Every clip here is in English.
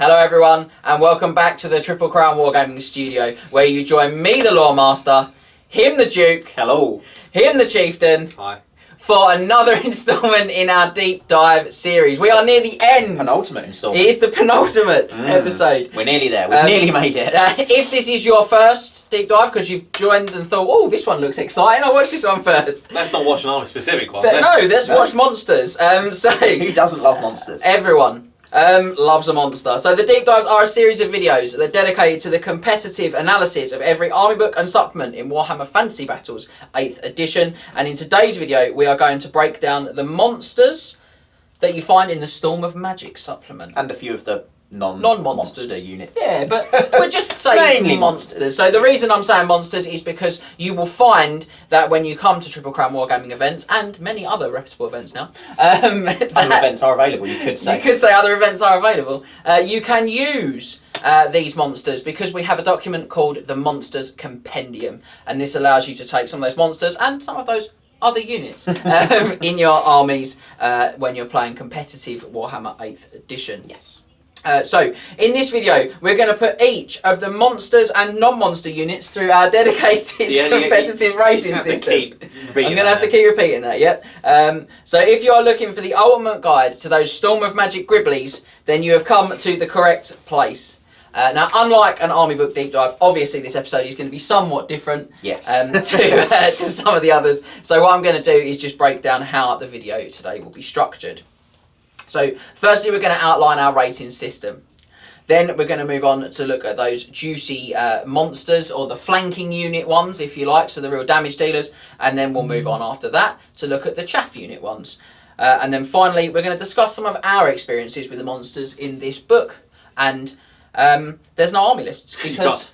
Hello everyone, and welcome back to the Triple Crown Wargaming Studio, where you join me, the Lore Master, him, the Duke. Hello. Him, the Chieftain. Hi. For another instalment in our deep dive series. We are near the end. Penultimate instalment. It is the penultimate episode. We're nearly there. We've nearly made it. If this is your first deep dive, because you've joined and thought, oh, this one looks exciting, I'll watch this one first. Let's not watch an army specific one. But no, let's watch monsters. Who doesn't love monsters? Everyone. Loves a monster. So the deep dives are a series of videos that are dedicated to the competitive analysis of every army book and supplement in Warhammer Fantasy Battles 8th edition. And in today's video we are going to break down the monsters that you find in the Storm of Magic supplement. And a few of the non-monster units. Yeah, but we're just saying Mainly monsters. So the reason I'm saying monsters is because you will find that when you come to Triple Crown Wargaming events and many other reputable events now, other events are available. You could say. You could say other events are available. You can use these monsters because we have a document called the Monsters Compendium, and this allows you to take some of those monsters and some of those other units in your armies when you're playing competitive Warhammer 8th edition. Yes. So, in this video, we're going to put each of the monsters and non-monster units through our dedicated competitive rating system. I'm going to have to keep repeating that, yep. So, if you're looking for the ultimate guide to those Storm of Magic Gribblies, then you have come to the correct place. Now, unlike an army book deep dive, obviously this episode is going to be somewhat different to some of the others. So, what I'm going to do is just break down how the video today will be structured. So, firstly, we're going to outline our rating system. Then we're going to move on to look at those juicy monsters, or the flanking unit ones, if you like, so the real damage dealers. And then we'll move on after that to look at the chaff unit ones. And then finally, we're going to discuss some of our experiences with the monsters in this book. And there's no army lists because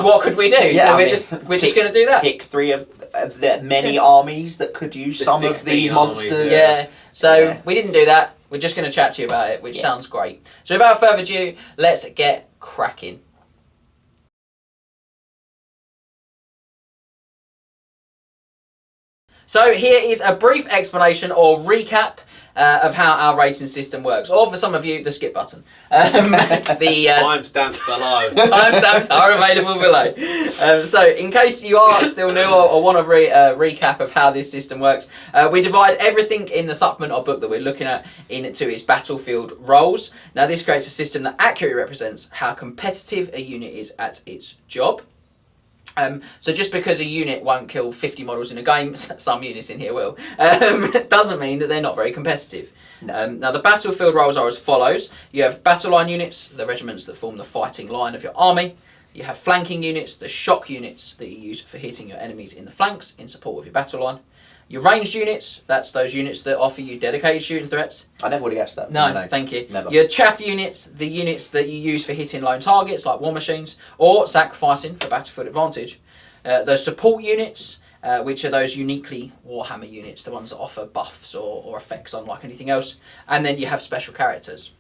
what could we do? Yeah, so we're just going to do that. Pick three of the many armies that could use some of these monsters. Yeah. So we didn't do that. We're just going to chat to you about it, which sounds great. So without further ado, let's get cracking. So here is a brief explanation or recap of how our rating system works, or for some of you, the skip button. The timestamps below. Timestamps are available below. So in case you are still new or want a recap of how this system works, we divide everything in the supplement or book that we're looking at into its battlefield roles. Now this creates a system that accurately represents how competitive a unit is at its job. So just because a unit won't kill 50 models in a game, some units in here will, doesn't mean that they're not very competitive. Now the battlefield roles are as follows. You have battle line units, the regiments that form the fighting line of your army. You have flanking units, the shock units that you use for hitting your enemies in the flanks in support of your battle line. Your ranged units, that's those units that offer you dedicated shooting threats. I never would have guessed that. No, thank you. Never. Your chaff units, the units that you use for hitting lone targets like war machines or sacrificing for battlefield advantage. The support units, which are those uniquely Warhammer units, the ones that offer buffs or effects unlike anything else. And then you have special characters.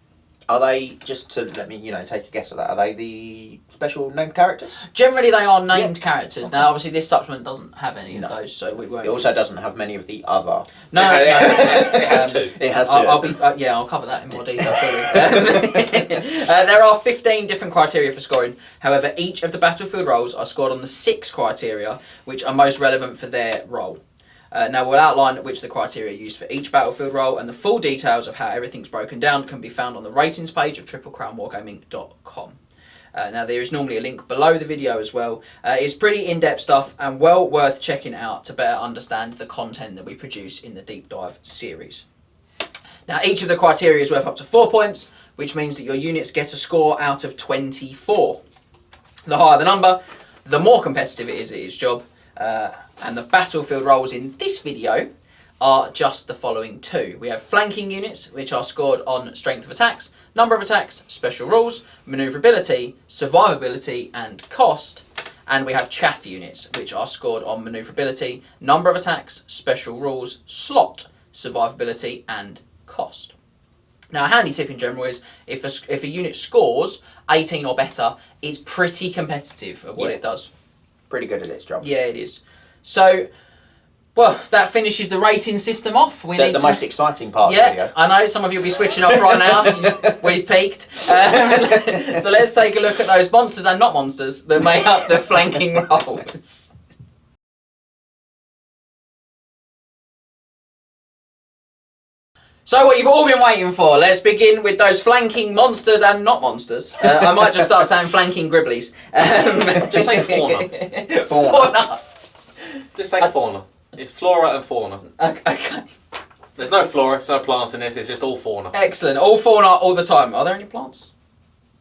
Are they, just to let me, take a guess at that, are they the special named characters? Generally they are named characters. Okay. Now obviously this supplement doesn't have any of those, so we won't. It also doesn't have many of the other. No, it has two. It has two. I'll cover that in more detail shortly. There are 15 different criteria for scoring. However, each of the battlefield roles are scored on the 6 criteria which are most relevant for their role. Now we'll outline which the criteria used for each battlefield role, and the full details of how everything's broken down can be found on the ratings page of triplecrownwargaming.com. Now there is normally a link below the video as well. It's pretty in-depth stuff and well worth checking out to better understand the content that we produce in the deep dive series. Now each of the criteria is worth up to 4 points, which means that your units get a score out of 24. The higher the number, the more competitive it is at its job. And the battlefield roles in this video are just the following 2. We have flanking units, which are scored on strength of attacks, number of attacks, special rules, manoeuvrability, survivability, and cost. And we have chaff units, which are scored on manoeuvrability, number of attacks, special rules, slot, survivability, and cost. Now, a handy tip in general is if a unit scores 18 or better, it's pretty competitive of what it does. Pretty good at its job. Yeah, it is. So, Well, that finishes the rating system off. We need The to... most exciting part of the Yeah, video. I know some of you will be switching off right now. We've peaked. So let's take a look at those monsters and not monsters that make up the flanking roles. So what you've all been waiting for, let's begin with those flanking monsters and not monsters. I might just start saying flanking gribblies. Just say fauna. Fauna. Just say fauna. It's flora and fauna. Okay. There's no flora, there's no plants in this, it's just all fauna. Excellent. All fauna all the time. Are there any plants?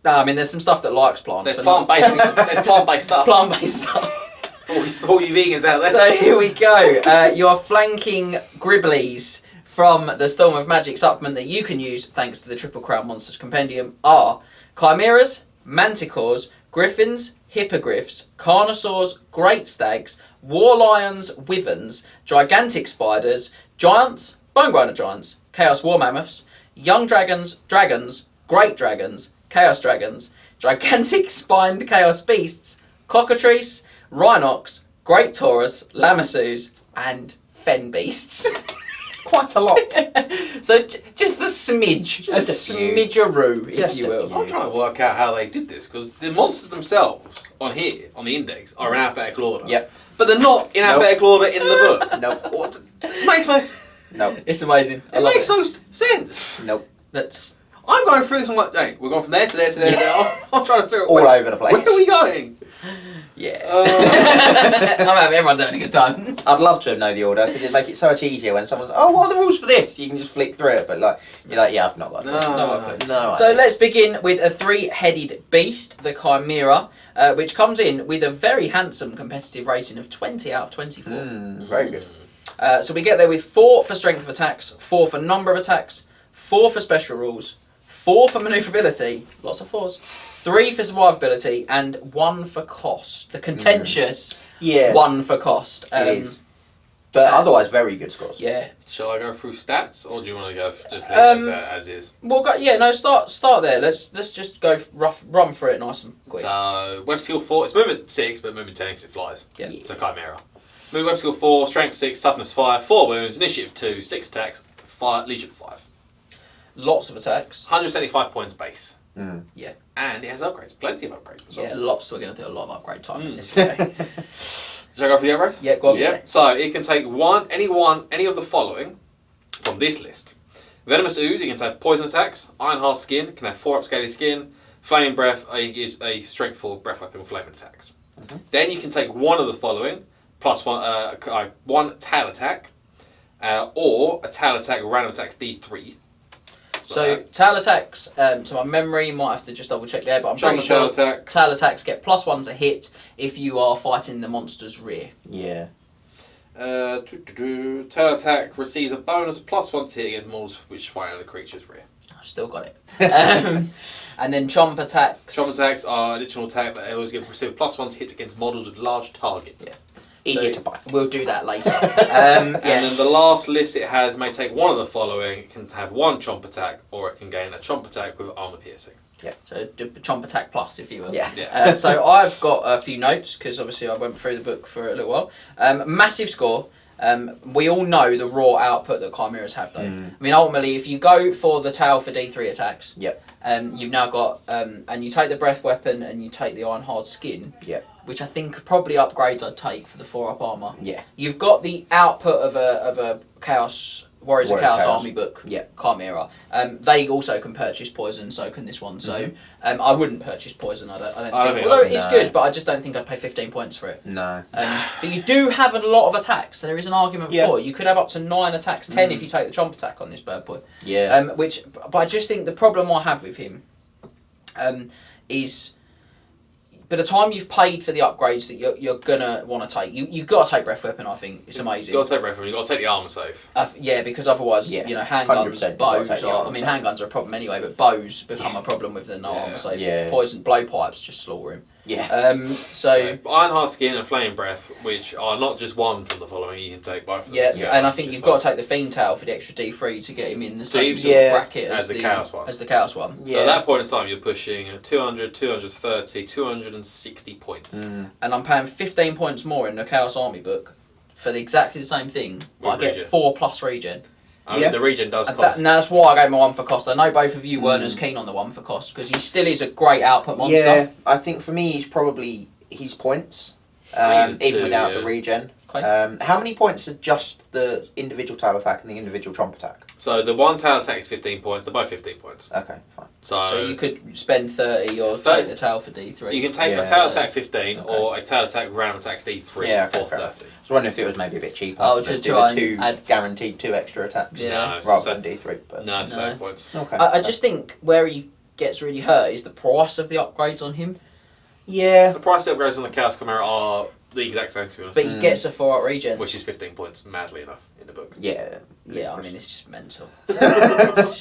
No, I mean there's some stuff that likes plants. There's but not- plant-based stuff. plant-based stuff. For all you vegans out there. So here we go. Your flanking gribblies from the Storm of Magic supplement that you can use thanks to the Triple Crown Monsters Compendium are chimeras, manticores, griffins, hippogriffs, carnosaurs, great stags, war lions, wyverns, gigantic spiders, giants, bone grinder giants, chaos war mammoths, young dragons, great dragons, chaos dragons, gigantic spined chaos beasts, cockatrice, rhinox, great taurus, lamassus, and fen beasts. Quite a lot. So just a smidge, Just a few. smidgeroo, if Just you a will. few. I'm trying to work out how they did this, because the monsters themselves, on here, on the index, are in alphabetical order. Yep. But they're not in alphabetical order in the book. Nope. What? It makes no... Nope. It's amazing. I It love makes it. no sense. Nope. That's I'm going through this, I'm like, hey, we're going from there to there to there. Yeah. I'm trying to figure out All over the place. Where are we going? yeah. Uh, Everyone's having a good time. I'd love to know the order because it'd make it so much easier when someone's, oh, what are the rules for this? You can just flick through it, but like you're like, yeah, I've not got it. No. No. So let's begin with a three-headed beast, the Chimera, which comes in with a very handsome competitive rating of 20 out of 24. Very good. So we get there with 4 for strength of attacks, 4 for number of attacks, 4 for special rules, 4 for manoeuvrability, lots of 4s, 3 for survivability, and 1 for cost. The contentious Yeah. 1 for cost. It is. But otherwise, very good scores. Yeah. Shall I go through stats, or do you want to go just leave it as is? Well, start there. Let's just go run through it nice and quick. So, web skill 4, it's movement 6, but movement 10 because it flies. Yeah. It's a chimera. Movement web skill 4, strength 6, toughness 5, 4 wounds, initiative 2, 6 attacks, 5, leadership 5. Lots of attacks. 175 points base. Yeah. And it has upgrades, plenty of upgrades as well. Yeah, lots. We're going to do a lot of upgrade time in this video. Should I go for the upgrades? Yeah, go on. Yeah. So it can take any of the following from this list. Venomous Ooze, it can take poison attacks. Iron Heart Skin, it can have 4 upscaling skin. Flame Breath is a strength 4 breath weapon with flame attacks. Then you can take one of the following, plus one tail attack, or a tail attack random attacks D3. So tail attacks, to my memory, might have to just double check there, but I'm pretty sure tail attacks get +1 to hit if you are fighting the monster's rear. Yeah. Tail attack receives a bonus of +1 to hit against models which fight on the creature's rear. I've still got it. And then chomp attacks. Chomp attacks are additional attack that always receive a +1 to hit against models with large targets. Yeah. Easier So to buy. We'll do that later. And then the last list it has may take one of the following. It can have 1 chomp attack, or it can gain a chomp attack with armor piercing. So chomp attack plus, if you will. Yeah. So I've got a few notes because obviously I went through the book for a little while. Massive score. We all know the raw output that chimeras have, though. I mean, ultimately, if you go for the tail for D3 attacks, Yep. you've now got, and you take the breath weapon and you take the iron hard skin, Yep. which I think are probably upgrades I'd take for the 4-up armor. Yeah. You've got the output of a Chaos Warriors of Warrior Chaos Chaos. Army book, Yeah. Chimera. They also can purchase poison, so can this one. So I wouldn't purchase poison. I don't think. Although it's No. good, but I just don't think I'd pay 15 points for it. No. But you do have a lot of attacks, so there is an argument Yeah. for it. You could have up to 9 attacks, 10 if you take the chomp attack on this bird boy. Yeah. But I just think the problem I have with him is by the time you've paid for the upgrades that you're gonna want to take, you've got to take breath weapon. I think it's amazing. You've got to take breath weapon. You've got to take the armor save. Yeah, because otherwise, Yeah. handguns, 100% bows take the are. I armor mean, save. handguns are a problem anyway, but bows become a problem with the no Yeah. armor save. Yeah. Poison blowpipes just slaughter him. Yeah. So Iron Heart Skin and Flame Breath, which are not just one from the following, you can take both of them yeah, together, and I think which is you've got to fine. take the Fiend Tail for the extra D3 to get him in the So same you- sort of Yeah. bracket As the Chaos one. As the Chaos one. So Yeah. at that point in time, you're pushing 200, 230, 260 points. And I'm paying 15 points more in the Chaos Army book for exactly the same thing, but I With get regen. 4+ regen. I mean, the regen does And cost. that's why I gave my 1 for cost. I know both of you weren't as keen on the 1 for cost because he still is a great output monster. Yeah, I think for me, he's probably his points, even without the regen. Okay. How many points are just the individual tail attack and the individual tromp attack? So the one tail attack is 15 points. They're both 15 points. Okay, fine. So you could spend 30 or 30. take the tail for D3. you can take a tail attack 15 or a tail attack random attack D3 for fair 30. enough. I was wondering if it was maybe a bit cheaper. Oh, to to just do try the and add- guaranteed 2 extra attacks. Yeah. No, it's rather the than D3. But No, same points. okay. I just think where he gets really hurt is the price of the upgrades on him. Yeah. The price upgrades on the Chaos Chimera are the exact same, to be honest. But he gets a 4 regen. Which is 15 points, madly enough, in the book. Yeah. Yeah, I mean, it's just mental. It's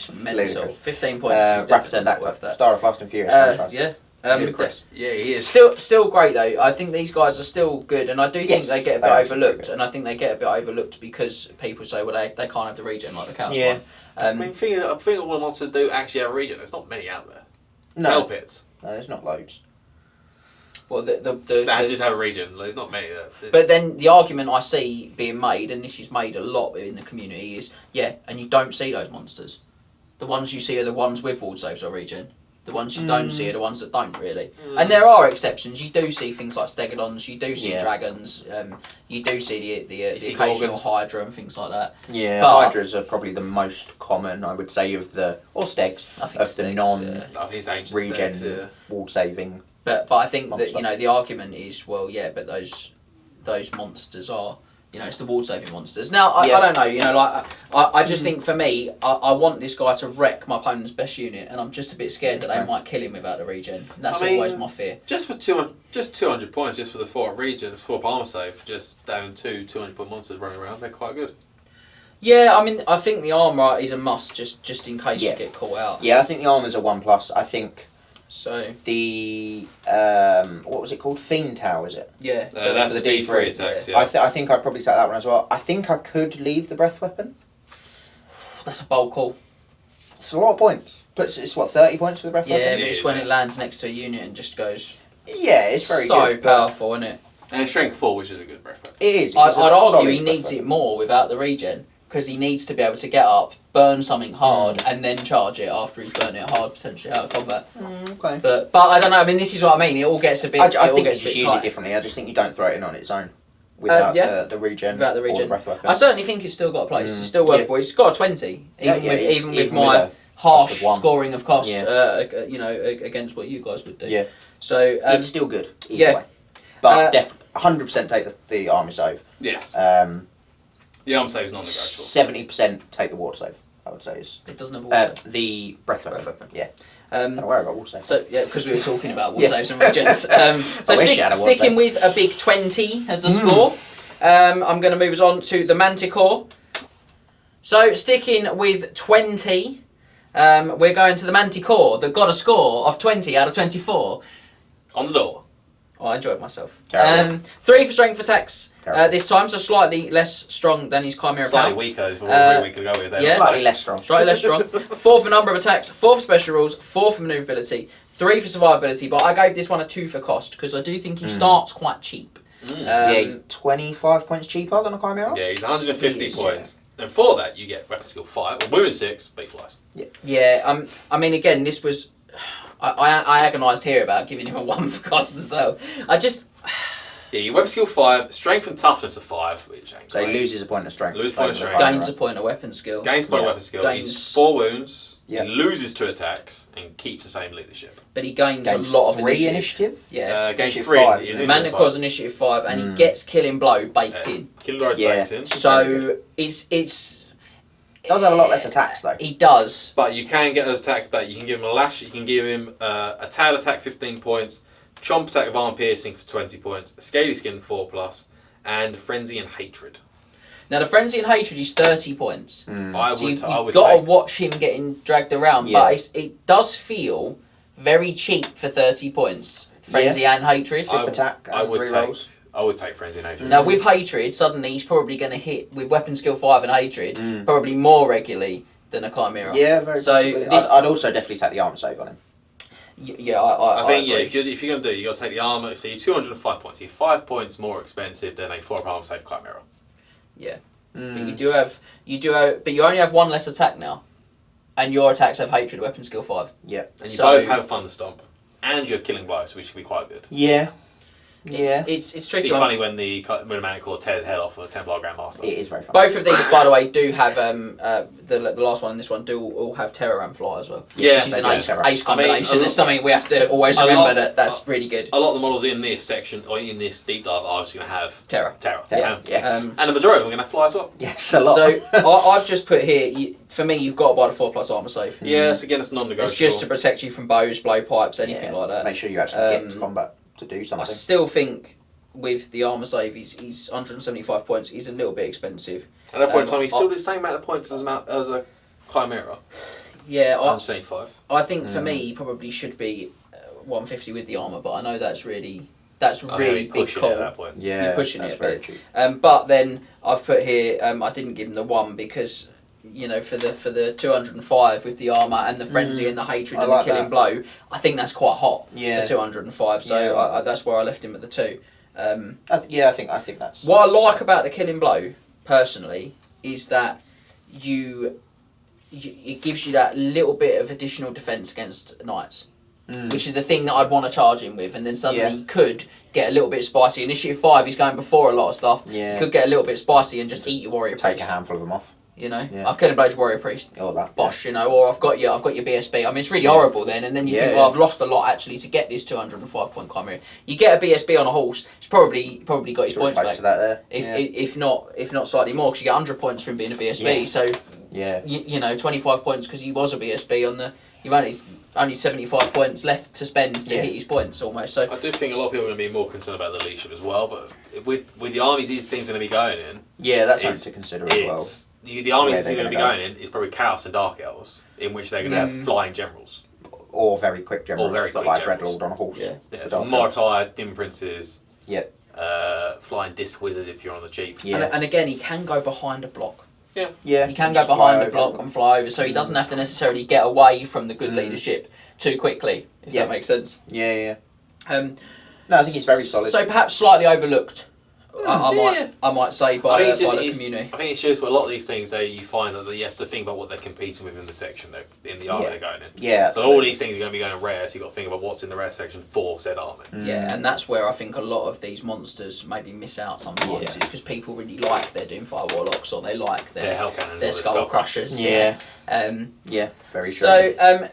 just mental. Ludicrous. 15 points is definitely not worth that. Star of Fast and Furious franchise. Yeah. Ludicrous. Yeah, he is. Still great though. I think these guys are still good, and I do think Yes, they get a they bit are still overlooked. good. And I think they get a bit overlooked because people say, well, they can't have the regen like the Chaos Yeah. one. I mean, I think all the monsters do actually have a regen. There's not many out there. No. Hell pits. No, there's not loads. Well, That just have a regen. There's not many. But then the argument I see being made, and this is made a lot in the community, is and you don't see those monsters. The ones you see are the ones with ward saves or regen. The ones you don't see are the ones that don't really. And there are exceptions. You do see things like stegodons. You do see dragons. You do see the occasional gorgons. hydra and things like that. Yeah, But- Hydras are probably the most common, I would say, or Stegs, I think of the Stegs, non-regen Of his ancient stacks, ward saving. But I think that Monster. the argument is but those monsters are it's the ward saving monsters. Now I don't know I just think for me I want this guy to wreck my opponent's best unit, and I'm just a bit scared that they might kill him without the regen. That's always my fear. Just for 200 points, just for the 4 regen, 4 armor save, just down 200 point monsters running around, they're quite good. Yeah, I mean I think the armor is a must just in case you get caught out. Yeah, I think the armor's a 1+. I think So the what was it called? Fiend Tower, is it? yeah, That's for the the D3 D3 attacks, I think I'd probably take that one as well. I think I could leave the breath weapon. that's a bold call. It's a lot of points. It's what, 30 points for the breath Yeah, weapon? but it's when it lands next to a unit and just goes Yeah, it's very so good. but powerful, isn't it? And strength 4, which is a good breath weapon. It is. I'd it's a argue solid he breath needs it weapon. more without the regen, because he needs to be able to get up, burn something hard, and then charge it after he's burnt it hard, potentially out of combat. Okay. But I don't know. I mean, this is what I mean. It all gets a bit. I it all think you gets a just bit use tight. it differently. I just think you don't throw it in on its own without the regen. Without the Or regen. the breath weapon. I certainly think it's still got a place. It's still workable. It's got a 20, even with my a harsh cost of 1. scoring of cost. Yeah. Against what you guys would do. Yeah. So It's still good. Either way. But 100% take the army save. Yes. 70% The armor save is non-negotiable. take the water save, I would say. it doesn't have water. The breath weapon. Breath weapon. Yeah. I don't know where I got water save. So because we were talking about war Yeah. saves and regens. So I wish you had a war sticking save. with a big 20 as a score, I'm going to move us on to the Manticore. So sticking with 20, we're going to the Manticore that got a score of 20 out of 24. On the door. Oh, I enjoyed myself. Terrible. 3 for strength attacks Terrible. this time, so slightly less strong than his Chimera Slightly Power. weaker is where we could go with there. yeah. Slightly less strong. Slightly less strong. 4 for number of attacks, 4 for special rules, 4 for manoeuvrability, 3 for survivability, but I gave this one a 2 for cost because I do think he starts quite cheap. Yeah, he's 25 points cheaper than a Chimera. Yeah, he's 150 He is, points. And for that, you get weapon skill 5, or women 6, but he flies. Yeah, I mean, again, this was... I agonised here about giving him a 1 for cost as well. I just... Yeah, your weapon skill 5, strength and toughness of 5, which ain't So he great. loses a point of strength. Lose point of over the strength. Chimera. Gains a point of weapon skill. Gains point of Yeah. weapon skill. Gains- He's 4 wounds. Yeah. He loses 2 attacks and keeps the same leadership. But he gains a Gains lot of 3 initiative. initiative. Yeah. Gains Initiative 3. five, His isn't it? initiative Manticore's 5. initiative 5, and he gets Killing Blow baked in. Killing Blow is Yeah. baked in. So it's... Does have a lot less attacks though. He does. But you can get those attacks back. You can give him a lash. You can give him a tail attack 15 points, chomp attack of arm piercing for 20 points, scaly skin 4+, and frenzy and hatred. Now, the Frenzy and Hatred is 30 points. I So would. you've I would got to take. watch him getting dragged around, Yeah. but it does feel very cheap for 30 points. Frenzy and Hatred. Fifth attack I and would rerolls. take. I would take frenzy and hatred. Now, with Hatred, suddenly he's probably going to hit, with Weapon Skill 5 and Hatred, probably more regularly than a Chimera. Yeah, very So possibly. this- I'd also definitely take the armor save on him. Yeah, I I think agree. if you're going to do it, you got to take the armor. So you're 205 points. You're 5 points more expensive than a 4 armor save Chimera. Yeah. But but you only have one less attack now, and your attacks have hatred, weapon skill 5. Yeah. And you both have Thunder Stomp, and you have Killing Blows, which can be quite good. Yeah. Yeah. It's tricky. It'd be funny when the Manicore tears the head off of a Templar Grandmaster. It is very funny. Both of these, by the way, do have the last one and this one do all have Terror and Fly as well. Yeah, which is an do. ace combination. It's something we have to always remember that's really good. A lot of the models in this section or in this deep dive are just going to have Terror. Yeah. Yes. And the majority of them are going to have Fly as well. Yes, a lot. So I've just put here. For me, you've got to buy the 4+ armor save. Yes, again, it's non-negotiable. It's just to protect you from bows, blowpipes, anything like that. Make sure you actually get into combat to do something. I still think with the armor save, he's 175 points. He's a little bit expensive. At that point in time, he's still the same amount of points as a Chimera. Yeah, 175. I think for me, he probably should be 150 with the armor, but I know that's really big pushing call. it at that point. Yeah, you're pushing that's it very a bit. cheap. But then I've put here, I didn't give him the 1 because for the 205 with the armor and the frenzy and the hatred and the killing blow, I think that's quite hot for 205. So that's where I left him at the 2. I think that's... What I like about the killing blow, personally, is that it gives you that little bit of additional defense against knights, which is the thing that I'd want to charge him with, and then suddenly you could get a little bit spicy. Initiative 5, he's going before a lot of stuff. Yeah. You could get a little bit spicy and just eat your warrior Take priest. a handful of them off. I've killing blow's warrior priest. All that. Bosh, or I've got your BSB. I mean, it's really horrible then, and then you think, well, I've lost a lot actually to get this 205 point Chimera. You get a BSB on a horse, it's probably got his points back. To that there. If not slightly more, because you get 100 points from being a BSB. Yeah. So yeah, 25 points because he was a BSB on the. You've only 75 points left to spend to hit his points almost. So I do think a lot of people are going to be more concerned about the leadership as well, but with the armies these things are going to be going in. Yeah, that's something to consider as well. The armies they're going to be going in is probably Chaos and Dark Elves, in which they're going to have flying generals. Or very quick generals, like generals. Dreadlord on a horse. Yeah, so modified Dim Princes. Yep. Flying Disc Wizard if you're on the cheap. Yeah. And again, he can go behind a block. Yeah. He can go behind the block and fly over, so he doesn't have to necessarily get away from the good leadership too quickly, if that makes sense. Yeah. No, I think he's very solid. So perhaps slightly overlooked. I might say by the community. I think it's just with a lot of these things that you find that you have to think about what they're competing with in the section in the army they're going in. Yeah. So all these things are going to be going rare, so you've got to think about what's in the rare section for said army. Yeah, and that's where I think a lot of these monsters maybe miss out sometimes. Is because people really like their Doomfire Warlocks or they like their Hell Cannons, their Skull Crushers. Yeah. Yeah, very true. So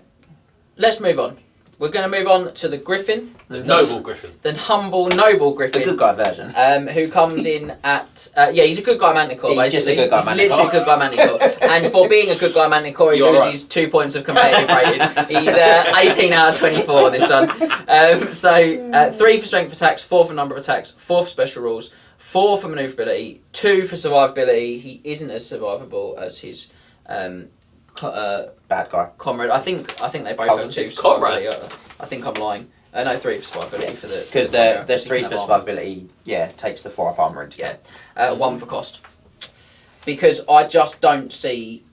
let's move on. We're going to move on to the Griffin. The noble Griffin. The humble, noble Griffin. The good guy version. Who comes in at... he's a good guy Manticore, He's basically. just a good guy He's Manticore. literally a good guy Manticore. And for being a good guy Manticore, he loses 2 points of competitive rating. He's 18 out of 24, this one. 3 for strength attacks, 4 for number of attacks, 4 for special rules, 4 for manoeuvrability, 2 for survivability. He isn't as survivable as his... bad guy. Comrade. I think they both have 2 for survivability. I think I'm lying. No, 3 for survivability for the... Because there's 3 for survivability, takes the 4 up armor into account. 1 for cost. Because I just don't see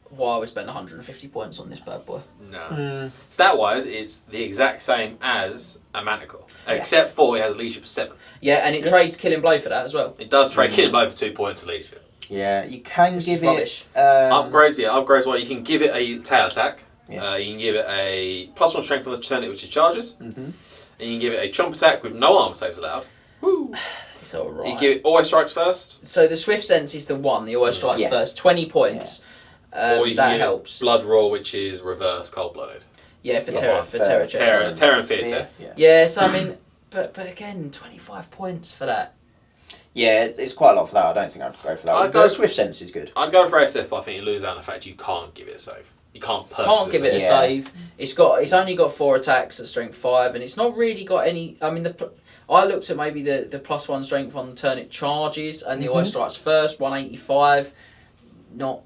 why I would spend 150 points on this bad boy. No. Stat-wise, it's the exact same as a Manticore, except for it has leadership 7. Yeah, and it trades Killing Blow for that as well. It does trade Killing Blow for 2 points of leadership. Yeah, you can give it... Upgrades, well, you can give it a tail attack. Yeah. You can give it a +1 strength on the turn which is charges. Mm-hmm. And you can give it a chomp attack with no armor saves allowed. Woo! It's alright. You give it always strikes first. So the Swift Sense is the one, the always strikes first. 20 points. Or you can that give helps. Blood Roar, which is reverse cold blooded. Yeah, for terror checks. Terror and fear test. Yeah, so I mean, but again, 25 points for that. Yeah, it's quite a lot for that. I don't think I'd go for that. The Swift Sense is good. I'd go for SF, but I think you lose out on the fact you can't give it a save. You can't purchase Can't give it a save. It's only got 4 attacks at strength 5, and it's not really got any. I mean, I looked at maybe the +1 strength on the turn it charges, and the always strikes first 185. Not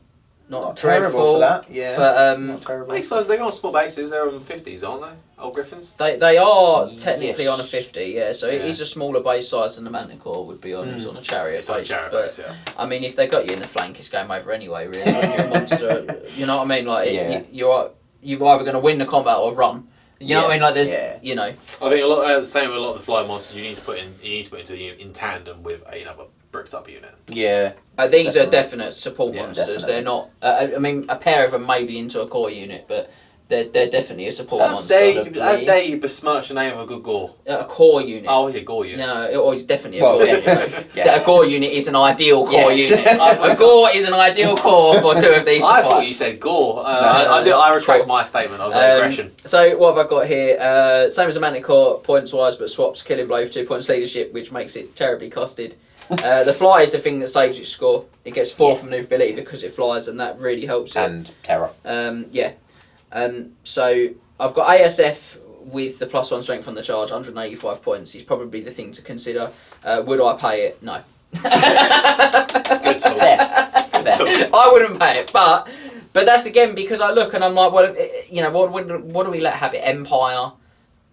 terrible for that. Yeah, but not terrible. Base size, they go on small bases. They're on the 50s, aren't they? Old Griffins. They are technically on a 50. Yeah, so it Yeah. is a smaller base size than the Manticore would be on. It's on a chariot It's on base. chariot but base, yeah. I mean, if they got you in the flank, it's game over anyway. Really, when you're a monster. You know what I mean? Like you're either going to win the combat or run. You know what I mean? Like there's, you know. I think a lot the same with a lot of the fly monsters. You need to put into in tandem with another bricked up unit. Yeah. These are Definitely. definite support Yeah, monsters. definitely. They're not. I mean, a pair of them may be into a core unit, but they're definitely a support How monster. dare you besmirch the name of a good gore? A core unit. Oh, is it gore unit? No, or definitely a Well, core yeah. unit. Yeah. A core unit is an ideal core Yes. unit. I A core is an ideal core for two of these. I supply. thought you said gore. No, I retract cool. my statement of aggression. So what have I got here? Same as a Manticore, points wise, but swaps killing blow for 2 points leadership, which makes it terribly costed. The fly is the thing that saves its score. It gets 4 from maneuverability because it flies, and that really helps it. And terror. Yeah. So I've got ASF with the +1 strength on the charge, 185 points. He's probably the thing to consider. Would I pay it? No. Good talk. Fair. Fair. I wouldn't pay it, but that's again because I look and I'm like, well, you know, what do we let have it? Empire,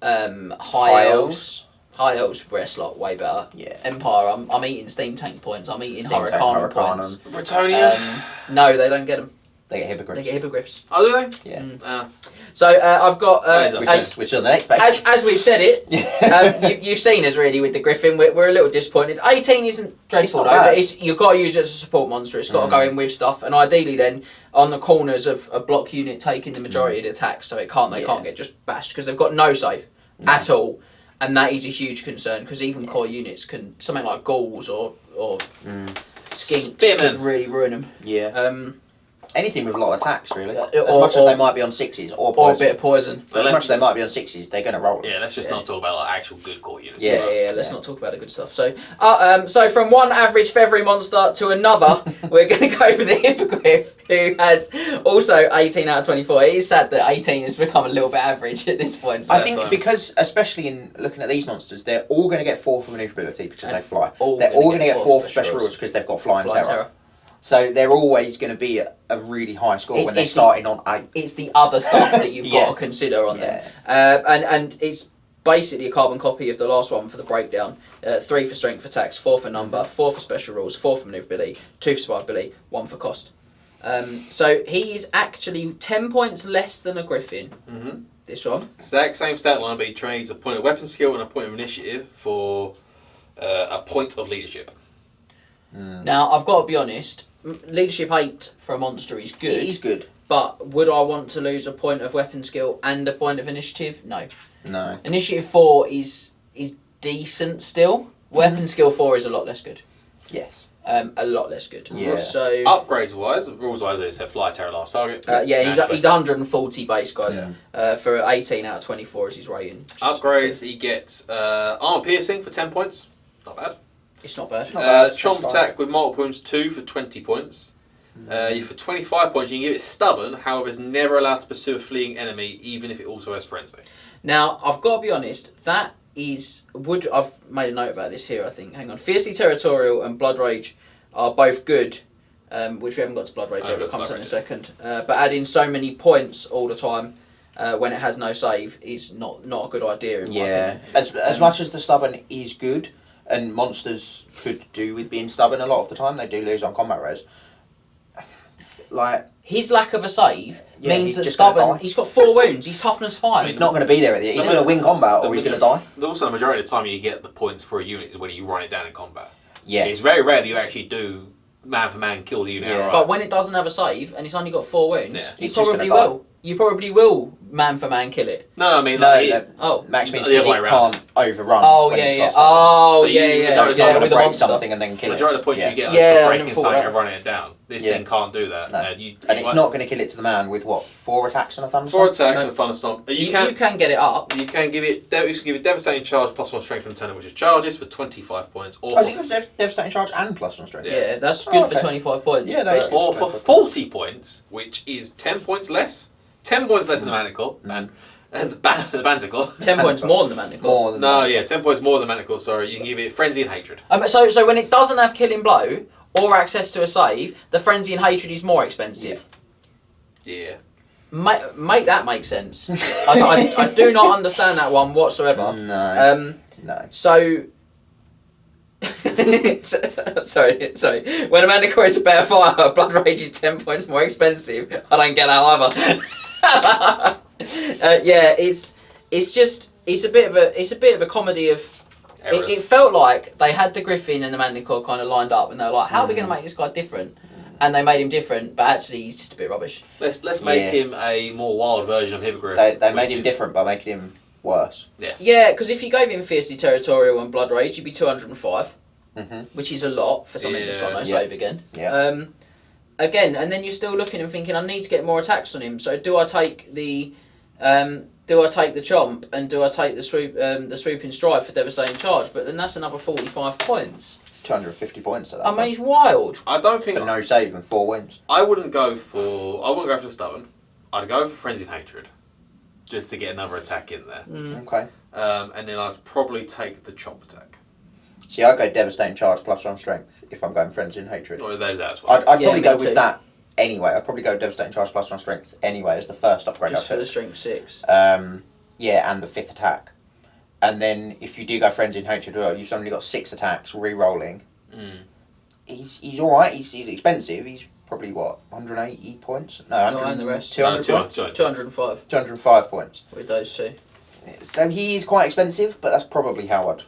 High Elves. High Elves rest lot way better. Yeah. Empire, I'm eating Steam Tank points. I'm eating Steam Tank, Hurricane Hurricanum. points. Bretonia. No, they don't get them. They get hippogriffs. They get hippogriffs. Oh, do they? Yeah. So I've got Which is on the next page. as we've said it. You've seen us really with the Griffin. We're a little disappointed. 18 isn't dreadful It's though. not But bad. you've got to use it as a support monster. It's got to go in with stuff, and ideally then on the corners of a block unit taking the majority of the attacks, so they can't get just bashed because they've got no save at all, and that is a huge concern because even core units can something like ghouls or skinks Spearmen. can really ruin them. Yeah. Anything with a lot of attacks, really. As or- much as or- they might be on 6s or Or a poison. bit of poison. As much as they might be on 6s, they're going to roll. Yeah, let's just not talk about like actual good core units. Yeah, let's not talk about the good stuff. So, so from one average feathery monster to another, we're going to go for the Hippogriff, who has also 18 out of 24. It is sad that 18 has become a little bit average at this point. So I think because, especially in looking at these monsters, they're all going to get 4 for maneuverability because they fly. all They're gonna all going to get get 4 4 for special rules because they've got flying Flying terror. terror. So they're always going to be a really high score when they're starting on 8. It's the other stuff that you've Yeah. got to consider on them. And it's basically a carbon copy of the last one for the breakdown. 3 for strength attacks, 4 for number, 4 for special rules, 4 for maneuverability, 2 for survivability, 1 for cost. So he is actually 10 points less than a Griffin. Mm-hmm. This one. Exact same stat line, but he trades a point of weapon skill and a point of initiative for a point of leadership. Now, I've got to be honest, leadership 8 for a monster is good. He's good. But would I want to lose a point of weapon skill and a point of initiative? No. No. Initiative 4 is decent still. Weapon skill 4 is a lot less good. Yes. A lot less good. Yeah. So Upgrades wise, rules wise, they said fly terror last target. he's 140 base, guys. For 18 out of 24 is his rating. Upgrades, he gets armor piercing for 10 points. Not bad. It's not bad. Not bad. Chomp attack with multiple wounds 2 for 20 points. For 25 points, you can give it stubborn. However, it's never allowed to pursue a fleeing enemy, even if it also has frenzy. Now, I've got to be honest, that is... I've made a note about this here, I think. Hang on. Fiercely Territorial and Blood Rage are both good, which we haven't got to Blood Rage yet, we'll come to in a second. But adding so many points all the time when it has no save is not a good idea, in my opinion. As much as the stubborn is good, and monsters could do with being stubborn a lot of the time, they do lose on combat res. Like... His lack of a save Yeah, means he's that just gonna stubborn. die. He's got 4 wounds. He's toughness 5. He's not going to be there at the end. He's going to win combat or he's going to die. Also, the majority of the time you get the points for a unit is when you run it down in combat. Yeah. It's very rare that you actually do man for man kill the unit Yeah. outright. But when it doesn't have a save and it's only got 4 wounds, Yeah. you It's just probably gonna die. will. You probably will man for man kill it. No, I mean, No, like, no. Oh. Max means The other because way it around. can't overrun. Oh when yeah, it's yeah. got stubborn. Oh So you- yeah, the yeah. majority of the It's time not yeah, going with to the break monster. something and then the kill it. majority of the points Yeah. you get are Yeah, just for I breaking never thought something that. and running it down. This Yeah. thing can't do that. No. You And it's not going to kill it to the man with what, 4 attacks and a thunderstorm? 4 attacks No. and a thunderstorm. But You can get it up. You can give it. You can give it devastating charge plus 1 strength from turn, which is charges for 25 points, or Oh, so you got devastating charge and +1 strength. Yeah, that's good for okay. 25 points. Yeah, that is but- good. or for 40 points, which is 10 points less. 10 points less than the Manacle, and the Banticle. 10 points more than the Manticore. More than No, that. yeah, 10 points more than Manacle. Sorry, you can give it Frenzy and Hatred. So when it doesn't have Killing Blow or access to a save, the Frenzy and Hatred is more expensive. Yeah. Make that make sense. I do not understand that one whatsoever. No. No. So... sorry. When a Manticore is a better fighter, Blood Rage is 10 points more expensive. I don't get that either. Yeah, it's a bit of a comedy of errors. It felt like they had the Griffin and the Manticore kind of lined up, and they were like, "How are we going to make this guy different?" And they made him different, but actually he's just a bit rubbish. Let's make him a more wild version of Hippogriff. They made him different by making him worse. Yes. Yeah, because if you gave him Fiercely Territorial and Blood Rage, you'd be 205, which is a lot for something that's got no save again. Yeah. Again, and then you're still looking and thinking, I need to get more attacks on him. So do I take the Chomp and do I take the Swooping Stride for Devastating Charge? But then that's another 45 points. It's 250 points at that I mean, point. he's wild. I don't think For no save and 4 wins. I wouldn't go for the Stubborn. I'd go for Frenzied Hatred, just to get another attack in there. Okay. And then I'd probably take the Chomp attack. See, I'd go Devastating Charge +1 Strength if I'm going Frenzy and Hatred. Or there's that as well. I'd Yeah, probably me go too. with that anyway. I'd probably go Devastating Charge +1 Strength anyway as the first upgrade Just for the outfit. Strength 6. Yeah, and the 5th attack. And then if you do go Frenzy and Hatred, well, you've only got 6 attacks, re-rolling. He's alright, he's expensive. He's probably, what, 180 points? No, 100, and the rest. 200 No, points? 205 205 points. with those two. So he is quite expensive, but that's probably how I'd...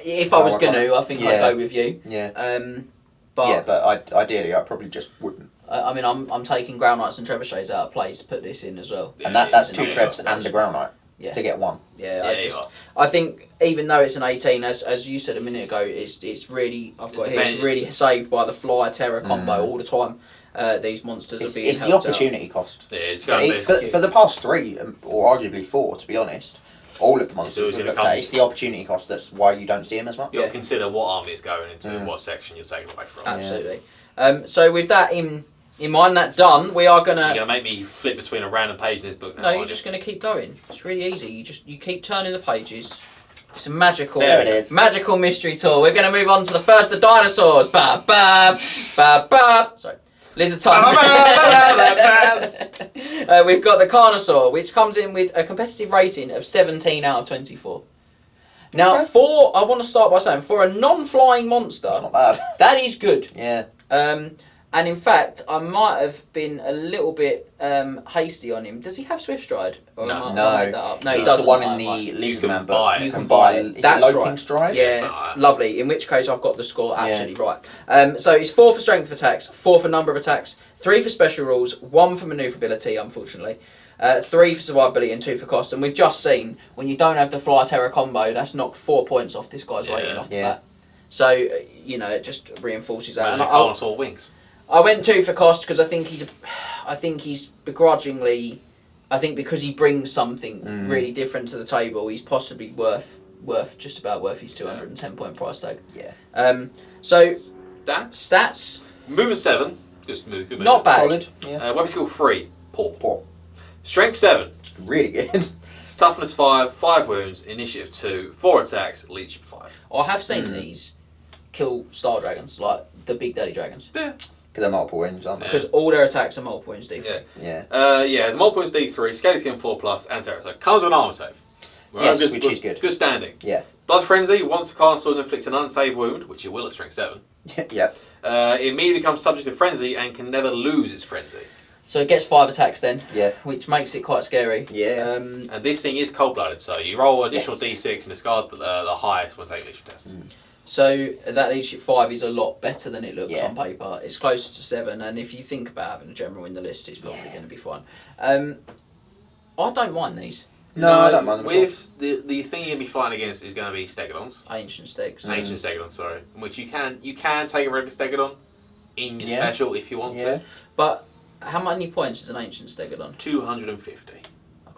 If I was going to, I think I'd Yeah. go with you. Yeah. But but ideally I probably just wouldn't. I mean, I'm taking Ground Knights and Trebuchets out of play to put this in as well. And that's yeah, 2 yeah, Trebs yeah. and a Ground Knight Yeah. to get 1. Yeah, Yeah, I think even though it's an 18, as you said a minute ago, it's really it's really saved by the Fly Terror combo all the time. These monsters are being It's the helped out. opportunity cost. Yeah, it's going to be. For the past 3, or arguably 4, to be honest, all of the monsters always we've gonna looked at, come- it's the opportunity cost that's why you don't see him as much. You'll Yeah. consider what army is going into, what section you're taking away from. Absolutely. So with that in mind, that done, we are You're gonna. going to make me flip between a random page in this book now. No, you're aren't just you? gonna keep going. It's really easy. You keep turning the pages. It's a magical. There it is. Magical mystery tour. We're gonna move on to the first, the dinosaurs. Ba ba ba ba. Sorry. Lizard time. We've got the Carnosaur, which comes in with a competitive rating of 17 out of 24. Now, Okay. I want to start by saying, for a non-flying monster, Not bad. that is good. Yeah. And in fact, I might have been a little bit hasty on him. Does he have Swift Stride? Or No. am I- No. I made that up? No, he It's doesn't. the one in Right, the right. Lizard can Man buy book. it. You can can buy buy it. is it That's Loping right. Stride? Yeah, Yes, lovely. In which case, I've got the score absolutely right. So it's 4 for strength attacks, 4 for number of attacks, 3 for special rules, 1 for manoeuvrability, unfortunately, 3 for survivability, and 2 for cost. And we've just seen when you don't have the Fly Terror combo, that's knocked 4 points off this guy's rating off the bat. So it just reinforces that. Imagine And a Carnosaur wings. I went 2 for cost because I think he's begrudgingly. I think because he brings something really different to the table, he's possibly worth just about worth his 210 point price tag. Yeah. So That's stats movement 7. Just move. Good not movement. bad. Solid. Yeah. Weapon skill 3. Poor. Poor. Strength 7. Really good. Toughness 5. 5 wounds. Initiative 2. 4 attacks. Leadership 5. I have seen these kill star dragons, like the big daddy dragons, Yeah. Because they're multiple wins, aren't they? because all their attacks are multiple wounds D3. Yeah. Yeah. It's multiple wounds D3. Scaly skin 4+. And terror. So it comes with an armor save. Yes, which is good. Good standing. Yeah. Blood Frenzy. Once a Carnosaur inflicts an unsaved wound, which it will at strength 7. Yep. It immediately becomes subject to frenzy and can never lose its frenzy. So it gets 5 attacks then, Yeah. which makes it quite scary. Yeah. And this thing is cold-blooded, so you roll additional Yes. D6 and discard the highest when taking leadership tests. So that leadership 5 is a lot better than it looks Yeah. on paper. It's closer to 7, and if you think about having a general in the list, it's probably going to be fine. I don't mind these No, I don't mind them at all. With the thing you're going to be fighting against is going to be Stegodons. ancient stakes. Ancient Stegodons, sorry. In which you can take a regular Stegodon in your Yeah. special if you want Yeah. to. But how many points is an ancient stegodon? 250.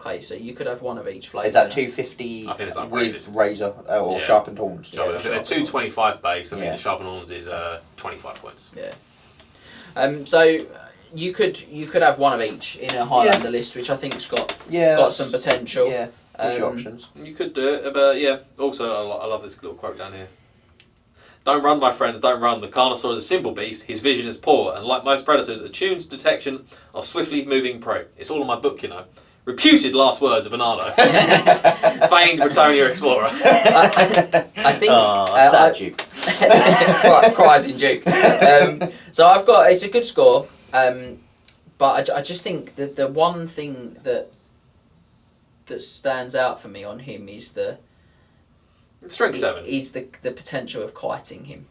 Okay, so you could have one of each flavour. Is that 250 I think it's with upgraded. razor or Yeah. sharpened horns? So I think they're sharpen 225 base. I think Yeah. the sharpen horns is 25 points. Yeah. So you could have one of each in a Highlander list, which I think's got some potential. Yeah. There's your Um, options. You could do it, but yeah. Also, I love this little quote down here. Don't run, my friends, don't run. The Carnosaur is a simple beast, his vision is poor, and like most predators, attuned to detection of swiftly moving prey. It's all in my book, you know. Reputed last words of Bernardo. Famed Bretonnia explorer. I think. Sad Duke. Cries in Duke. So it's a good score, but I just think that the one thing that stands out for me on him is Strength 7. is the potential of kiting him.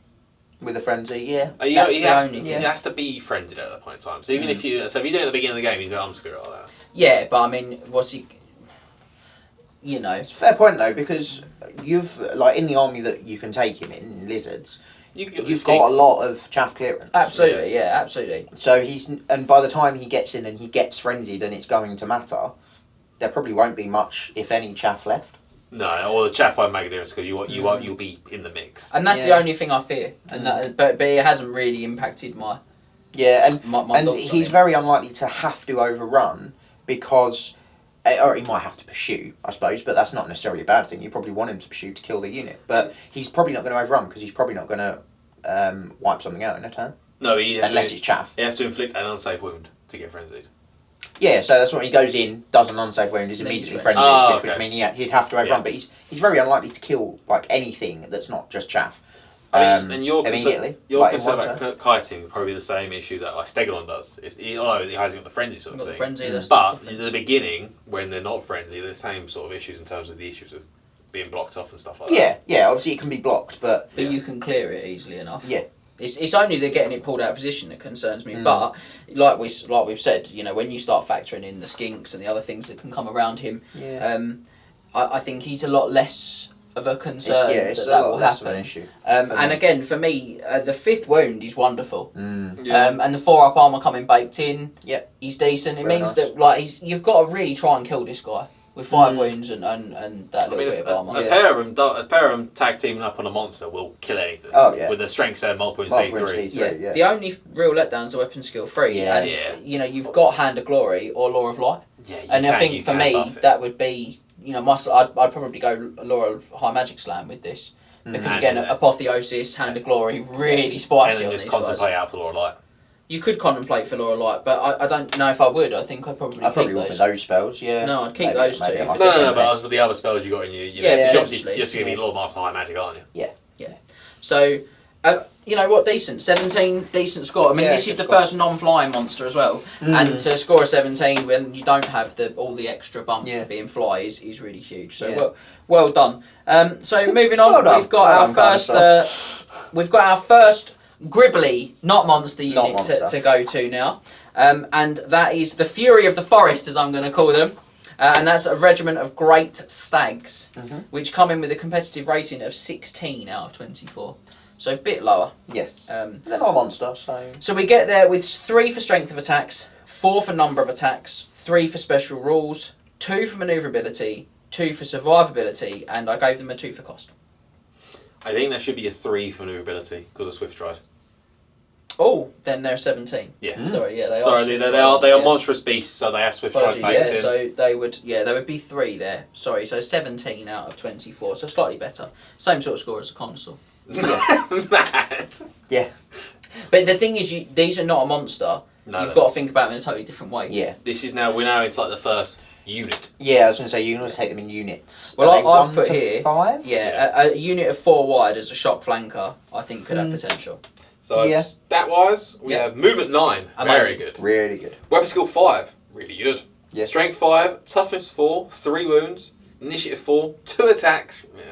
With a frenzy, yeah. He That's the has, only he thing. has to be frenzied at that point in time. So even if you do it at the beginning of the game, he's going, I'm screwed like that. Yeah, but I mean, what's he? You know, It's a fair point though, because you've like in the army that you can take him in lizards. You've got a lot of chaff clearance. absolutely, yeah, absolutely. So and by the time he gets in and he gets frenzied and it's going to matter, there probably won't be much, if any, chaff left. No, or the chaff won't make a difference because you'll be in the mix. And that's the only thing I fear, and but it hasn't really impacted my. Yeah, and my and thoughts on he's him. very unlikely to have to overrun because, or he might have to pursue, I suppose, but that's not necessarily a bad thing. You probably want him to pursue to kill the unit, but he's probably not going to overrun because he's probably not going to wipe something out in a turn. No, unless it's chaff. He has to inflict an unsafe wound to get frenzied. Yeah, so that's when he goes in, does an unsafe wound, is immediately frenzied, which means he'd have to overrun, but he's very unlikely to kill like anything that's not just chaff. And your immediately. Your like, concern about kiting would probably be the same issue that like Stegalon does. Although he hasn't got the frenzy sort of thing. But in the beginning, when they're not frenzy, the same sort of issues in terms of the issues of being blocked off and stuff like that. Yeah, obviously it can be blocked, but you can clear it easily enough. Yeah. It's only the getting it pulled out of position that concerns me. But like we've said, you know, when you start factoring in the skinks and the other things that can come around him, I think he's a lot less of a concern it's that a lot will less happen. of an issue. And again, for me, the 5th wound is wonderful. Yeah. And the 4-up armor coming baked in, Yep. he's decent. It Very means nice. that like you've got to really try and kill this guy with 5 wounds and that little bit of armor. A pair of them tag teaming up on a monster will kill anything. Oh, yeah. With a strength 7 multiple wounds Multiple D3. wounds Yeah. yeah. The only real letdown is the weapon skill 3, and you know you've got Hand of Glory or Law of Light, Yeah, I think for me that would be I'd probably go Law of High Magic Slam with this because again Apotheosis, Hand of Glory, really spicy and on then just these contemplate guys. out for Law of Light. You could contemplate for Law of Light, but I don't know if I would. I think I'd probably I probably keep would those. with those spells, yeah. No, I'd keep Maybe- those maybe two. I might No, get but best. the other spells you got in your Yeah, list. potentially. You're just going to be Lord Master High Magic, aren't you? So, you know what? Decent 17, decent score. I mean, Yeah, this is good the score. first non-flying monster as well, and to score a 17 when you don't have all the extra bump for being fly is really huge. So well done. So moving on, Well done. we've got Well our done, first. We've got our first Gribbly, not monster Not unit monster. to go to now, and that is the Fury of the Forest, as I'm going to call them. And that's a regiment of great stags, which come in with a competitive rating of 16 out of 24. So a bit lower. Yes. They're not a monster, so... So we get there with 3 for strength of attacks, 4 for number of attacks, 3 for special rules, 2 for manoeuvrability, 2 for survivability, and I gave them a 2 for cost. I think there should be a 3 for maneuverability because of Swift Stride. Oh, then they're 17. Yes. Sorry, yeah, they Sorry, are. they are monstrous beasts, so they have Swift Stride Apologies, baked yeah, in. so they would be 3 there. Sorry, so 17 out of 24, so slightly better. Same sort of score as a consul. Matt. Yeah. But the thing is, these are not a monster. No, You've got to think about them in a totally different way. Yeah. We're now into like the first unit. Yeah, I was going to say, you can always take them in units. Well, Are they I've 1 put to here- 5? Yeah, a unit of 4 wide as a shock flanker, I think, could have potential. So Yeah. stat wise, we have movement 9, very Amazing. good. Really good. Weapon skill 5, really good. Yeah. Strength 5, toughness 4, 3 wounds, initiative 4, 2 attacks. Yeah.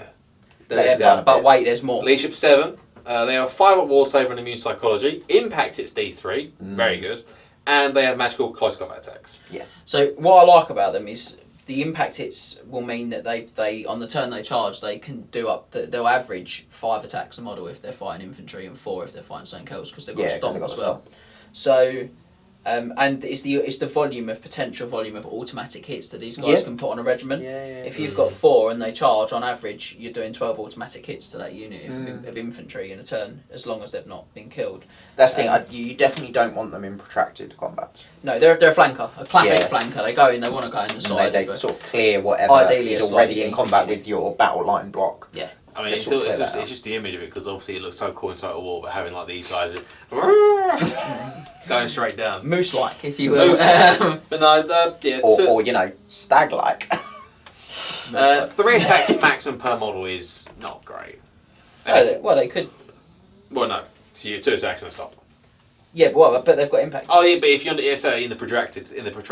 Let's Yeah, down a but bit. wait, there's more. Leadership 7. They have 5 at ward save and immune psychology. Impact it's D3, very good. And they have magical close combat attacks. So what I like about them is the impact hits will mean that they on the turn they charge, they can they'll average 5 attacks a model if they're fighting infantry and 4 if they're fighting St. Kells because they've got Yeah, a 'cause stomp they've got as a well. So and it's the potential volume of automatic hits that these guys can put on a regiment. If you've got 4 and they charge, on average, you're doing 12 automatic hits to that unit of infantry in a turn, as long as they've not been killed. That's the thing, you definitely don't want them in protracted combat. No, they're a flanker, a classic Yeah. flanker. They go in, they want to go in the side. They but- sort of clear whatever Ideally is a already slightly in combat deeper with your battle line block. Yeah. I mean, Just sort of clear that out. it's just the image of it because obviously it looks so cool in Total War, but having like these guys going straight down. Moose-like, if you will. Moose-like. But no, yeah. Or stag-like. 3 attacks maximum per model is not great. Well, they could. Well, no. So you're 2 attacks and a stop. Yeah, but they've got impact. Oh, yeah, but if you're in the protracted,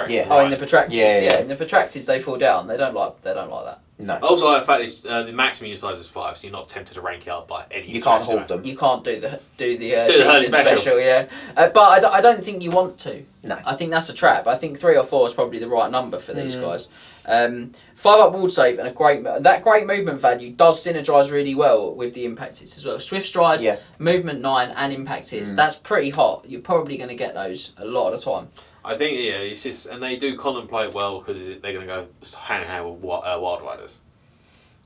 Yeah. Oh, in the protracteds. Yeah. In the protracteds, they fall down. They don't like that. No. Also, like the fact is the maximum unit size is 5, so you're not tempted to rank it up by any. You can't stretch, hold them. You can't do the herd chieftain special, yeah. But I don't think you want to. No. I think that's a trap. I think 3 or 4 is probably the right number for these guys. 5-up ward save and that great movement value does synergise really well with the impact hits as well. Swift stride, movement 9, and impact hits. That's pretty hot. You're probably going to get those a lot of the time. I think it's just, and they do contemplate well because they're going to go hand in hand with Wild Riders.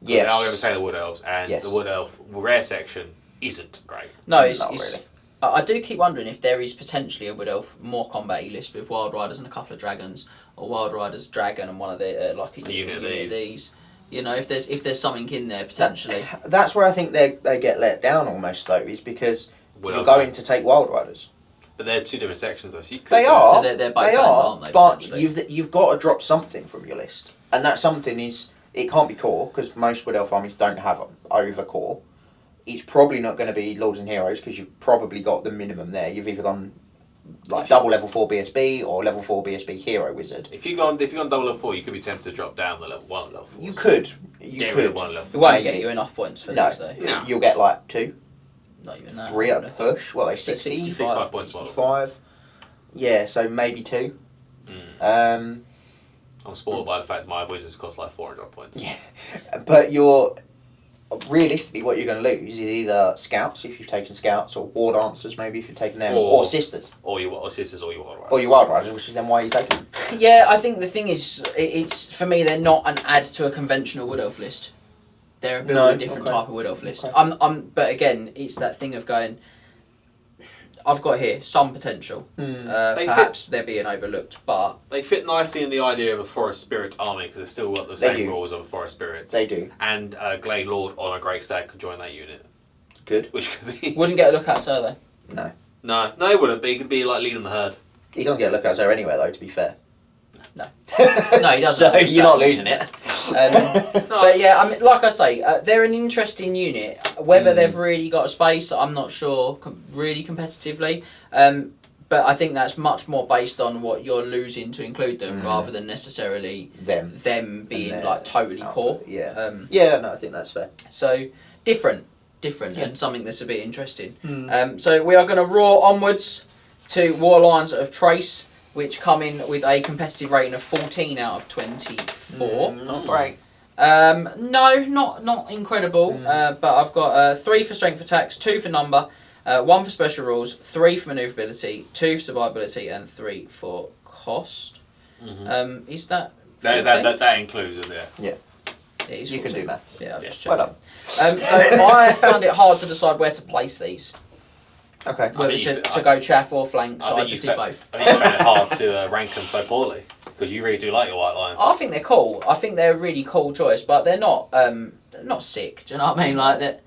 Yes. They are going to take the Wood Elves, and Yes. the Wood Elf rare section isn't great. No, it's really. I do keep wondering if there is potentially a Wood Elf more combat list with Wild Riders and a couple of dragons, or Wild Riders dragon and one of the like a unit of these. You know, if there's something in there potentially. That's where I think they get let down almost though, is because Wood you're Elf going to take Wild Riders. But they're 2 different sections though, so you could They do are. So they're both they banned, are. aren't they, But potentially? you've got to drop something from your list, and that something is it can't be core because most Wood Elf armies don't have over core. It's probably not going to be Lords and Heroes because you've probably got the minimum there. You've either gone like double level 4 BSB or level 4 BSB Hero Wizard. If you've gone double level 4, you could be tempted to drop down the level 1 level 4. You could. Get rid of 1 level It 4. won't Maybe. get you enough points for No, these though. No. You'll get like 2, Not even that. 3 at a push. What are they 60? 65 points model. 65. Yeah, so maybe 2. I'm spoiled by the fact that my wizards cost like 400 points. Yeah, but you're realistically what you're going to lose is either scouts if you've taken scouts, or war dancers maybe if you've taken them, or sisters, or sisters, or your Wild Riders. or your wild riders, which is then why you take them. Yeah, I think the thing is, it's for me they're not an add to a conventional Wood Elf list. They're a bit of a different type of Wood Elf list. Okay. But again, it's that thing of going. I've got here some potential. Perhaps they're being overlooked, but They fit nicely in the idea of a Forest Spirit army because they've still got the same rules of a Forest Spirit. They do. And Glade Lord on a Grey Stag could join that unit. Good. Which could be... wouldn't get a look at Sir though. No. No, it wouldn't be. He could be like leading the herd. He doesn't get a look at her anyway, though, to be fair. No, he doesn't. So you're not losing it. But yeah, I mean, like I say, they're an interesting unit. Whether they've really got a space, I'm not sure. Really competitively, but I think that's much more based on what you're losing to include them, rather than necessarily them being like totally poor. Yeah. No, I think that's fair. So different, and something that's a bit interesting. So we are going to roar onwards to War Lions of Trace, which come in with a competitive rating of 14 out of 24. Not great. No, not incredible. But I've got 3 for strength attacks, 2 for number, 1 for special rules, 3 for manoeuvrability, 2 for survivability, and 3 for cost. Is that that includes it, yeah. It is You can 14. do math. Yeah, I've just Well checked. done. So I found it hard to decide where to place these. Okay. Whether to go chaff or flank, so I just did both. I think you found it hard to rank them so poorly because you really do like your White Lions. I think they're cool. I think they're a really cool choice, but they're not sick. Do you know what I mean? Like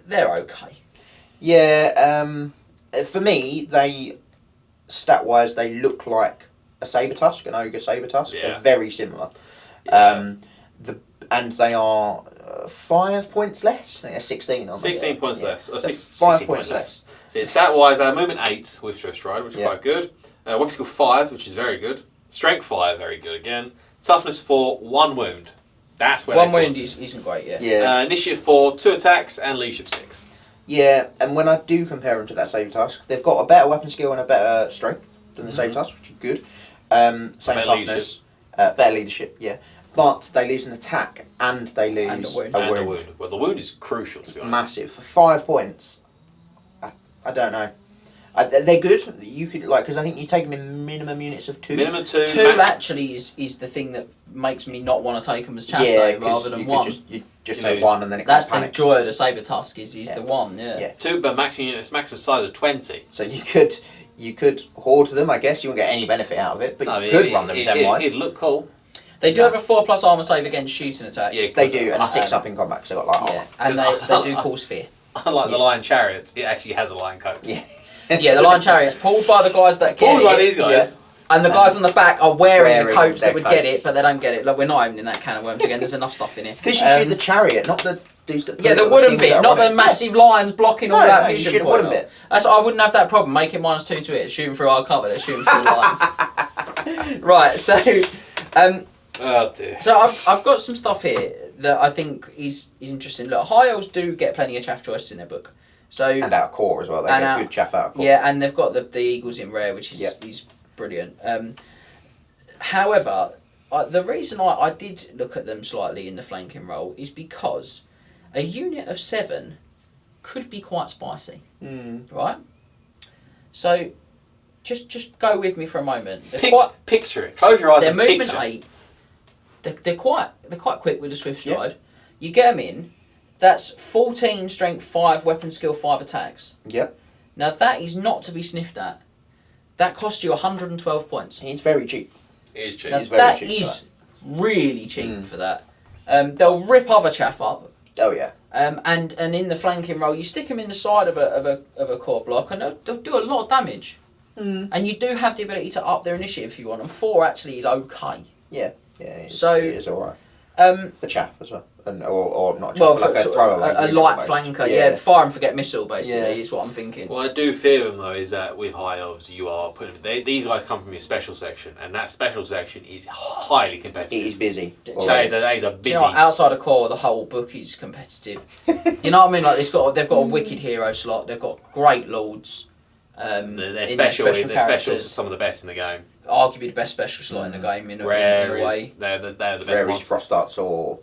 they're okay. Yeah, for me, they stat-wise, they look like a Sabertusk, an Ogre Sabertusk. Yeah. They're very similar. Yeah. And they are 5 points less. They're 16, aren't they? 16 points less. Or They're 5 points less. So stat-wise, movement 8 with Swift Stride, which is Yeah. quite good. Weapon skill 5, which is very good. Strength 5, very good again. Toughness 4, 1 wound. That's where One they wound fall. isn't great, yeah. Yeah. Initiative 4, 2 attacks, and leadership 6. Yeah, and when I do compare them to that Sabertusk, they've got a better weapon skill and a better strength than the Sabertusk, which is good. Same Better toughness, better leadership, yeah. But they lose an attack and they lose And a wound. And a wound. Well, the wound is crucial, to be honest. Massive. For 5 points, I don't know. They're good. You could, like, because I think you take them in minimum units of 2. Minimum 2. 2 actually is the thing that makes me not want to take them as chaff Yeah, though, rather than you 1. You just You take know, 1 and then it That's can't the panic. joy of the Sabertusk is the 1, yeah. Yeah. 2, but maximum size of 20. So you could hoard them, I guess. You won't get any benefit out of it, but you could run them 10 wide. It'd look cool. They do have a 4+ armour save against shooting attacks. Yeah, They do, and a 6 up in combat, so they've got like Yeah, armor. and they do cause fear. Unlike the Lion Chariots, it actually has a Lion coat. Yeah. Yeah, the Lion Chariot's pulled by the guys that get Pulled by it, these guys. and the guys on the back are wearing the Wearing coats that their would get coats. it, but they don't get it. Look, we're not opening that can of worms again. There's enough stuff in it. Because you shoot the chariot, not the dudes that Yeah, the put wooden things bit, that are not on the it. massive lions blocking all No, that no, you vision shoot a point wooden off. bit. That's I wouldn't have that problem. Make it -2 to it, shooting through our cover. They're shooting through the lions. Right, so Oh dear. So I've got some stuff here that I think is interesting. Look, high elves do get plenty of chaff choices in their book. So And out of core as well. They get good chaff out of core. yeah, and they've got the eagles in rare, which is brilliant. However, the reason I did look at them slightly in the flanking role is because a unit of 7 could be quite spicy, right? So just go with me for a moment. Picture it. Close your eyes. Their And movement picture. 8. They're quite quick with a swift stride. You get them in. That's 14 strength, 5 weapon skill, 5 attacks. Yep. Now that is not to be sniffed at. That costs you 112 points. It's very cheap. It is cheap. Now It's very that cheap is really cheap for that. They'll rip other chaff up. Oh yeah. And in the flanking role, you stick them in the side of a core block, and they'll do a lot of damage. And you do have the ability to up their initiative if you want. And 4 actually is okay. Yeah. Yeah. So it is alright. For chaff as well, or not chaff, Well, like a throwaway. a light flanker, yeah, fire and forget missile basically is what I'm thinking. What I do fear them though is that with high elves you are putting these guys come from your special section, and that special section is highly competitive. It is busy. That is a busy. Do you know what, outside of core, the whole book is competitive. You know what I mean? Like they've got a wicked hero slot. They've got great lords. Their specials are some of the best in the game. Arguably the best special slot in the game in a way. They're the best Rare ones. is Frost Arts or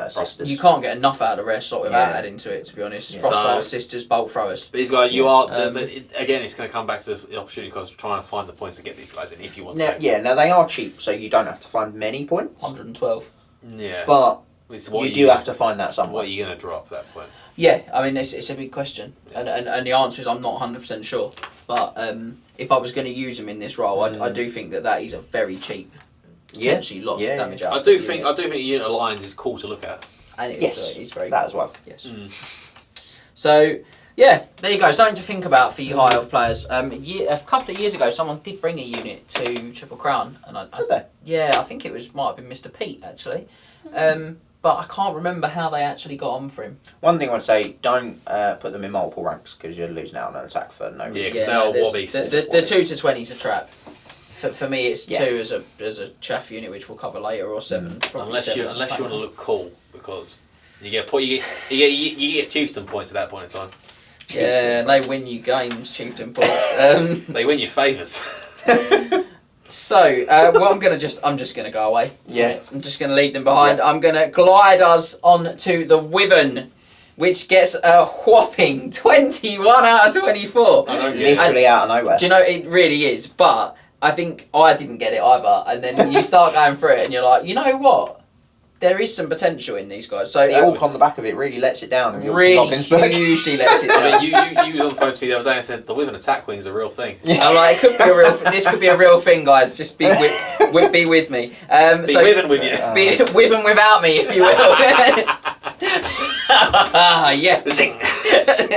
Sisters. You can't get enough out of the rare slot without adding to it, to be honest. Yeah. Frost So- Arts, Sisters, Bolt Throwers. These guys, you are again. It's going to come back to the opportunity cost, trying to find the points to get these guys in if you want Now, to. now they are cheap, so you don't have to find many points. 112. Yeah, But it's you do have to find that somewhere. What are you going to drop at that point? Yeah, I mean it's a big question, and the answer is I'm not 100% sure. But if I was going to use them in this role, I do think that is a very cheap, potentially lots of damage out. I do think a unit of lions is cool to look at. And it's very that cool. as well. Yes. So yeah, there you go. Something to think about for you high elf players. A couple of years ago, someone did bring a unit to Triple Crown, and Did they? Yeah, I think it might have been Mr. Pete actually. But I can't remember how they actually got on for him. One thing I'd say, don't put them in multiple ranks because you're losing out on an attack for no reason. Yeah, because they'll wobbies. The 2 to 20 is a trap. For me, it's 2 as a chaff unit, which we'll cover later, or 7. Probably Unless 7 you as a want to flanker. look cool, because you get chieftain points at that point in time. Yeah, and they win you games, chieftain points. They win you favours. So, well, I'm just gonna go away. Yeah. I'm just gonna leave them behind. Yeah. I'm gonna glide us on to the Wyvern, which gets a whopping 21 out of 24. I don't get it. Literally out of nowhere. Do you know, it really is, but I think I didn't get it either. And then you start going through it and you're like, you know what? There is some potential in these guys. So The orc on the back of it really lets it down. really hugely lets it I down. mean, you was on the phone to me the other day and said the Wyvern attack wing's a real thing. I'm like, it could be a real. This could be a real thing, guys. Just be with me. Be Wyvern with you. Be with and without me, if you will. Yes. Zing.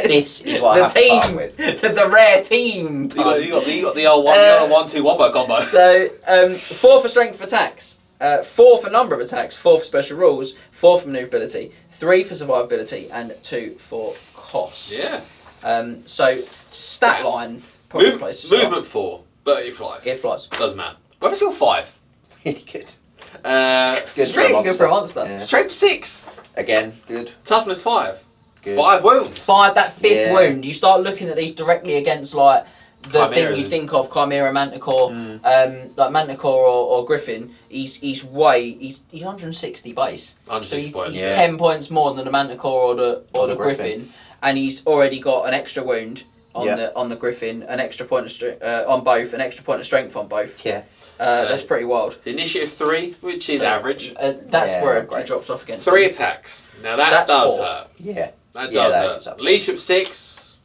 This is what I The have to part team, with. the rare team. You got the old 1-2 wombo combo. So 4 for strength attacks, 4 for number of attacks, 4 for special rules, 4 for maneuverability, 3 for survivability, and 2 for cost. Yeah. So stat line probably place to start. Movement 4, but it flies. It flies. Doesn't matter. Weapon skill 5. Really good. Strength Good for a Really good for a monster. monster. Yeah. 6. Again, good. Toughness 5. Good. 5 wounds. 5, that 5th Yeah. wound. You start looking at these directly against like the Chimeras. thing you think of, Chimera, Manticore, like Manticore or Griffin. He's 160 base. 160 so points. he's Yeah. 10 points more than the Manticore or the the Griffin. Griffin. And he's already got an extra wound on Yeah. the Griffin, an extra point of on both, an extra point of strength on both. Yeah. That's pretty wild. The initiative 3, which is So, average. That's Yeah, where it great. drops off against 3 him. attacks. Now that That's does 4. hurt. Yeah. That Yeah, does that is hurt. absolutely- Leadership 6.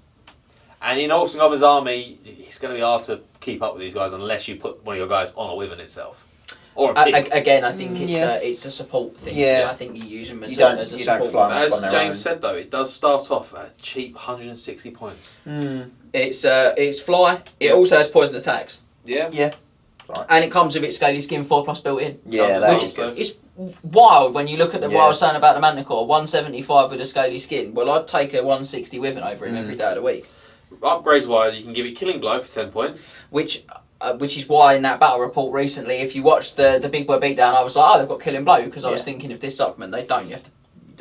And in Orcs and Goblins army, it's going to be hard to keep up with these guys unless you put one of your guys on a Wyvern itself. Or a pig. Again, I think Yeah. it's a support thing. Yeah. I think you use them as You don't- as a you don't support. fly them. As on their James own. said though, it does start off at a cheap 160 points. It's fly. It also has poison attacks, Yeah. Yeah. and it comes with its scaly skin 4+ built in. Yeah, Which that's is- good. It's wild when you look at what I Yeah. was saying about the Manticore. 175 with a scaly skin. Well, I'd take a 160 Wyvern over him every day of the week. Upgrades wise, you can give it Killing Blow for 10 points. Which which is why in that battle report recently, if you watched the Big Boy Beatdown, I was like, oh, they've got Killing Blow, because I was thinking of this supplement. They don't. You have to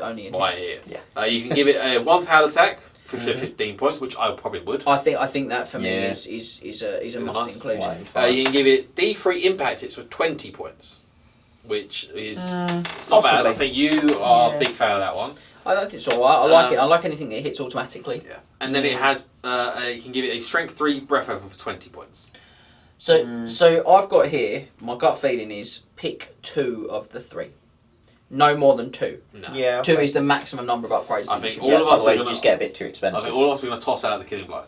only in here. Yeah. You can give it a 1 tail attack for 15 points, which I probably would. I think that for me is a must inclusion. You can give it D3 impact hits for 20 points, which is it's not bad. I think you are a big fan of that one. I think it's alright. I like it. I like anything that hits automatically. Yeah. And then it has you can give it a strength 3 breath weapon for 20 points. So I've got here, my gut feeling is pick 2 of the 3. No more than 2. No. Yeah. 2 is the maximum number of upgrades. I think all of us are going to just get a bit too expensive. I think all of us are going to toss out the Killing Blow.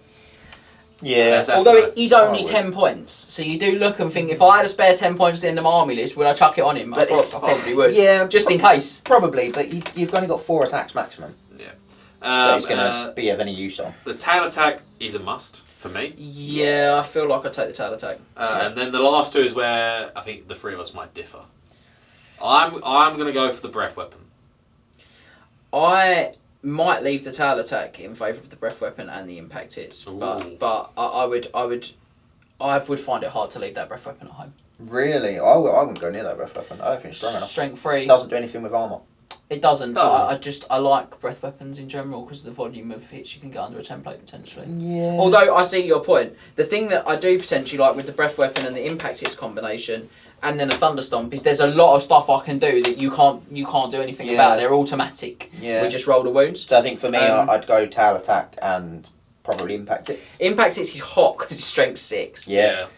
Yeah. That's although it is only 10 points, so you do look and think, if I had a spare 10 points in the army list, would I chuck it on him? I probably would. Yeah. Just in case. Probably, but you've only got 4 attacks maximum. Yeah. That is going to be of any use on. The tail attack is a must for me. Yeah, I feel like I'd take the tail attack. And then the last 2 is where I think the 3 of us might differ. I'm going to go for the breath weapon. I might leave the tail attack in favour of the breath weapon and the impact hits, but I would find it hard to leave that breath weapon at home. Really? I wouldn't go near that breath weapon. I don't think it's strong enough. Strength 3. It doesn't do anything with armour. It doesn't. But I like breath weapons in general because of the volume of hits you can get under a template potentially. Yeah. Although I see your point. The thing that I do potentially like with the breath weapon and the impact hits combination, and then a thunderstomp, is there's a lot of stuff I can do that you can't do anything about. They're automatic. Yeah. We just roll the wounds. So I think for me, I'd go tail attack and probably impact it. Impact hits is hot because it's strength 6. Yeah.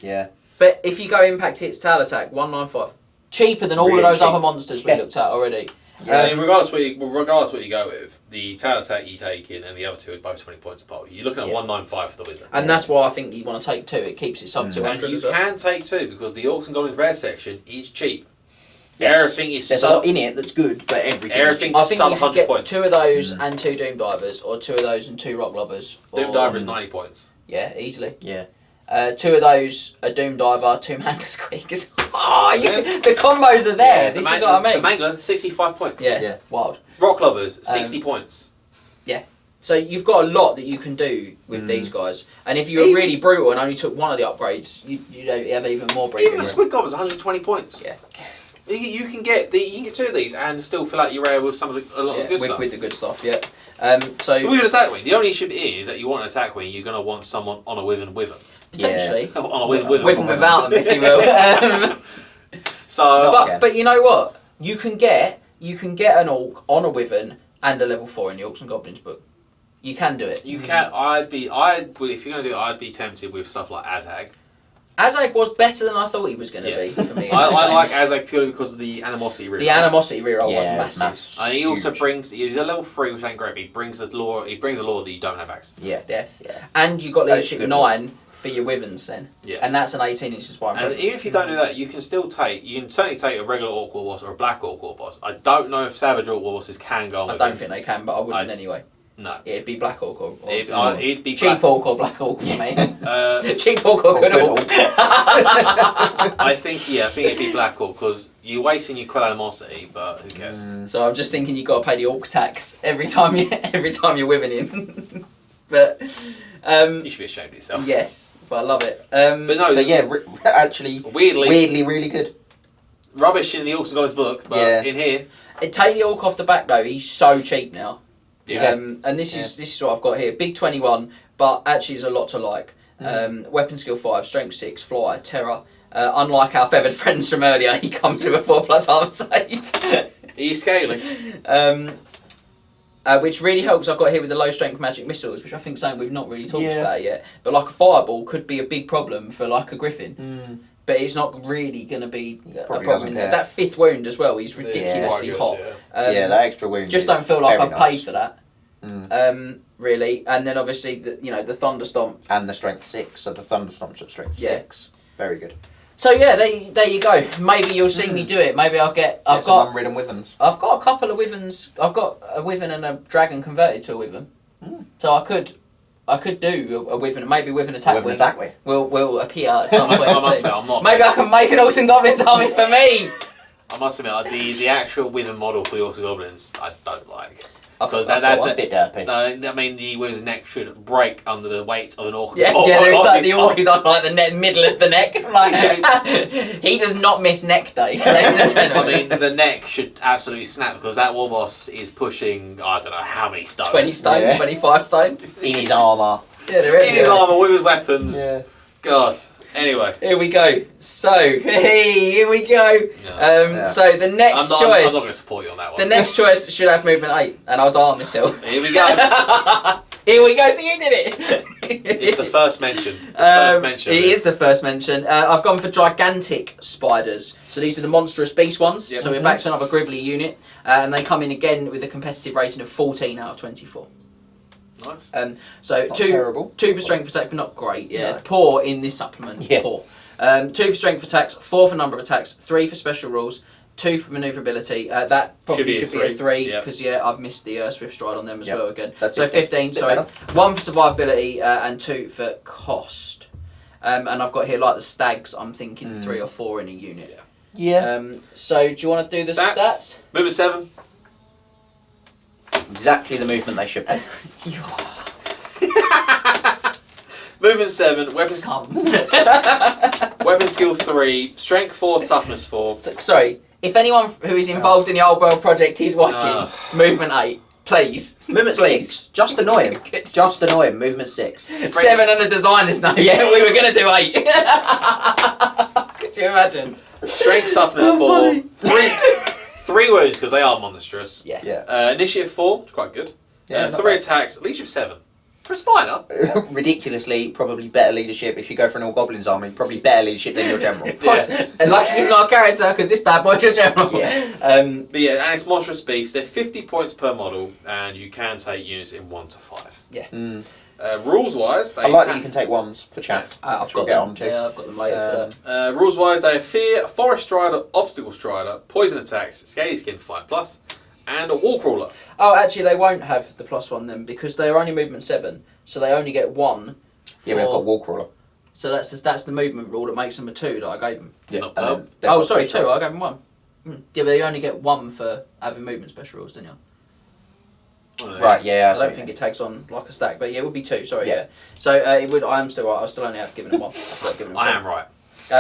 Yeah. But if you go impact hits tail attack 195, cheaper than all of those other monsters we looked at already. Yeah, regardless what you go with, the tail attack you take in and the other 2 are both 20 points apart. You're looking at 195 for the wizard. And that's why I think you want to take 2. It keeps it sub 200. And you can take 2 because the Orcs and Goblins rare section is cheap. Yes. Everything is There's a lot in it that's good, but everything's I think sub you could 100 get points. 2 of those and 2 Doom Divers, or 2 of those and 2 Rock Lobbers. Doom Diver is 90 points. Yeah, easily. Yeah. 2 of those, a Doom Diver, 2 Manga Squeakers. The combos are there. Yeah, this is what I mean. The Mangler, 65 points. Yeah, wild. Rock Lobbers, 60 points. Yeah. So you've got a lot that you can do with these guys. And if you were really brutal and only took one of the upgrades, you'd have even more breathing Even the Squid Goblin's 120 points. Yeah. You can get 2 of these and still fill out your area with a lot of the good stuff. With the good stuff, yeah. So with an attack wing, the only issue is that you want an attack wing, you're going to want someone on a with them. potentially On a with and without them, if you will. But you know what? You can get an orc on a wyvern and a level 4 in the Orcs and Goblins book. You can do it. You can. If you're going to do it, I'd be tempted with stuff like Azag. Azag was better than I thought he was going to be for me. I like Azag purely because of the animosity reroll. The animosity reroll was massive. And he also brings. He's a level 3, which ain't great. But he brings a lore that you don't have access to. Yeah. And you got leadership 9 for your wyverns then. Yes. And that's an 18-inch inspiring And presence. even if you don't do that, you can certainly take a regular Orc War Boss or a Black Orc War Boss. I don't know if Savage Orc War Bosses can go on I with don't this. think they can, but I wouldn't anyway. No. It'd be Black Orc or It'd be Cheap Orc or Black Orc for me. Cheap Orc or Good Good Orc. I think it'd be Black Orc because you're wasting your Quill Animosity, but who cares? So I'm just thinking you've got to pay the Orc tax every time you're wyvern in. But you should be ashamed of yourself. yes, but I love it. Actually, weirdly really good. Rubbish in the Orcs and Goblins book, but in here, Take the Orc off the back though. He's so cheap now. Yeah. And this is what I've got here. Big 21, but actually there's a lot to like. Weapon skill 5, strength 6, fly, terror. Unlike our feathered friends from earlier, he comes with a 4+ armor save. he's scaling. Which really helps. I've got here with the low strength magic missiles, which I think is something we've not really talked about yet. But like a fireball could be a big problem for like a griffin. But it's not really going to be a problem. That 5th wound as well is ridiculously hot. That extra wound. Just don't feel like I've paid for that. Mm. Really, and then obviously the thunder stomp and the strength 6, so the thunder stomp's at strength 6. Very good. So yeah, there you go. Maybe you'll see me do it. Maybe I'll get. I've got unridden wyverns. I've got a couple of wyverns. I've got a wyvern and a dragon converted to a wyvern. So I could do a wyvern, maybe wyvern attack wing. Will appear at some point. Maybe I can make an Orcs and Goblins army for me. I must admit, the actual wyvern model for the Orcs and Goblins, I don't like. Because That's a bit derpy. I mean, the wizard's neck should break under the weight of an orc. Yeah, there is like the orc is on like the middle of the neck. Like he does not miss neck day, ladies and gentlemen. I mean, the neck should absolutely snap because that war boss is pushing, I don't know how many stones. 20 stone, 25 stone. In his armour. Yeah, there is. In his armour with his weapons. Yeah. God. Anyway. Here we go. So, hey, here we go. Yeah. So the next choice. I'm not going to support you on that one. The next choice should have movement 8, and I'll die on this hill. Here we go. Here we go. So you did it. It's the first mention. It is the first mention. I've gone for gigantic spiders. So these are the monstrous beast ones. Yep. So we're back to another Gribbly unit, and they come in again with a competitive rating of 14 out of 24. Nice. So Not two terrible. 2 for strength attack, but not great. Yeah, No. poor in this supplement. Yeah. Poor. 2 for strength attacks, 4 for number of attacks, 3 for special rules, 2 for manoeuvrability. That probably should be a 3 Yep. because I've missed the Swift Stride on them as Yep. well again. That's So 15. Bit Sorry, better. 1 for survivability and 2 for cost. And I've got here like the stags. I'm thinking 3 or 4 in a unit. Yeah. So do you want to do the stats? Movement 7. Exactly the movement they should be. Movement 7. Weapons. Scum. Weapon skill 3. Strength 4. Toughness 4. Sorry, if anyone who is involved in the Old World project is watching, Oh. movement 8, please. Movement Please. 6. Just annoy him. Just annoy him. Movement 6. 7 and the designer's name. Yeah. We were going to do 8. Could you imagine? Strength, toughness 4. 3 wounds because they are monstrous. Yeah. Yeah. Initiative 4. It's quite good. Yeah, not 3 bad. attacks. Leadership 7. For a spider. Ridiculously, probably better leadership. If you go for an all goblins army, probably better leadership than your general. And lucky he's not a character because this bad boy's your general. Yeah. But yeah, and it's monstrous beast. They're 50 points per model, and you can take units in 1 to 5. Yeah. Mm. Rules wise, they I like that you can take ones for chaff. I've which we'll got get them. on to. Yeah, I've got them later for that. rules wise, they have fear, forest strider, obstacle strider, poison attacks, scaly skin 5+, and a wall crawler. Oh, actually, they won't have the +1 then because they're only movement 7, so they only get 1. Yeah, but I've got wall crawler. So that's the movement rule that makes them a 2 that I gave them. Yeah. Not and then bad. they've Oh, got sorry, three 2. I gave them 1. Yeah, but they only get 1 for having movement special rules, didn't you? Right, yeah. I don't think it takes on like a stack, but yeah, it would be 2. Sorry, Yeah. yeah. So it would. I am still right. I still only have given them 1. I've given them 2. I am right.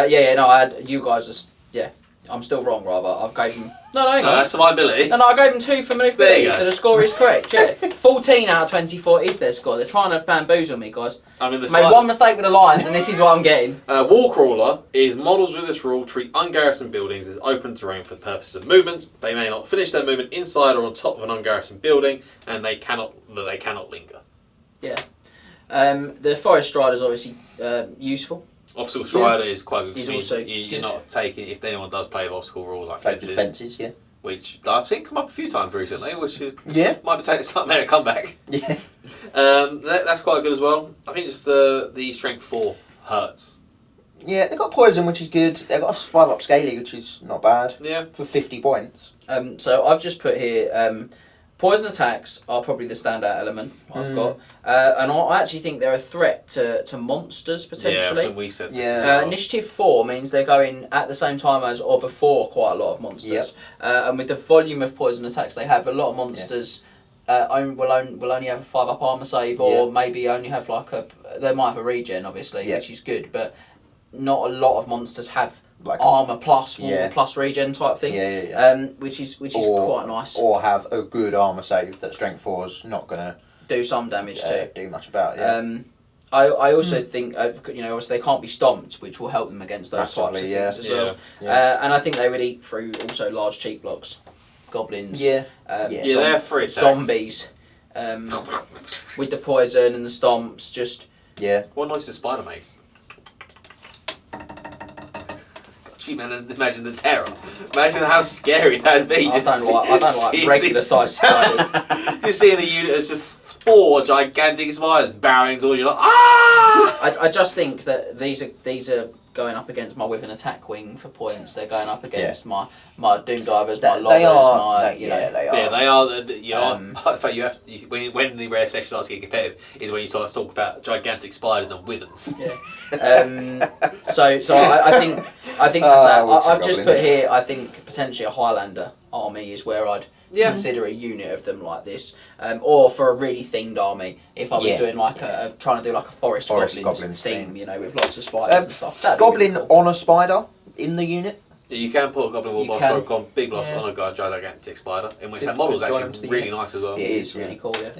Yeah. No, I had you guys. Yeah, I'm still wrong. Rather, I've gave them. No, hang No, on. that's survivability. No, I gave them 2 for There manoeuvrability, you go. so the score is correct. Yeah, 14 out of 24 is their score. They're trying to bamboozle me, guys. I mean, the Made one mistake with the lines, and this is what I'm getting. wall crawler is models with this rule treat ungarrisoned buildings as open terrain for the purposes of movement. They may not finish their movement inside or on top of an ungarrisoned building, and they cannot linger. Yeah. The forest strider is obviously useful. Obstacle strider is quite good He's because also you're good. not taking, if anyone does play with obstacle rules like Like fences, defences, yeah. which I've seen come up a few times recently, which is Yeah. might be taking some merit comeback. Yeah. That's quite good as well. I think just the strength 4 hurts. Yeah, they've got poison, which is good. They've got a 5-up scaly, which is not bad. Yeah. For 50 points. So I've just put here poison attacks are probably the standout element I've got, and I actually think they're a threat to monsters Yeah, I potentially. think we said this Yeah. as well. Initiative 4 means they're going at the same time as or before quite a lot of monsters, and with the volume of poison attacks they have, a lot of monsters will only have a 5-up armor save, or maybe only have they might have a regen obviously, which is good, but not a lot of monsters have Like armor plus wall plus regen type thing. Which is quite nice. Or have a good armour save that strength 4's not going to Do some damage too. do much about. Yeah. I also think obviously they can't be stomped, which will help them against those types of Massively, things as well. Yeah. And I think they would eat through also large cheek blocks, goblins. Yeah. they're free attacks. Zombies. With the poison and the stomps, just Yeah. What noise does spider make? Gee, man, imagine the terror. Imagine how scary that'd be. I don't like regular sized spiders. Just seeing a unit that's just 4 gigantic spiders barreling towards you, like ah! I just think that these are going up against my with an attack wing for points. They're going up against my Doom Divers, my Lobbers, They are. my They are. Yeah, they are. You are. Um, In fact, you have when the rare section starts getting competitive is when you start to talk about gigantic spiders and wyverns. Yeah. So I think that's that. Wiltshire I've just put goblins. here. I think potentially a Highlander army is where I'd consider a unit of them like this, or for a really themed army. If I was doing like trying to do like a forest goblins theme, you know, with lots of spiders and stuff. Goblin really cool. on a spider in the unit. Yeah, you can put a goblin war boss or a big boss on a gigantic spider, in which that model's actually really nice as well. It is really cool, yeah.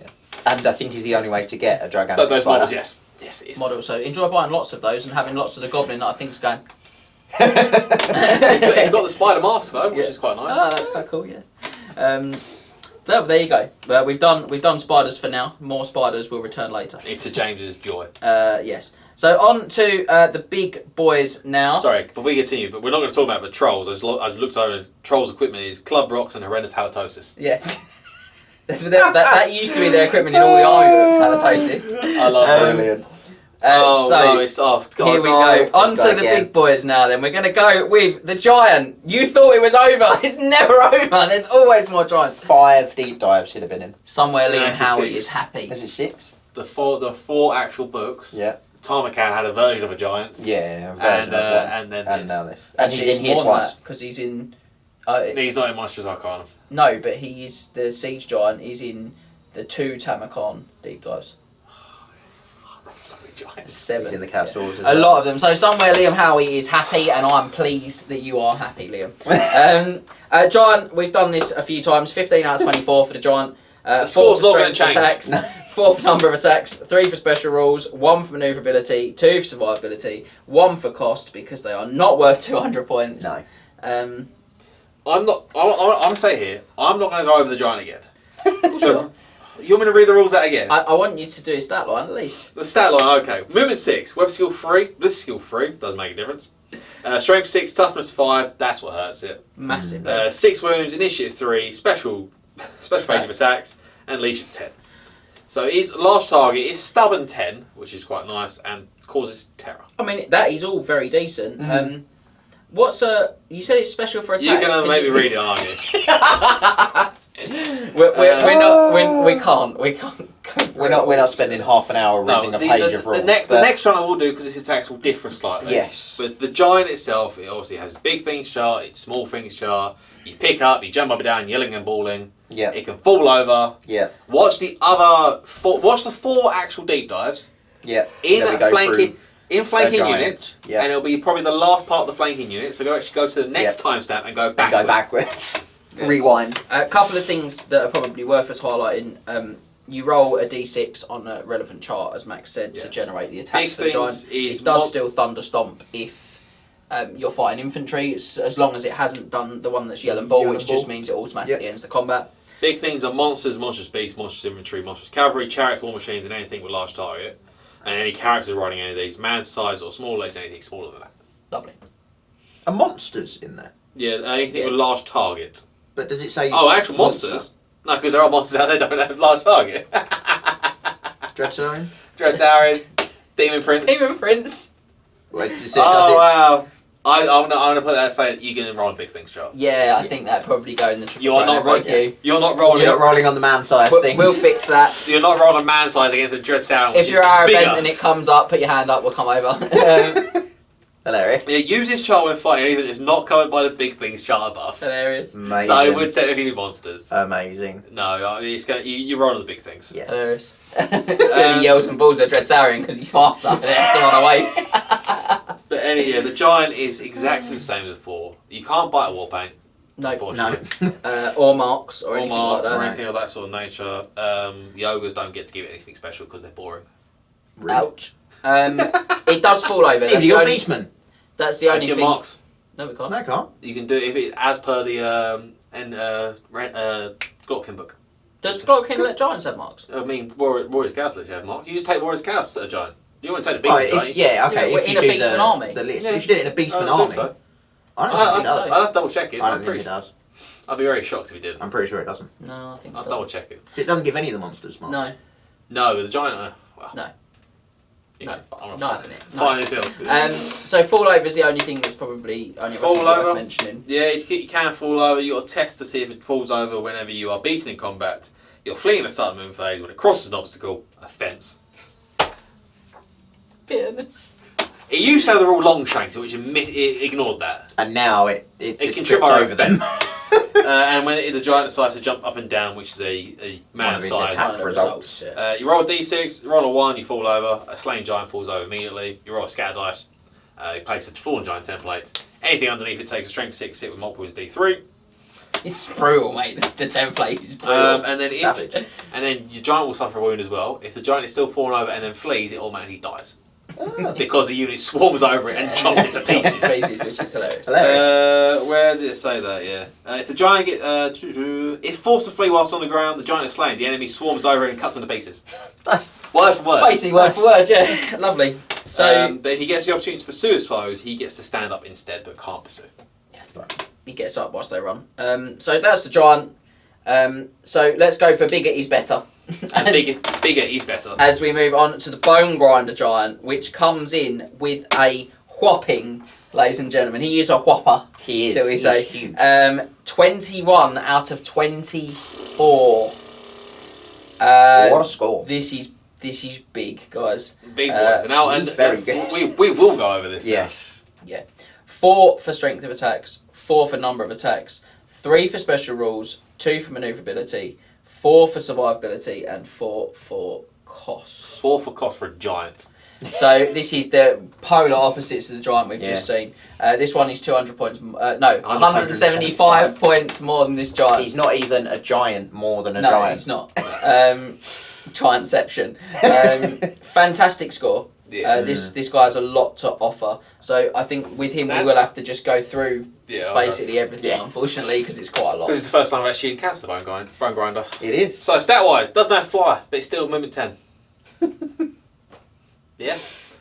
And I think is the only way to get a gigantic Those spider. models, yes. Yes, it is. Model. So enjoy buying lots of those and having lots of the goblin that I think's going. It's got the spider mask though, which is quite nice. Oh, that's quite cool, yeah. There you go. We've done spiders for now. More spiders will return later. It's a James's joy. Yes. So on to the big boys now. Sorry, before we continue, but we're not going to talk about the trolls. I looked over and trolls' equipment is club rocks and horrendous halitosis. Yeah. that used to be their equipment in all the army books, halitosis. I love it. Brilliant. No, it's off. God, Here we go. On to the big boys now then. We're going to go with the giant. You thought it was over. It's never over. There's always more giants. 5 deep dives should have been in. Somewhere Liam it's a Howie 6. is happy. Is it 6? The four actual books. Yeah. Tarmacan had a version of a giant. Yeah, and then and this. now this. And Actually, he's in here more than twice. that, because he's in... He's not in Monsters Arcanum. no, but he is the siege giant. He's in the 2 Tamacon deep dives. That's so many giants. 7. He's in the cast orders. A lot of them. So somewhere Liam Howie is happy, and I'm pleased that you are happy, Liam. Giant, we've done this a few times. 15 out of 24 for the giant. The score's not going to change. Attacks, 4 for number of attacks, 3 for special rules, 1 for manoeuvrability, 2 for survivability, 1 for cost because they are not worth 200 points. No. I'm going to say here, I'm not going to go over the giant again. So, You want me to read the rules out again? I want you to do a stat line at least. The stat line, okay. Movement 6, web skill 3. This is skill 3, doesn't make a difference. Strength 6, toughness 5, that's what hurts it. Massively. 6 wounds, initiative 3, special range of attacks, and leadership 10. So his large target is stubborn 10, which is quite nice, and causes terror. I mean, that is all very decent. What's you said it's special for attacks. You're going to make me read it, aren't you? We can't. We're not spending half an hour reading a page of rules. The next one I will do, because its attacks will differ slightly. Yes. But the giant itself, it obviously has big things chart, it's small things chart. You pick up, you jump up and down, yelling and bawling. Yeah. It can fall over. Yeah. Watch the 4 actual deep dives. Yeah. In Then we go flanking giant. units. Yeah. And it'll be probably the last part of the flanking unit. So go to the next timestamp and go backwards. And go backwards. Rewind. A couple of things that are probably worth us highlighting. You roll a d6 on a relevant chart, as Max said, to generate the attacks for the giant. It does still Thunder Stomp if you're fighting infantry, as long as it hasn't done the one that's Yell and Ball, which just means it automatically ends the combat. Big things are monsters, monstrous beasts, monstrous infantry, monstrous cavalry, chariots, war machines, and anything with large target. And any characters riding any of these, man size or small legs, anything smaller than that. Lovely. Are monsters in there? Yeah, anything with large target. But does it say... Oh, actual monsters? No, because there are monsters out there that don't have large target. Dreadsaurin? Dreadsaurin, Demon Prince. Demon Prince. Wait, does it, Wow. I'm gonna put that and say that you can roll big things, chart. Yeah, I think that'd probably go in the triple. You're not rolling. You're not rolling. You're not rolling on the man size things. We'll fix that. You're not rolling man size against a Dreadsaurin. If you're our event and it comes up, put your hand up. We'll come over. Hilarious. Yeah, use this chart when fighting anything that's not covered by the big things chart above. Hilarious. Amazing. So it would technically be monsters. Amazing. No, it's gonna you roll on the big things. Yeah. Hilarious. Still he yells and balls at Dreadsaurin because he's faster and they have to run away. But the giant is exactly the same as before. You can't bite a war paint. No. Unfortunately. Or marks or anything marks like that. or anything of that sort of nature. The ogres don't get to give it anything special because they're boring. Ouch. It does fall over. Have you got Beastman? That's the only Give thing. marks. No, we can't. No, I can't. You can do it if it as per the Glotkin book. Does Glotkin let giants have marks? I mean, Warriors Chaos lets you have marks. You just take Warriors Chaos to a giant. You wouldn't take the Oh, Beastman giant. yeah, okay. Yeah, if in you a do Beastman army. the list. Yeah. If you do it in a Beastman I army. assume so. I don't think it does. I'd have to double check it. I don't think it does. I'd be very shocked if he didn't. I'm pretty sure it doesn't. No, I think it I'll does. double check it. It doesn't give any of the monsters marks. No. No, with the giant. Well, No. You No. know, I'm No, gonna isn't it? find this hill. So fall over is the only thing that's probably only Fall worth over? mentioning. Yeah, you can fall over. You got to test to see if it falls over whenever you are beaten in combat. You're fleeing the start of the moon phase. When it crosses an obstacle, a fence. Fairness. It used to have the rule Longshanks, which it ignored that. And now it It just can trip trips over over them. And when the giant decides to jump up and down, which is a man his size, attack results. Yeah. you roll a d6, you roll a 1, you fall over. A slain giant falls over immediately. You roll a scatter dice. You place a fallen giant template. Anything underneath it takes a strength 6 hit with multiple is d3. It's brutal, mate. The template is brutal. And then Savage. and then your giant will suffer a wound as well. If the giant is still fallen over and then flees, it automatically dies. Because the unit swarms over it and chops it to pieces. Which is hilarious. Where did it say that? Yeah. If the giant if forced to flee whilst on the ground, the giant is slain. The enemy swarms over it and cuts them to pieces. Nice. Word for word. Basically, word for word, yeah. Lovely. So but if he gets the opportunity to pursue his foes, he gets to stand up instead, but can't pursue. he gets up whilst they run. So that's the giant. So let's go for bigger is better. And bigger is better. As we move on to the Bone Grinder Giant, which comes in with a whopping, ladies and gentlemen. He is a whopper. He is. Shall we He's say? huge. 21 out of 24. What a score. This is big, guys. Big boys. And very good. We will go over this Yes. Yeah. 4 for strength of attacks, 4 for number of attacks, 3 for special rules, 2 for maneuverability, 4 for survivability, and 4 for cost. 4 for cost for a giant. So this is the polar opposites of the giant we've Yeah. just seen. This one is 200 points. No, 175 points more than this giant. He's not even a giant more than a No, giant. he's not. Giantception. Fantastic score. Yeah. This guy has a lot to offer. So I think with him we will have to just go through basically everything, Yeah. unfortunately, because it's quite a lot. This is the first time I've actually encountered the bone grinder. It is. So stat wise, doesn't have fly, but it's still movement 10. Yeah.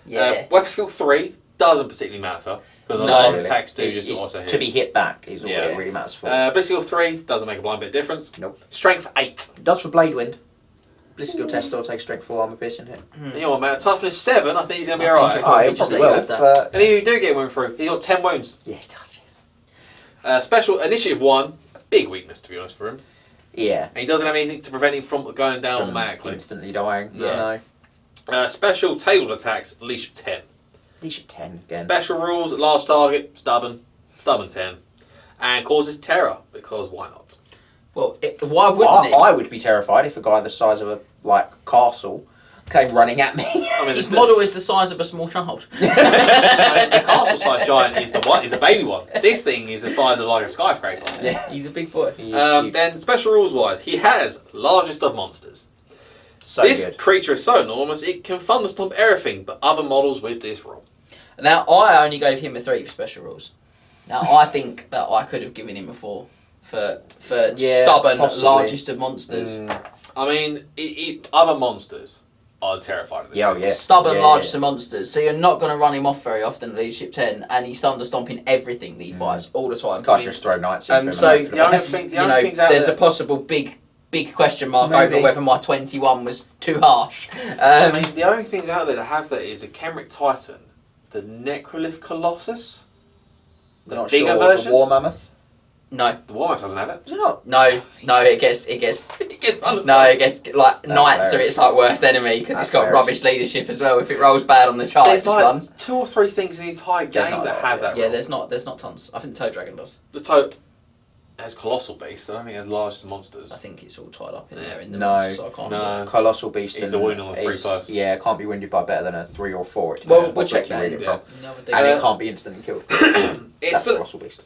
Yeah. Weapon skill 3 doesn't particularly matter because a No, lot of really. attacks do It's just auto hit. to be hit back is all Yeah. it really matters for. Bliss skill 3 doesn't make a blind bit of difference. Nope. Strength 8. It does for Blade Wind. Bliss skill test still takes strength 4 armor piercing hit. And you know what, mate? Toughness 7. I think he's gonna be I alright. think Oh, we it just probably let you will. have that. But And if you do get a wound through, he's got 10 wounds. yeah, it does. Yeah. Special initiative 1, a big weakness to be honest for him. Yeah. And he doesn't have anything to prevent him from going down From automatically. instantly dying. Yeah. No. Special table attacks, leash of 10. Leash of 10 again. Special rules, large target, stubborn 10. And causes terror, because why not? Well, why wouldn't it? I would be terrified if a guy the size of a castle came running at me. I mean, His model is the size of a small child. the castle-sized giant is the baby one. This thing is the size of like a skyscraper. Yeah. He's a big boy. He is huge. Then special rules-wise, he has largest of monsters. So this good. creature is so enormous it can thunderstomp everything but other models with this rule. Now, I only gave him a 3 for special rules. Now, I think that I could have given him a 4 for Yeah, stubborn, possibly. largest of monsters. I mean, other monsters are terrified of this. Yeah, oh, yeah. Stubborn, Yeah, largest yeah. of monsters. So you're not going to run him off very often at leadership 10, and he's thunderstomping everything that he fights all the time. Can't just throw knights into him. so and hope for the only best. thing- you know, things out there's there- a possible big question mark Maybe. over whether my 21 was too harsh. I mean, the only things out there that have that is a Chemeric Titan, the Necrolith Colossus, the Not bigger sure. version. The War Mammoth. No, The Warhammer doesn't have it. Is it not? no, it gets It gets no, it gets like That's knights are fair. its like worst enemy because it's That's got fair. rubbish leadership as well. If it rolls bad on the chart, it There's just like runs. 2 or 3 things in the entire There's game not a that lot, have yeah. that. Yeah, rule. there's not tons. I think the Toe Dragon does. The Toad has colossal beasts. I don't think it has largest monsters. I think it's all tied up in there in the No, monster, so I can't. remember. Colossal Beast. It's the wound on the 3 is- plus. Yeah, can't be wounded by better than a 3 or 4. It Well, depends we'll what check book you that read in. it from. Another day. And it can't be instantly killed. It's That's Colossal Beast.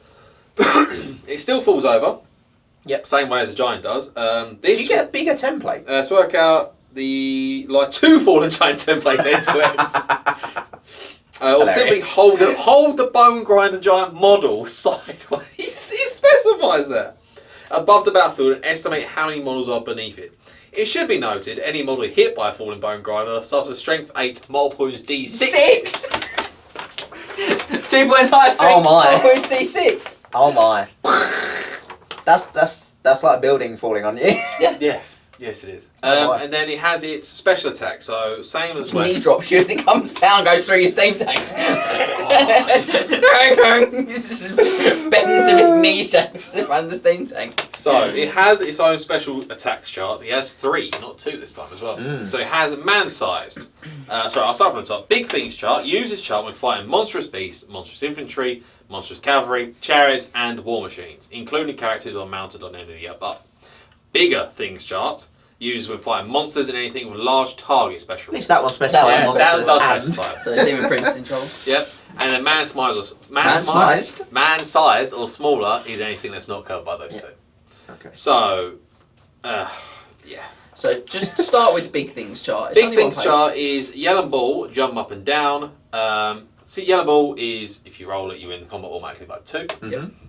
it still falls over. Yep. Same way as a giant does. Did This you get a bigger template? let's work out the 2 fallen giant templates end to end. Or simply Hilarious. hold the bone grinder giant model sideways. It specifies that above the battlefield and estimate how many models are beneath it. It should be noted any model hit by a falling bone grinder suffers a strength 8 multiple points d6. 6. 2 points higher strength. Oh my. 4 points d6. Oh my. That's like a building falling on you. Yes. Yes, it is. Oh, my. And then it has its special attack. So same as Knee drops you as it comes down, goes through your steam tank. This is bends a big knee shapes around the steam tank. So it has its own special attacks chart. It has 3, not 2 this time as well. So it has man-sized. Sorry, I'll start from the top. Big things chart. Use this chart when fighting monstrous beasts, monstrous infantry, monstrous cavalry, chariots, and war machines, including characters who are mounted on enemy above. Bigger things chart. Uses when fighting monsters and anything with large target special. At least that one specifies. That does and- specify. So Demon Prince is in trouble. Yep. And then man-sized or smaller is anything that's not covered by those two. Okay. So, yeah. So just start with the big things chart. It's Big only one things page. chart is yellow ball, jump up and down. See, yellow ball is if you roll it, you win the combat automatically by 2.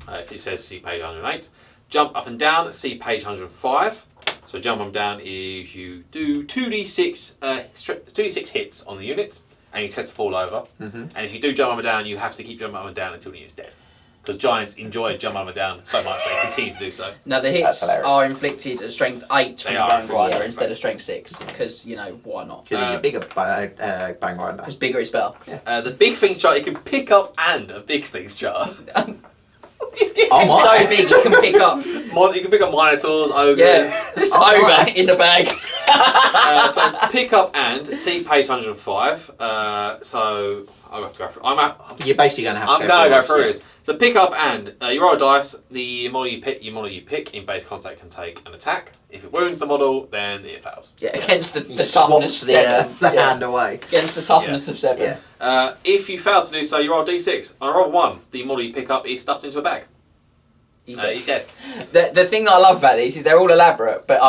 It says see page 108. Jump up and down, see page 105. So jump up and down is you do 2d6 hits on the unit, and you test to fall over. And if you do jump up and down, you have to keep jumping up and down until the unit's dead. Because giants enjoy jumping up and down so much they continue to do so. Now the hits are inflicted at strength 8 from They the are bone inflicted grinder at instead of strength strength 6, because you know why not? Because he's a bigger bang rider. Because bigger is better. The big things chart you can pick up and a big things chart. Oh It's my. so big you can pick up. You can pick up minotaurs, ogres. Just Oh, over right. in the bag. So pick up and see page 105. So I'll have to go through. You're basically going to have to I'm going to go through through this. So pick up and you roll a dice. The model you pick in base contact can take an attack. If it wounds the model, then it fails. Yeah, against the He toughness swaps 7. the hand away. Against the toughness of 7. Yeah. If you fail to do so, you roll a d6. On a roll 1, the model you pick up is stuffed into a bag. He's He's dead. The thing I love about these is they're all elaborate, but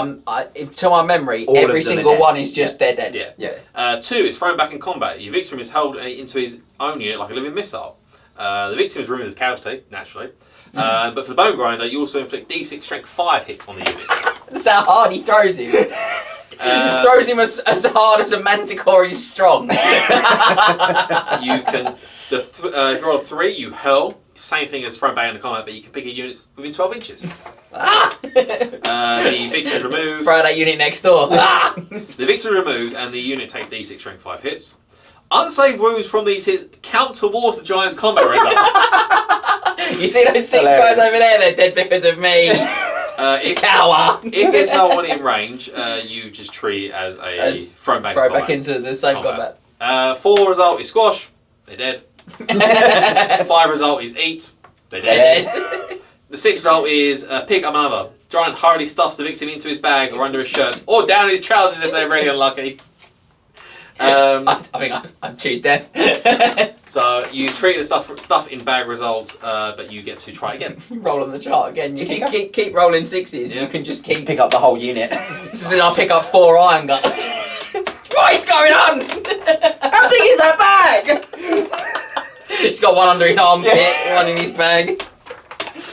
to my memory, All of every them are single dead. one is just dead. Yeah. 2 is thrown back in combat. Your victim is held into his own unit like a living missile. The victim is removed as a casualty, naturally. But for the bone grinder, you also inflict d6 strength 5 hits on the unit. That's how hard he throws him. He throws him as hard as a manticore is strong. You can, if you roll a 3, you hurl. Same thing as thrown back into combat, but you can pick your units within 12 inches. The victim is removed. Throw that unit next door. The victim is removed, and the unit take d6 strength 5 hits. Unsaved wounds from these hits count towards the giant's combat result. You see those 6 guys over there? They're dead because of me. If Cower. If there's no one in range, you just treat it as thrown back. Throw in back combat. into the same combat. 4 result is squash. They're dead. 5 result is eat. They're dead. Dead. The 6 result is pick up another. Giant hurriedly stuffs the victim into his bag or under his shirt or down his trousers if they're really unlucky. I think I'd choose death. So you treat the stuff in bag result, but you get to try again. Roll on the chart again. You can keep rolling 6s. Yeah. You can just keep. Pick up the whole unit. So then I'll pick up 4 iron guts. What is going on? How big is that bag? He's got one under his armpit, one in his bag.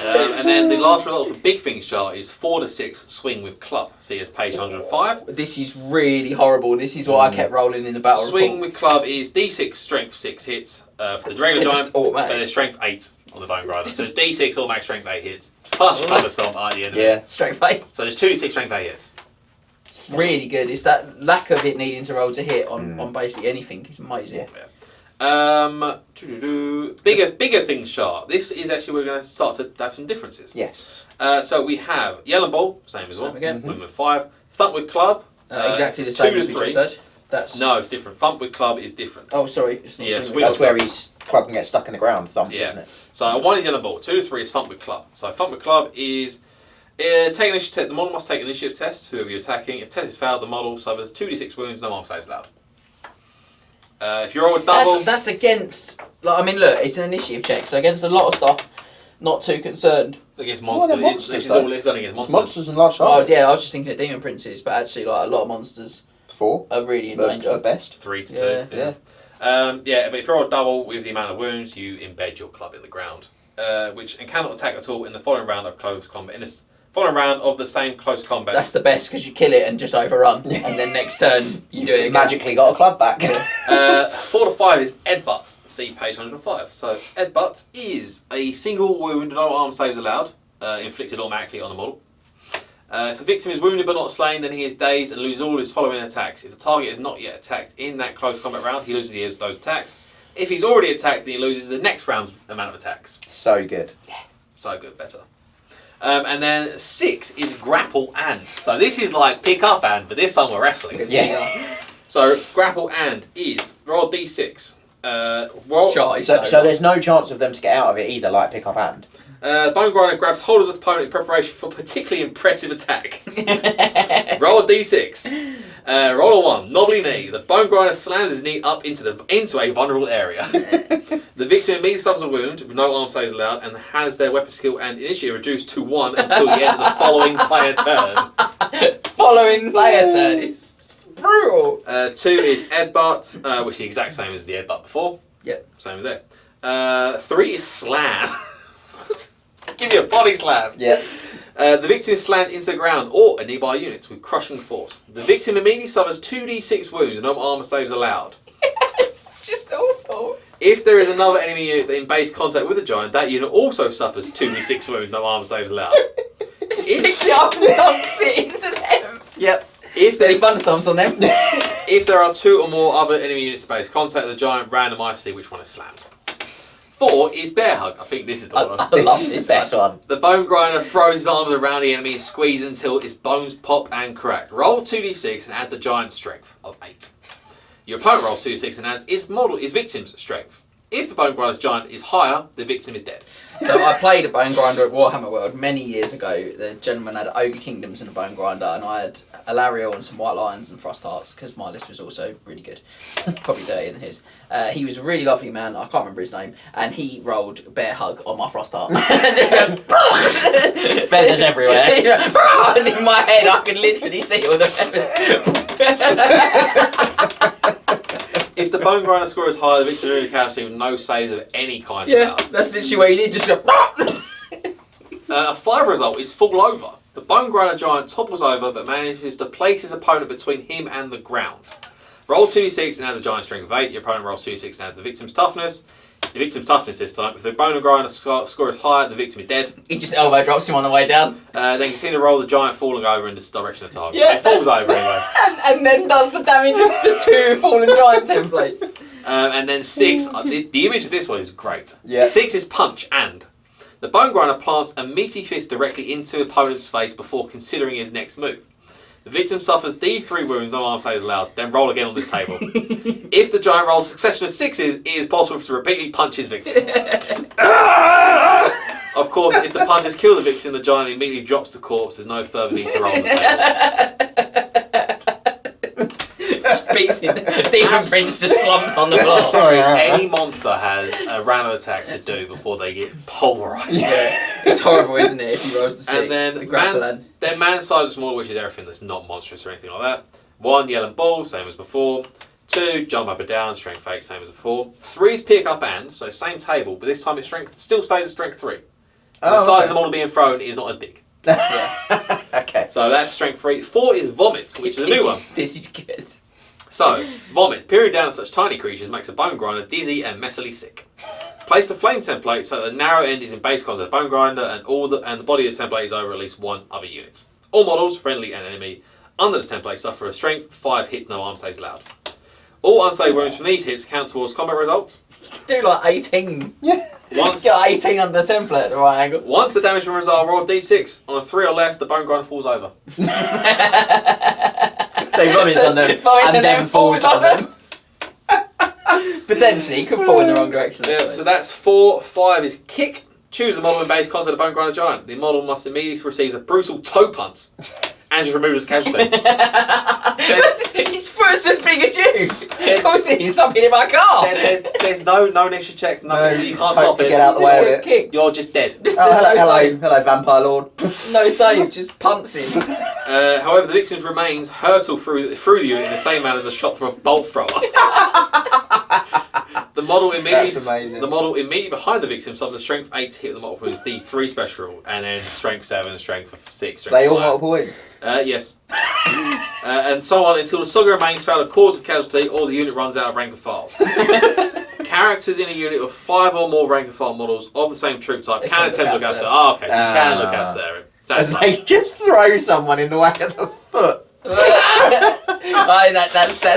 And then the last result for big things chart is 4 to 6 swing with club. See, it's page 105. This is really horrible. This is what I kept rolling in the battle Swing report. with club is d6 strength 6 hits for the regular They're giant, just automatic. but there's strength 8 on the bone grinder. So it's d6 automatic strength 8 hits plus your cover stomp at the end of it. Straight away. So there's 2d6 strength 8 hits. Really good. It's that lack of it needing to roll to hit on basically anything. It's amazing. Bigger things chart. This is actually we're going to start to have some differences. Yes. So we have yellow ball, same as well. Same again. Win with 5. Thump with club. Exactly the 2 same to as we 3. just heard. That's No, it's different. Thump with club is different. Oh, sorry. It's not Yeah, swing swing- with That's where his club can get stuck in the ground, thump, Yeah. isn't it? So 1 is yellow ball, 2 to 3 is thump with club. So thump with club is take initiative. The model must take an initiative test. Whoever you're attacking. If test is failed, the model suffers 2d6 wounds. No arm saves allowed. If you roll a double, That's against. Like, I mean, look, it's an initiative check, so against a lot of stuff, not too concerned. against they're monsters. monsters, This is though. all it's only against It's monsters. monsters and large Oh sizes. yeah, I was just thinking of demon princes, but actually, like a lot of monsters 4 are really in danger. at best. 3 to Yeah. 2. But if you roll a double with the amount of wounds, you embed your club in the ground, which and cannot attack at all in the following round of close combat. In this following round of the same close combat. That's the best because you kill it and just overrun, and then next turn you do it again. Magically got a club back. 4 to 5 is Headbutt. See page 105. So Headbutt is a single wound, no arm saves allowed, inflicted automatically on the model. If the victim is wounded but not slain, then he is dazed and loses all his following attacks. If the target is not yet attacked in that close combat round, he loses those attacks. If he's already attacked, then he loses the next round's amount of attacks. So good. Yeah. So good, better. And then 6 is grapple and. So this is like pick up and, but this time we're wrestling. Yeah. So grapple and is roll d6. Roll. So there's no chance of them to get out of it either, like pick up and. Bone Grinder grabs hold of his opponent in preparation for a particularly impressive attack. Roll a d6. Roll a 1. Knobbly knee. The Bone Grinder slams his knee up into a vulnerable area. The victim immediately suffers a wound, with no arm saves allowed, and has their weapon skill and initiative reduced to 1 until the end of the following player turn. Following player turn. It's brutal. 2 is Headbutt, which is the exact same as the Headbutt before. Yep. Same as that. 3 is Slam. Give you a body slam. Yeah. The victim is slammed into the ground or a nearby unit with crushing force. The victim immediately suffers 2d6 wounds and no armor saves allowed. It's just awful. If there is another enemy unit in base contact with the giant, that unit also suffers 2d6 wounds, no armor saves allowed. Just picks it up and dunks it into them. Yep. If There's thunderstorms on them. if there are 2 or more other enemy units in base contact with the giant, randomise to see which one is slammed. 4 is Bear Hug. I think this is the one. I love This is this the best one. The Bone Grinder throws his arms around the enemy and squeezes until its bones pop and crack. Roll 2d6 and add the giant's strength of 8. Your opponent rolls 2d6 and adds his victim's strength. If the Bone Grinder's giant is higher, the victim is dead. So I played a Bone Grinder at Warhammer World many years ago. The gentleman had Ogre Kingdoms and a Bone Grinder, and I had Alariel and some White Lions and Frost Hearts, because my list was also really good. Probably dirtier than his. He was a really lovely man, I can't remember his name, and he rolled Bear Hug on my Frost Heart. And just went, Feathers everywhere. and in my head I could literally see all the feathers. If the Bone Grinder score is higher, the victim is really casualty with no saves of any kind. Yeah, allowed. that's literally what he did, just go, A 5 result is fall over. The Bone Grinder giant topples over but manages to place his opponent between him and the ground. Roll 2d6 and add the giant's strength of 8. Your opponent rolls 2d6 and add the victim's toughness. The victim's toughness this time. If the Bone Grinder score is higher, the victim is dead. He just elbow drops him on the way down. Then continue to roll the giant falling over in this direction of the target. Yeah, So he falls over anyway. And then does the damage of the 2 fallen giant templates. And then 6, the image of this one is great. Yeah. 6 is punch and. The Bone Grinder plants a meaty fist directly into the opponent's face before considering his next move. The victim suffers D3 wounds, no arm saves allowed, then roll again on this table. If the giant rolls a succession of 6s, it is possible to repeatedly punch his victim. Of course, if the punches kill the victim, the giant immediately drops the corpse. There's no further need to roll on the table. Beats him. Demon Prince just slumps on the floor. Sorry, any monster has a random attack to do before they get pulverised. Yeah. It's horrible, isn't it, if he rolls the 6. And then the man size is small, which is everything that's not monstrous or anything like that. 1, yell and ball, same as before. 2, jump up and down, strength 8, same as before. 3 is pick up and, so same table, but this time its strength still stays at strength 3. The size of the model being thrown is not as big. Yeah. Okay. So that's strength 3. 4 is vomit, which is a new one. This is good. So, vomit, peering down at such tiny creatures makes a Bone Grinder dizzy and messily sick. Place the flame template so that the narrow end is in base contact of the Bone Grinder and the body of the template is over at least 1 other unit. All models, friendly and enemy, under the template suffer a strength 5 hit, no arm saves allowed. All unsaved wounds from these hits count towards combat results. Do like 18. Yeah. Once Get 18 under the template at the right angle. Once the damage from result, roll d6. On a 3 or less, the Bone Grinder falls over. So he vomits on them and then falls on them. Potentially, he could fall in the wrong direction. Yeah, so that's 4. 5 is kick. Choose a model in base contact of the Bone Grinder giant. The model must immediately receive a brutal toe punt and is removed as a casualty. His foot's as big as you. Of course he is. I've been in my car. There's no initiative check, nothing. You can't stop it. Get out of the way of it. Kicked. You're just dead. Just Oh, there's hello, Vampire Lord. no save, just punts him. However, the victim's remains hurtle through the unit in the same manner as a shot from a bolt thrower. The model immediately behind the victim suffers a strength 8 to hit with the multiple wounds D3 special roll, and then strength 7, strength 6, strength They all 5. multiple wounds. Yes. And so on until the saga remains fail to cause a casualty or the unit runs out of rank and file. Characters in a unit of 5 or more rank and file models of the same troop type can attempt to look outside. Oh, okay, so you can look outside. and they just throw someone in the way of the foot. that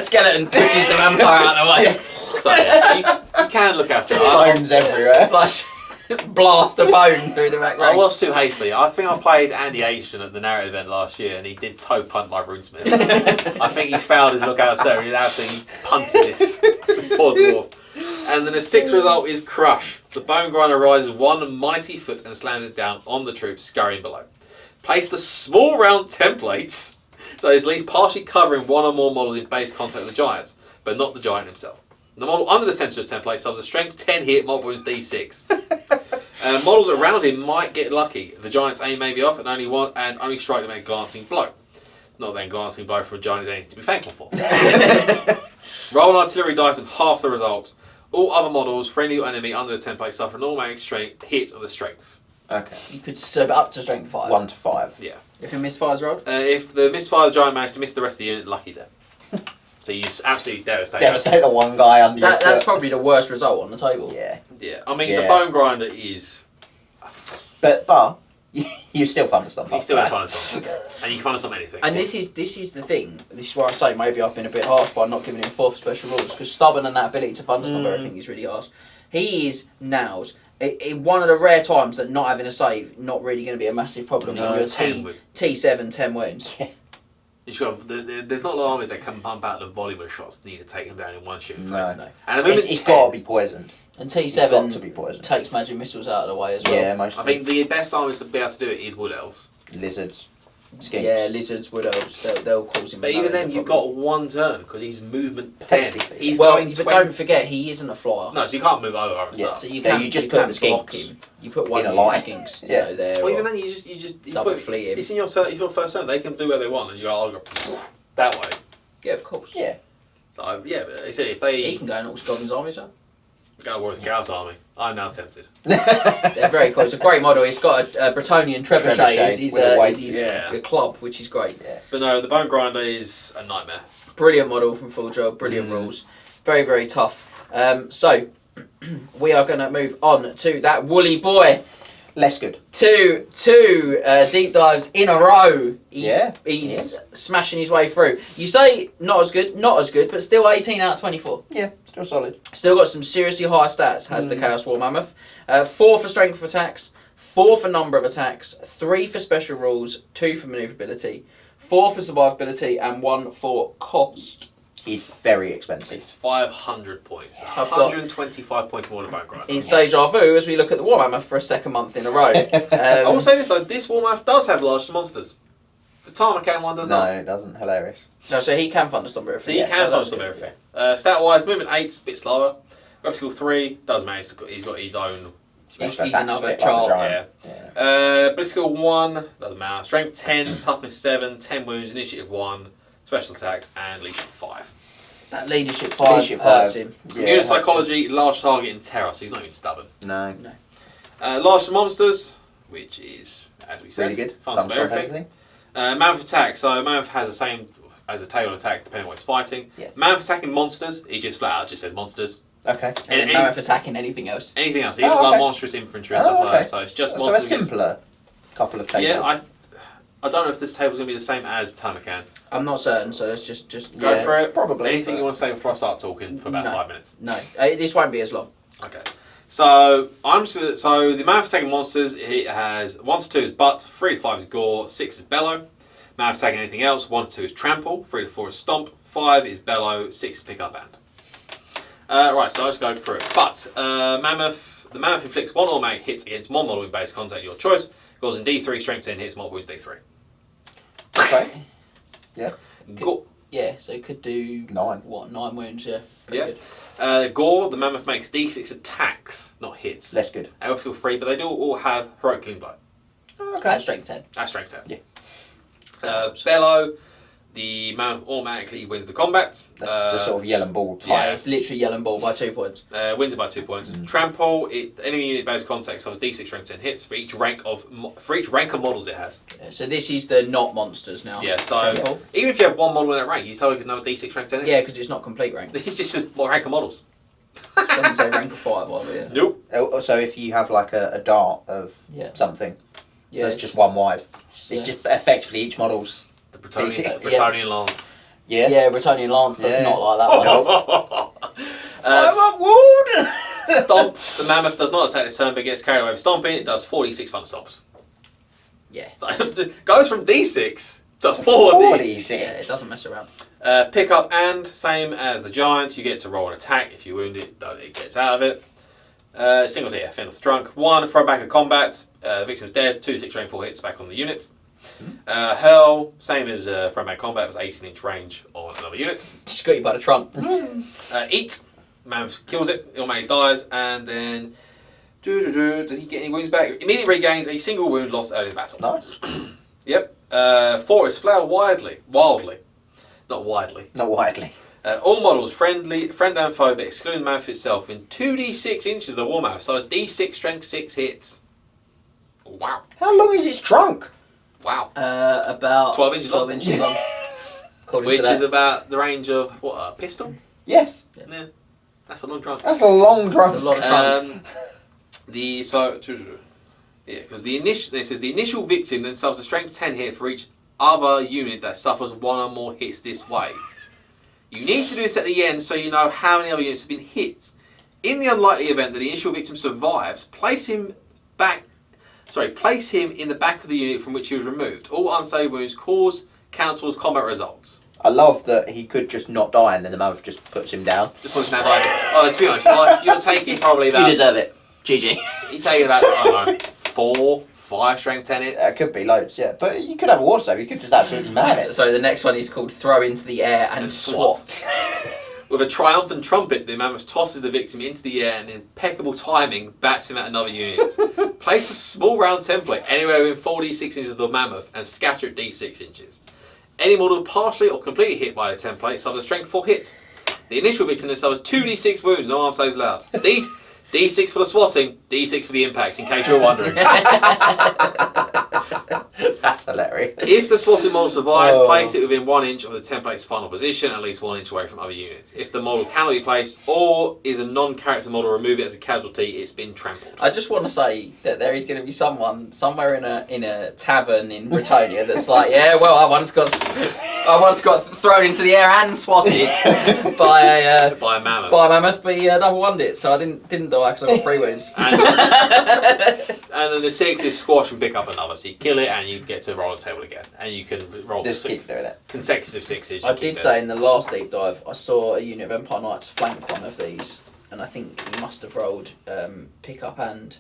skeleton pushes the vampire out of the way. So you can look at it. Bones everywhere. Flush, blast a bone through the back I rank. was too hasty. I think I played Andy Asian at the narrative event last year, and he did toe punt my runesmith. I think he failed his lookout ceremony. He absolutely punted this poor dwarf. And then the sixth result is Crush. The Bone Grinder rises one mighty foot and slams it down on the troops scurrying below. Place the small round templates so it's at least partially covering one or more models in base contact with the giants, but not the giant himself. The model under the centre of the template suffers a strength 10 hit, multiple wounds D6. Models around him might get lucky. The giant's aim may be off and only strike them a glancing blow. Not that a glancing blow from a giant is anything to be thankful for. Roll an artillery dice and half the result. All other models, friendly or enemy, under the template suffer an automatic strength hit of the strength. Okay. You could sub it up to strength 5. 1 to 5. Yeah. If a misfire's rolled? If the misfire, the giant managed to miss the rest of the unit, lucky them. So you just absolutely devastate. Devastate the one guy under your foot. That's probably the worst result on the table. Yeah. Yeah. I mean, Yeah. the Bone Grinder is... But you still thunderstorm. He's still a thunderstorm. And you can thunderstorm anything. And this is the thing. This is why I say maybe I've been a bit harsh by not giving him 4 for special rules, because stubborn and that ability to thunderstorm everything is really harsh. He is nails. One of the rare times that not having a save not really going to be a massive problem. No, When you're 10 would- T7 10 wounds. There's not a lot of armies that can pump out the volume of shots needed to take him down in one shooting phase. No. And the moment It's got to be poisoned. And It's got to T7 be poisoned. takes magic missiles out of the way as well. Yeah, most I of think the best armies to be able to do it is Wood Elves. lizards, skinks. Yeah, lizards, wood elves, they'll cause him. But no even then, end of you've problem. got one turn because he's movement 10. Basically. He's Well, going but 20. don't forget, he isn't a flyer. No, so you can't move over and Yeah, stuff. So you Yeah, can you just put can the block skinks him. You put one in a of your line. skinks, Yeah. you know, there. Well, or even then, you double put, fleet him. it's in your turn. It's your first turn. They can do where they want, and you go, I'll go that way. Yeah, of course. Yeah. So yeah, but if He they can go in all Goblins army, so. go to Warriors Chaos Army, I'm now tempted. They're very cool. It's a great model. It's got a Bretonian trebuchet as his, with a weight. Yeah. club, which is great. Yeah. But no, the Bone Grinder is a nightmare. Brilliant model from Full Job. Brilliant rules. Very, very tough. So, we are going to move on to that woolly boy. Less good. Two deep dives in a row. He's Yeah. smashing his way through. You say not as good, but still 18 out of 24. Yeah, still solid. Still got some seriously high stats, has the Chaos War Mammoth. 4 for strength of attacks, 4 for number of attacks, 3 for special rules, 2 for manoeuvrability, 4 for survivability, and 1 for cost. He's very expensive. It's 500 points. I've got- 125 points more than Bone Grinder. It's deja vu as we look at the War Mammoth for a second month in a row. I will say this though, this Warmouth does have large monsters. The Tarmacan one does No, not. it doesn't. Hilarious. No, so he can thunderstorm So everything. you Yeah, can that's thunderstorm good. everything. Stat wise, movement 8's a bit slower. Grab skill 3, doesn't matter, he's got his own. He's Special attacks, another bit like chart. the giant. Blitz skill 1, doesn't matter. Strength 10, toughness 7, 10 wounds, initiative 1, special attacks, and leadership 5. That leadership 5 Leadership hurts 5. him. Yeah, Unit psychology, large target in terror, so he's not even stubborn. No. Large monsters, which is, as we said, Really good. fun to everything. Mammoth attack, so Mammoth has the same as a tail attack depending on what he's fighting. Yeah. Mammoth attacking monsters, he just flat out just says monsters. Okay. And then Any- Mammoth attacking anything else. Anything else, he doesn't Oh, like okay. monstrous infantry and stuff like that, so it's just So a monsters. against- simpler couple of tables. Yeah, I don't know if this table's going to be the same as Tarmacan. I'm not certain, so let's just Go Yeah, for it. probably, Anything but- you want to say before I start talking for about No. 5 minutes? no. This won't be as long. Okay. So so the Mammoth attacking monsters, he has 1 to 2 is butt, 3 to 5 is gore, 6 is bellow. Mammoth attacking anything else, 1 to 2 is trample, 3 to 4 is stomp, 5 is bellow, 6 is pick up and. Right, so I'll just go through it. But the Mammoth inflicts 1 automatic hit against one model in base contact, your choice. Goes in D3, strength 10 hits, multiple wounds D3. Okay. Yeah. Go- Yeah, so it could do 9. 9 wounds, yeah. Pretty Yeah. good. Gore, the Mammoth makes D6 attacks, not hits. Less good. They all skill 3, but they do all have heroic killing blow. And strength 10. That's strength 10. Yeah. Bellow, the Mammoth automatically wins the combat. That's the sort of yellow ball type. Yeah, it's literally yellow ball by 2 points. Wins it by 2 points. Trample, enemy unit based contact suffers D6 strength 10 hits for each rank of models it has. Yeah, so this is the not monsters now. Yeah, so Trample. even if you have one model in that rank, you tell you another D6 strength 10 hits. Yeah, because it's not complete rank. It's just a rank of models. It doesn't say rank of 5 either, yeah. Nope. So if you have like a dart of Yeah. something, Yeah. There's just one wide. It's Yeah. just effectively each model's. The Bretonian, Yeah. Bretonian Lance. Yeah. Yeah, Bretonian Lance does Yeah. not like that one. I'm wood. Stomp. The mammoth does not attack this turn, but gets carried away with stomping. It does 46 fun stops. Yeah. So it goes from D6 to 40. 46. Yeah, it doesn't mess around. Pick up and same as the giant, you get to roll an attack. If you wound it, it gets out of it. Single TF, end of the drunk. 1, throw back in combat. Victim's dead. 2 to 6 range, 4 hits back on the units. Hurl, same as throw back combat, was 18-inch range on another unit. Just got you by the trunk. Eat, mammoth kills it, it automatically dies, and then does he get any wounds back? Immediately regains a single wound lost early in battle. Nice. Yep. Forest flower wildly. Not widely. Not widely. All models, friend and foe, but excluding the mammoth itself, in 2d6 inches of the warmouth, so a d6 strength 6 hits. Wow. How long is its trunk? Wow. About 12 inches long. long. According Which to that. is about the range of, what, a pistol? Yes. Yeah. That's a long trunk. That's a long trunk. That's a lot of trunk. Because it says the initial victim then suffers a strength 10 hit for each other unit that suffers 1 or more hits this way. You need to do this at the end so you know how many other units have been hit. In the unlikely event that the initial victim survives, place him in the back of the unit from which he was removed. All unsaved wounds cancels combat results. I love that he could just not die and then the mammoth just puts him down. Just puts him down. To be honest, you're taking probably about. You deserve it. GG. You're taking about, I don't know, 4, 5 strength 10 hits. It could be loads, yeah. But you could have a war save. You could just absolutely man it. So the next one is called Throw into the Air and Swat. With a triumphant trumpet, the mammoth tosses the victim into the air and in impeccable timing bats him at another unit. Place a small round template anywhere within 4d6 inches of the mammoth and scatter it d6 inches. Any model partially or completely hit by the template suffers a strength 4 hit. The initial victim then suffers 2d6 wounds, no arm saves allowed. D6 for the swatting, D6 for the impact, in case you're wondering. That's hilarious. If the swatting model survives, place it within 1 inch of the template's final position, at least 1 inch away from other units. If the model cannot be placed or is a non-character model, remove it as a casualty, it's been trampled. I just want to say that there is going to be someone somewhere in a tavern in Bretonia that's like, yeah, well, I once got thrown into the air and swatted by a mammoth. By a mammoth, but he double won it, so I didn't die because I got 3 wounds. And then the 6 is squash and pick up another, so you kill it and you get to roll the table again, and you can roll Just keep doing it. consecutive 6s. I did say in the last deep dive, I saw a unit of Empire Knights flank one of these, and I think he must have rolled pick up and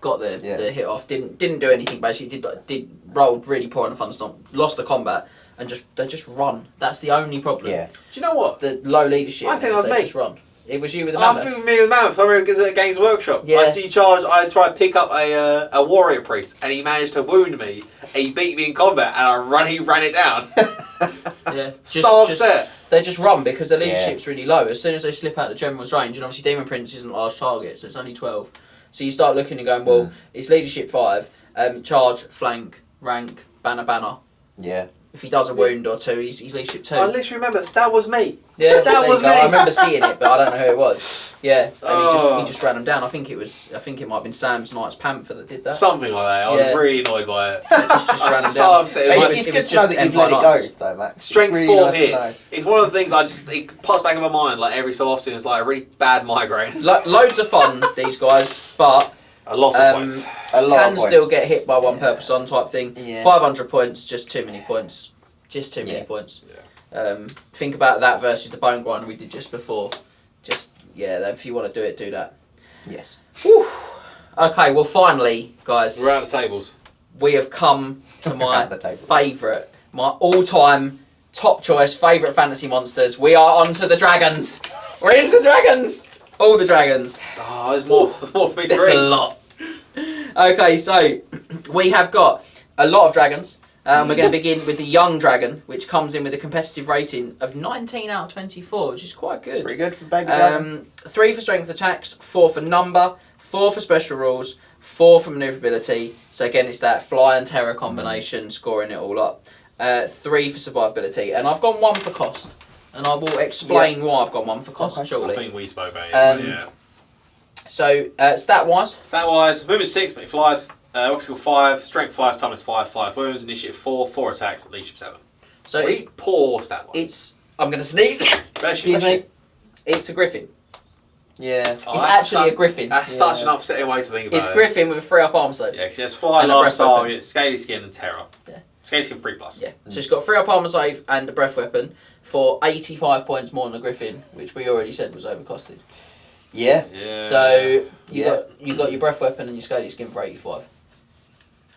got the hit off. Didn't do anything basically. Did rolled really poor on the thunderstorm. Lost the combat and they just run. That's the only problem. Yeah. Do you know what? The low leadership. I think that was me. Just run. It was you with the I mammoth. think me with Mammoth. I remember at Games Workshop. Yeah. I tried to pick up a warrior priest, and he managed to wound me. He beat me in combat, and he ran it down. Yeah. So upset. They just run because their leadership's really low. As soon as they slip out the general's range, and obviously Demon Prince isn't a large target, so it's only 12. So you start looking and going, well, it's leadership 5, charge, flank, rank, banner. Yeah. If he does a wound or 2, he's leadership 2. I literally remember that was me. Yeah, that was me. I remember seeing it, but I don't know who it was. Yeah, and he Oh. just ran them down. I think it might have been Sam's Knights Panther that did that. Something like that. I was really annoyed by it. Just I ran was them so down. upset. It It was- It's it good was to know just that you've let it Empire go, Knights. though, Max. Strength It's 4 really nice to hit. know. It's one of the things it pops back in my mind like every so often. It's like a really bad migraine. Loads of fun, these guys, but A lot of points. A lot can of points. still get hit by one purpose on type thing. Yeah. 500 points, just too many points. Just too many points. Think about that versus the bone grinder we did just before. If you want to do it, do that. Yes. Whew. Okay, well finally, guys, We're out of tables. we have come to my The table. favourite, my all-time top choice favourite fantasy monsters. We are on to the dragons. We're into the dragons. All the dragons. Oh, there's more for me to That's read. a lot. Okay, so we have got a lot of dragons. We're going to begin with the young dragon, which comes in with a competitive rating of 19 out of 24, which is quite good. Pretty good for baby dragon. 3 for strength attacks, 4 for number, 4 for special rules, 4 for manoeuvrability. So again, it's that fly and terror combination, scoring it all up. 3 for survivability, and I've gone 1 for cost. And I will explain why I've gone 1 for cost shortly. I think we spoke about it. So, stat-wise, Stat-wise, movement 6, but it flies. weapon skill 5, strength 5, toughness 5, 5 wounds, initiative 4, 4 attacks, leadership 7. So Really poor stat line. it's. I'm going to sneeze. Excuse me. It's a griffin. Yeah. Oh, It's that's actually a griffin. That's such an upsetting way to think about It's it. griffin with a 3-up armor save. Yeah, because it has fly, And a large breath weapon. target, scaly skin, and terror. Yeah. Scaly skin 3+. Yeah. So it's got a 3-up armor save and a breath weapon for 85 points more than a griffin, which we already said was overcosted. Yeah. Yeah. So you Yeah. got your breath weapon and your scaly skin for 85.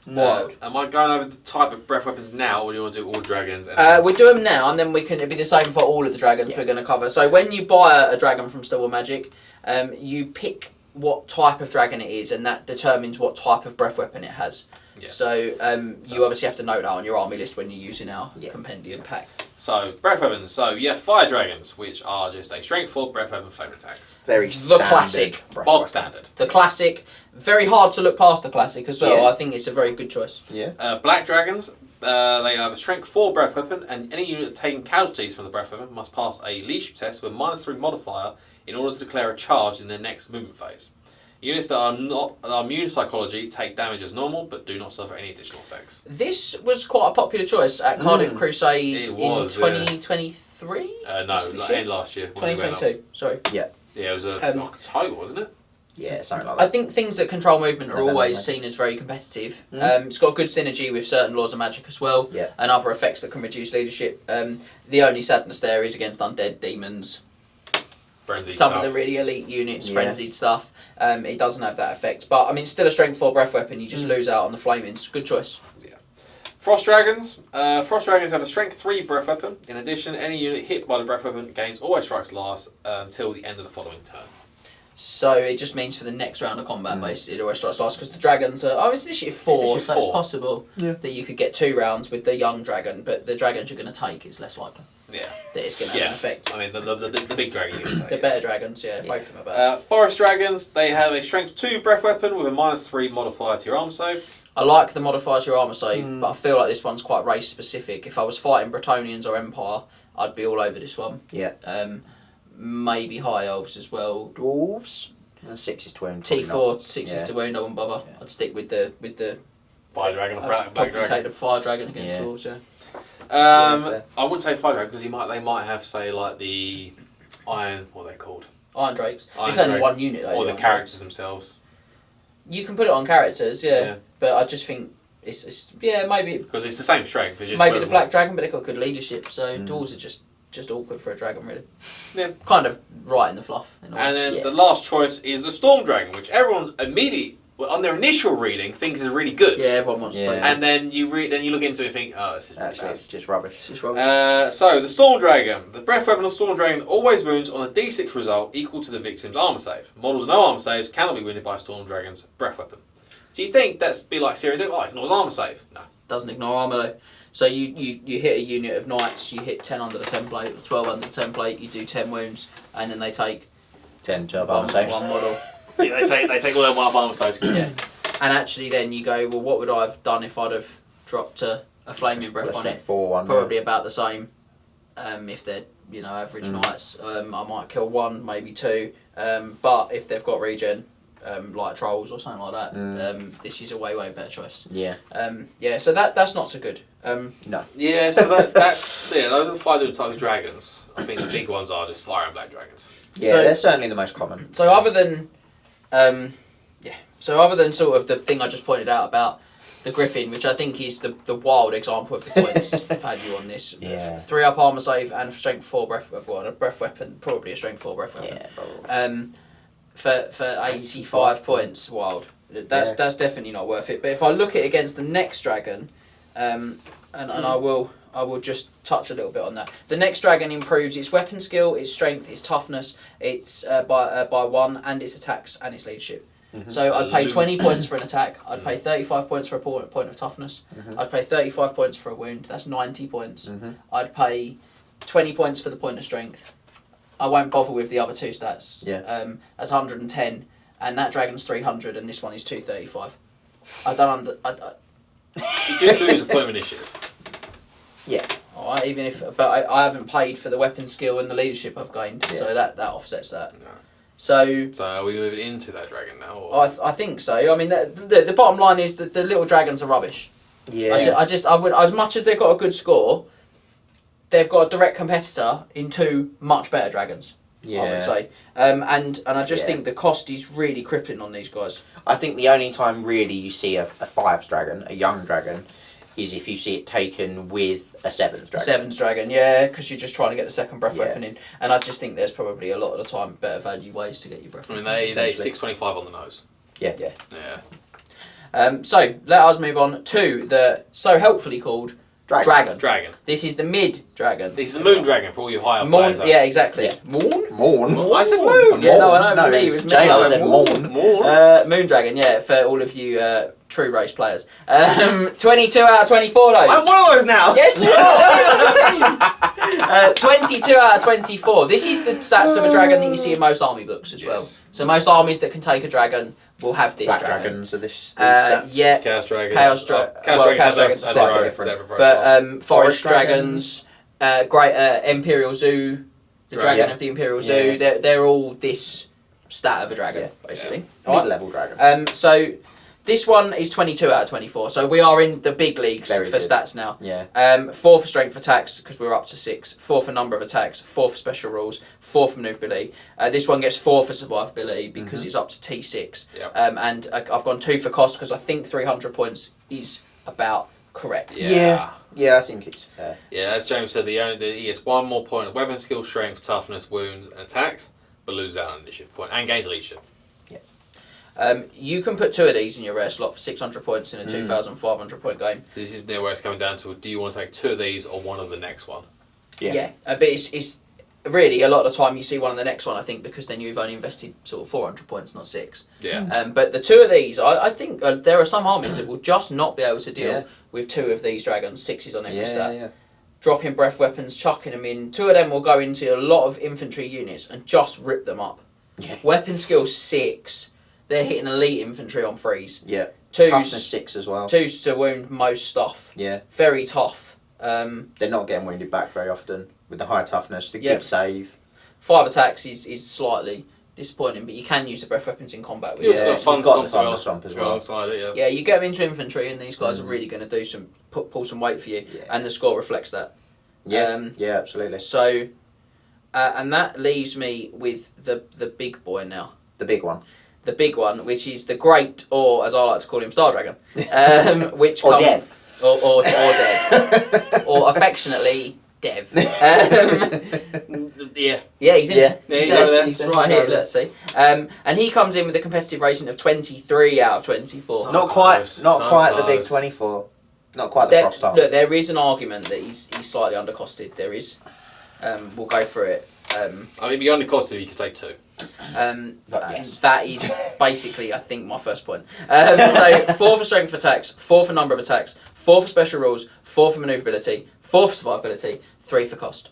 Wild. Am I going over the type of breath weapons now, or do you want to do all dragons? And We do them now, and then it'll be the same for all of the dragons Yeah. we're going to cover. So when you buy a dragon from Still Magic, you pick what type of dragon it is, and that determines what type of breath weapon it has. Yeah. So you obviously have to note that on your army list when you're using our compendium pack. So, breath weapons. So, you have fire dragons, which are just a strength 4 breath weapon flame attacks. Very The standard classic. breath Bog weapon. standard. The classic, very hard to look past the classic as well. Yeah. I think it's a very good choice. Yeah. Black dragons, they have a strength 4 breath weapon, and any unit taking casualties from the breath weapon must pass a leadership test with a -3 modifier in order to declare a charge in their next movement phase. Units that are immune to psychology take damage as normal, but do not suffer any additional effects. This was quite a popular choice at Cardiff Crusade It was, in 2023? No, This like year? end last year. when we went up. 2022, sorry. Yeah, it was October, wasn't it? Yeah, something like I that. think things that control movement are November, always maybe. seen as very competitive. Mm. It's got good synergy with certain laws of magic as well, Yeah. and other effects that can reduce leadership. The only sadness there is against undead demons. Frenzy Some stuff. of the really elite units, Yeah. frenzied stuff. It doesn't have that effect, but I mean, still a strength 4 breath weapon. You just lose out on the flamings. Good choice. Frost dragons. Frost dragons have a strength 3 breath weapon. In addition, any unit hit by the breath weapon gains always strikes last until the end of the following turn. So it just means for the next round of combat, basically, it always strikes last because the dragons are. It's initiative 4, initiative so it's 4. possible that you could get 2 rounds with the young dragon, but the dragons you're going to take is less likely Yeah. that it's going to have an effect. I mean, the big dragon you can take. The better dragons, both of them are better. Forest dragons, they have a strength 2 breath weapon with a -3 modifier to your armor save. I like the modifier to your armour save, but I feel like this one's quite race specific. If I was fighting Bretonnians or Empire, I'd be all over this one. Yeah. Maybe High Elves as well. Dwarves. 6 is to wound. T4, 6 is Yeah. to wound, I wouldn't bother. Yeah. I'd stick with the Fire dragon or I'd black probably dragon. take the fire dragon against Yeah. Dwarves, yeah. I wouldn't take fire dragon because they might have, say, like the iron. What are they called? Iron Drakes. Iron It's only Drake. one unit though. Or the Iron characters themselves. Drakes. You can put it on characters, yeah. Yeah. But I just think it's maybe Because it's the same strength. It's just maybe whether- the black dragon, but they've got good leadership, so Mm. Dwarves are just awkward for a dragon, really. Yeah. Kind of right in the fluff. In a way. And then Yeah. the last choice is the storm dragon, which everyone immediately, on their initial reading, thinks is really good. Yeah, everyone wants to Yeah. say that. And then you look into it and think, oh, this is really Actually, bad. it's just rubbish. It's just rubbish. So, the Storm Dragon. The breath weapon of Storm Dragon always wounds on a d6 result equal to the victim's armor save. Models with no armor saves cannot be wounded by Storm Dragon's breath weapon. So you think that's be like Syrian do? Oh, ignores armor save. No. Doesn't ignore armor though. So you hit a unit of knights, you hit 10 under the template, or 12 under the template, you do 10 wounds, and then they take 10 to one, armor saves. one model. Yeah, they take all their armor saves. Yeah. And actually then you go, well, what would I have done if I'd have dropped a flaming breath on it? 4 1. Probably about the same. If they're average knights, I might kill 1, maybe 2. But if they've got regen, like trolls or something like that, this is a way better choice. Yeah. So that's not so good. No. Yeah, so those are the 5 different types of dragons. I think the big ones are just fire and black dragons. Yeah, So- they're certainly the most common. So other than, other than sort of the thing I just pointed out about the Griffin, which I think is the wild example of the points value on this. Yeah. 3 up armor save and strength 4 breath weapon. Well, a breath weapon, probably a strength 4 breath weapon. Yeah, probably. For 85 points, wild. That's definitely not worth it. But if I look at it against the next dragon, and I will just touch a little bit on that. The next dragon improves its weapon skill, its strength, its toughness, its by 1, and its attacks and its leadership. So I'd pay 20 points for an attack. I'd pay 35 points for a point of toughness. I'd pay 35 points for a wound. That's 90 points. I'd pay 20 points for the point of strength. I won't bother with the other 2 stats. Yeah. That's 110, and that dragon's 300, and this one is 235. I don't You do lose a point of initiative. Yeah. Alright, I haven't paid for the weapon skill and the leadership I've gained, Yeah. so that offsets that. No. So are we moving into that dragon now? Or? I think so. I mean, the bottom line is that the little dragons are rubbish. Yeah. I would, as much as they've got a good score, they've got a direct competitor in two much better dragons. Yeah. I would say, and I just think the cost is really crippling on these guys. I think the only time really you see a 5's dragon, a young dragon, is if you see it taken with a 7's dragon. 7's dragon, yeah, because you're just trying to get the second breath weapon in, and I just think there's probably a lot of the time better value ways to get your breath. I mean, they 625 on the nose. Yeah. So let us move on to the so helpfully called Dragon. This is the mid dragon. This is the moon dragon for all you higher Morn, players. yeah, exactly. Yeah. Morn. I said moon. Yeah, no, I know. For me, it was James said morn. Moon dragon, yeah, for all of you true race players. 22 out of 24 though. I'm one of those now. Yes, you are. 22 out of 24. This is the stats of a dragon that you see in most army books as well. So most armies that can take a dragon will have this Black dragon. dragons are this stats. Yeah. Chaos dragons. Chaos dragons are slightly different. But forest dragons, great Imperial Zoo, the dragon of the Imperial Zoo. They're all this stat of a dragon, basically. Mid-level dragon. So this one is 22 out of 24. So we are in the big leagues Very for good. stats now. Yeah. 4 for strength attacks because we're up to 6. 4 for number of attacks. 4 for special rules. 4 for maneuverability. This one gets 4 for survivability because it's up to T6. Yep. And I've gone 2 for cost because I think 300 points is about correct. Yeah, I think it's fair. Yeah, as James said, he gets 1 more point of weapon skill, strength, toughness, wounds, and attacks, but loses out on initiative point and gains leadership. You can put 2 of these in your rare slot for 600 points in a 2,500 point game. So this is near where it's coming down to: do you want to take 2 of these or one of the next one? Yeah. But it's really a lot of the time you see one on the next one. I think because then you've only invested sort of 400 points, not 6. Yeah. But the 2 of these, I think there are some armies that will just not be able to deal with 2 of these dragons. 6s on every stat. Yeah. Dropping breath weapons, chucking them in. 2 of them will go into a lot of infantry units and just rip them up. Yeah. Weapon skill 6. They're hitting elite infantry on 3s. Yeah. 2s, Toughness 6 as well. 2s to wound most stuff. Yeah. Very tough. They're not getting wounded back very often with the high toughness. The good save. 5 attacks is slightly disappointing, but you can use the breath weapons in combat with You've it. got fun you've got the stomp thunder stomp as well. alongside it, Yeah, you get them into infantry, and these guys are really going to do some pull some weight for you, and the score reflects that. Yeah, absolutely. So, and that leaves me with the big boy now. The big one. The big one, which is the Great, or as I like to call him, Star Dragon, which Or Dev. or Dev, or affectionately Dev. Yeah, he's in there. Yeah, he's over there. He's right here. Let's see. And he comes in with a competitive rating of 23 out of 24. Not quite the big 24. Not quite the frost up. Look, there is an argument that he's slightly undercosted. There is. We'll go through it. I mean, beyond the cost of you could take 2. That is basically, I think, my first point. So 4 for strength attacks, 4 for number of attacks, 4 for special rules, 4 for maneuverability, 4 for survivability, 3 for cost.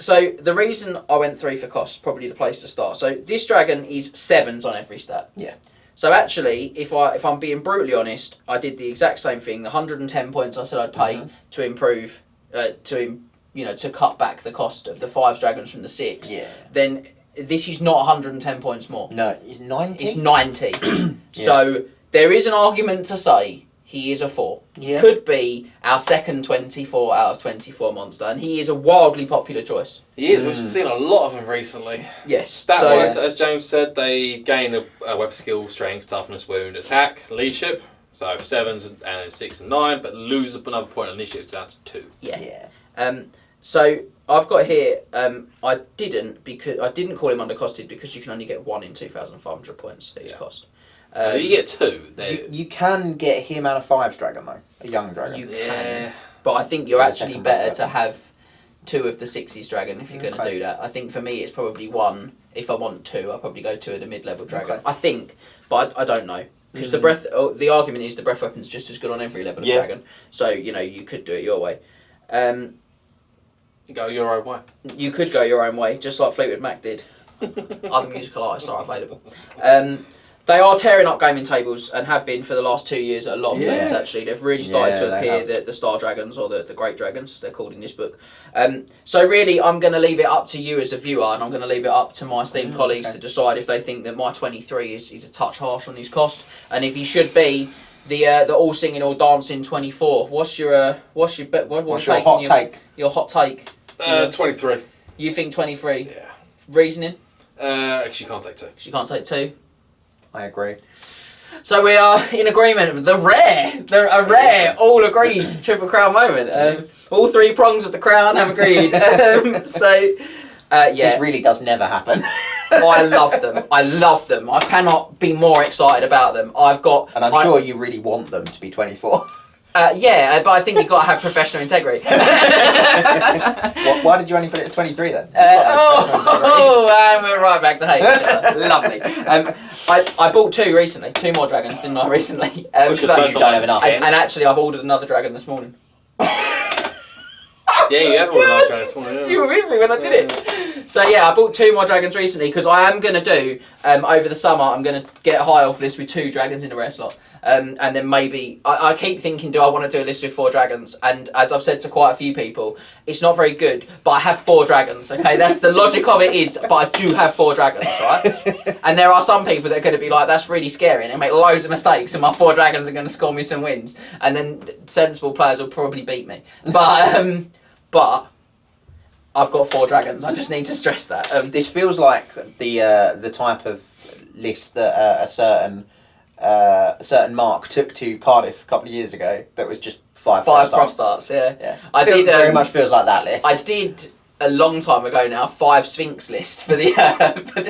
So the reason I went 3 for cost, probably the place to start. So this dragon is 7s on every stat. Yeah. So actually, if I'm being brutally honest, I did the exact same thing. The 110 points I said I'd pay to improve, to cut back the cost of the 5 dragons from the 6. Yeah. Then this is not 110 points more. No, it's 90. It's 90. So there is an argument to say he is a 4. Yeah. Could be our second 24 out of 24 monster, and he is a wildly popular choice. He is. We've seen a lot of them recently. Yes. Stat-wise, as James said, they gain a weapon skill, strength, toughness, wound, attack, leadership. So 7s and 6 and 9, but lose another point on initiative down to 2. Yeah. So I've got here. I didn't call him undercosted because you can only get 1 in 2,500 points at his cost. If you get 2, you can get him and a 5's dragon though, a young dragon. You can, but I think you're actually better to have 2 of the 6's dragon if you're going to do that. I think for me it's probably 1. If I want 2, I'll probably go 2 of the mid-level dragon. Okay. I think, but I don't know because the argument is the breath weapon's just as good on every level of dragon. So you could do it your way. Go your own way. You could go your own way, just like Fleetwood Mac did. Other musical artists are available. They are tearing up gaming tables and have been for the last 2 years at a lot of events, actually. They've really started to appear, the Star Dragons, or the Great Dragons, as they're called in this book. So really, I'm going to leave it up to you as a viewer, and I'm going to leave it up to my esteemed colleagues to decide if they think that my 23 is a touch harsh on his cost, and if he should be the all singing, all dancing 24. What's your hot take? Your hot take? 23. You think 23? Yeah. Reasoning? Actually, can't take 2. She can't take 2. I agree. So we are in agreement. A rare, all agreed Triple Crown moment. All 3 prongs of the crown have agreed. This really does never happen. I love them. I cannot be more excited about them. And I'm sure you really want them to be 24. Yeah, but I think you've got to have professional integrity. Why did you only put it as 23 then? And we're right back to hate each other. Lovely. I bought 2 recently. 2 more dragons, didn't I, recently? You don't have enough. And actually, I've ordered another dragon this morning. Yeah, you have ordered another dragon this morning. You were with me when I did it. So yeah, I bought 2 more dragons recently because I am going to do, over the summer, I'm going to get a high elf list with 2 dragons in the rare slot. And then maybe, I keep thinking, do I want to do a list with 4 dragons? And as I've said to quite a few people, it's not very good, but I have 4 dragons, okay? That's the logic of it is, but I do have 4 dragons, right? And there are some people that are going to be like, that's really scary, and they make loads of mistakes, and my 4 dragons are going to score me some wins. And then sensible players will probably beat me. But I've got 4 dragons, I just need to stress that. This feels like the type of list that a certain Mark took to Cardiff a couple of years ago that was just 5 frost darts, yeah. I did very much feels like that list. I did a long time ago now 5 Sphinx list for the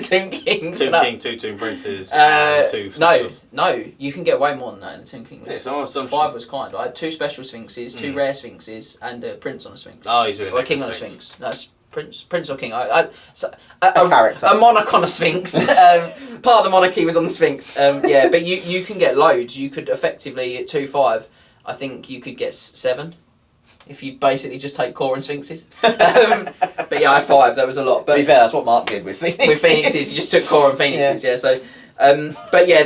Tomb Kings. Tomb King, 2 Tomb Princes, and 2 specials. No, you can get way more than that in the Tomb King list. Yeah, 5 was kind. I had 2 special Sphinxes, 2 rare Sphinxes, and a Prince on a Sphinx. Oh, he's doing or a King on a Sphinx. That's Prince or King. A character. A monarch on a Sphinx. Part of the monarchy was on the Sphinx. Yeah, but you can get loads. You could effectively, at 2-5, I think you could get 7. If you basically just take core and Sphinxes. But yeah, I had 5, that was a lot. But to be fair, that's what Mark did with Phoenixes. With Phoenixes, you just took core and Phoenixes, yeah. So, but yeah,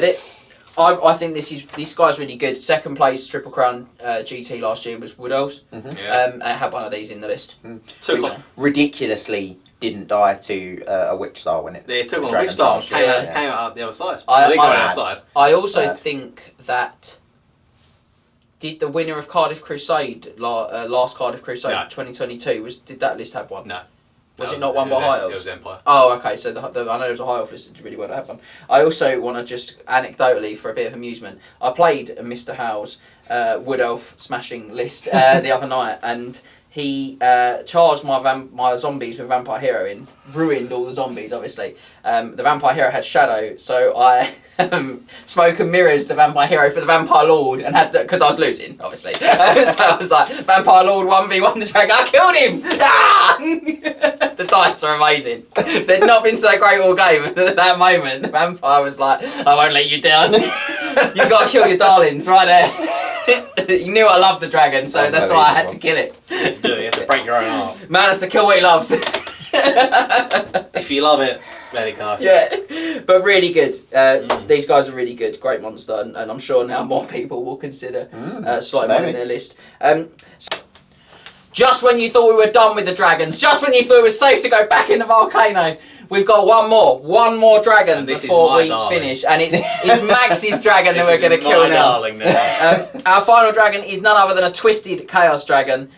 I think this guy's really good. Second place Triple Crown GT last year was Wood Elves. And I had one of these in the list. Which ridiculously didn't die to a Witch Star when it. Yeah, it took on a Witch Star. Came out the other side. I also think that. Did the winner of Cardiff Crusade, last Cardiff Crusade, 2022, did that list have one? No. Was it not won by High Elves? It was Empire. Oh, okay. So I know there was a High Elf list that did really well to have one. I also want to just anecdotally, for a bit of amusement, I played Mr. Howe's Wood Elf smashing list the other night, and he charged my zombies with Vampire Hero in, ruined all the zombies, obviously. The Vampire Hero had Shadow, so I Smoke and Mirrors the Vampire Hero for the Vampire Lord, and had because I was losing, obviously. So I was like, Vampire Lord 1v1 the dragon, I killed him! Ah! The dice are amazing. They'd not been so great all game, and at that moment, the Vampire was like, I won't let you down. You gotta kill your darlings, right there. You knew I loved the dragon, so that's why I had to kill it. You have to break your own arm. Man has to kill what he loves. If you love it, let it go. Yeah, but really good. These guys are really good. Great monster, and I'm sure now more people will consider slotting one in their list. Just when you thought we were done with the dragons, just when you thought it was safe to go back in the volcano, we've got one more dragon before we finish, and it's Max's dragon that we're going to kill now. Our final dragon is none other than a twisted chaos dragon.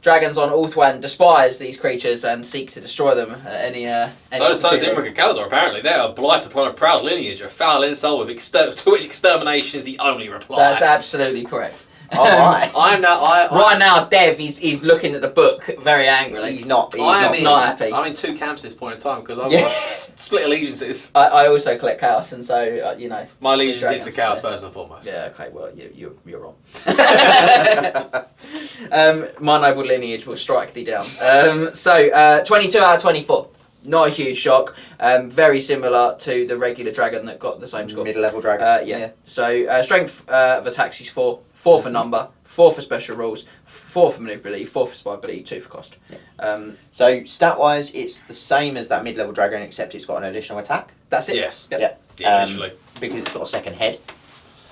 Dragons on Ulthuan despise these creatures and seek to destroy them at any So does Imric and Calador, apparently. They are a blight upon a proud lineage, a foul insult to which extermination is the only reply. That's absolutely correct. Oh my. Right now, Dev is looking at the book very angrily. He's not happy. I'm in 2 camps at this point in time because I've got split allegiances. I also collect chaos, and so you know. My allegiance is to chaos first and foremost. Yeah. Okay. Well, you're wrong. My noble lineage will strike thee down. So 22 out of 24. Not a huge shock. Very similar to the regular dragon that got the same score. Mid-level dragon. Yeah. So strength of attacks is 4. 4 for number. 4 for special rules. 4 for maneuverability. 4 for survivability. 2 for cost. Yeah. So stat-wise, it's the same as that mid-level dragon, except it's got an additional attack. That's it. Yes. Yep. Yeah, literally. Because it's got a second head.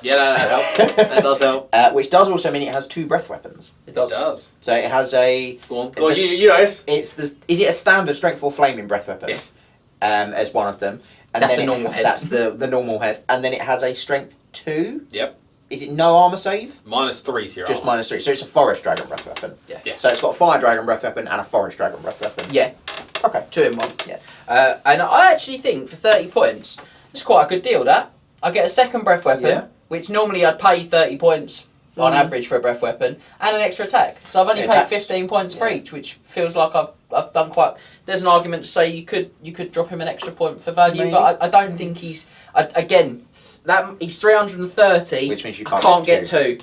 Yeah, that helps. That does help. Which does also mean it has 2 breath weapons. It does. It does. So it has a... Go on, you know this. It's the... Is it a standard strength 4 flaming breath weapon? Yes. As one of them. And That's then the normal head. That's the normal head. And then it has a strength 2. Yep. Is it no armor save? -3 here. Just -3. So it's a forest dragon breath weapon. Yeah. Yes. So it's got a fire dragon breath weapon and a forest dragon breath weapon. Yeah. Okay. 2 in 1. Yeah. And I actually think for 30 points, it's quite a good deal, that. I get a second breath weapon, Yeah. which normally I'd pay 30 points on average for a breath weapon, and an extra attack. So I've only paid 15 points for each, which feels like I've done quite... There's an argument to say you could drop him an extra point for value, Maybe. but I don't think he's... Again, he's 330, Which means you I can't can't get get 2.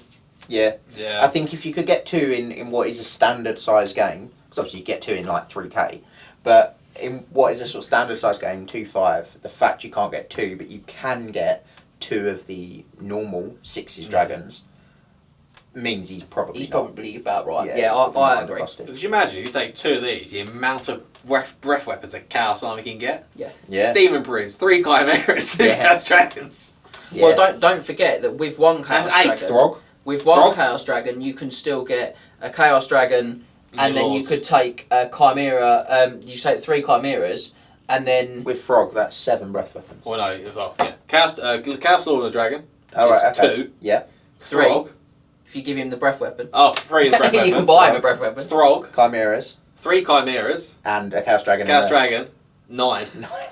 Yeah. Yeah. I think if you could get 2 in what is a standard size game, because obviously you get 2 in like 3K, but in what is a sort of standard size game, 2-5, the fact you can't get 2, but you can get 2 of the normal 6's dragons, means he's probably about right. Yeah, Yeah, probably I not agree. costed. Because you imagine, if you take 2 of these, the amount of breath weapons a Chaos Army can get. Yeah. Demon Prince, 3 Chimeras, 2 Yeah. Chaos Dragons. Yeah. Well, don't forget that with one Chaos That's 8. Dragon... Throg. With one Throg. Chaos Dragon, you can still get a Chaos Dragon, and then you Lords. could take a Chimera. You take 3 Chimeras, and then With Frog, that's 7 breath weapons. Well, no, yeah. Chaos Lord of the Dragon. Oh, right, is okay. 2. Yeah. 3. Throg. If you give him the breath weapon, Oh, 3 breath weapon. you can buy him a breath weapon. Throg. Chimeras 3 Chimeras. and a Chaos Dragon. Chaos in there. Dragon. 9.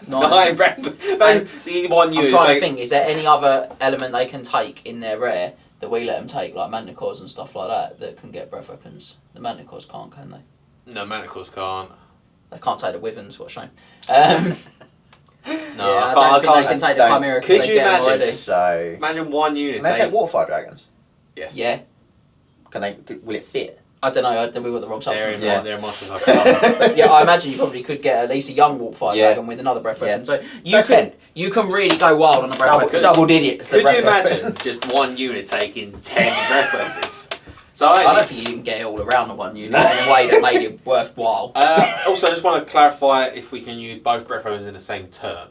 9. 9 breath And The one I'm unit. trying like, to think. Is there any other element they can take in their rare that we let them take, like Manticores and stuff like that can get breath weapons? The Manticores can't, can they? No, Manacles can't. They can't take the Wyverns. What a shame. No, Yeah, I don't think they can take the don't. Chimera because Could they you get them imagine already. this? So. Imagine one unit. Can they take Waterfire Dragons? Yes. Yeah. Can they? Will it fit? I don't know. We got the wrong They're supplement. in Yeah. they're monsters. Like that. But yeah, I imagine you probably could get at least a young Warpfire Yeah. Dragon with another breath Yeah. weapon. So That's you can really go wild on a breath Double, weapon. double digits. the Could you breath weapon. imagine just one unit taking 10 breath weapons? So I don't think you can get it all around the one unit in a way that made it worthwhile. Also, I just want to clarify if we can use both breath weapons in the same turn.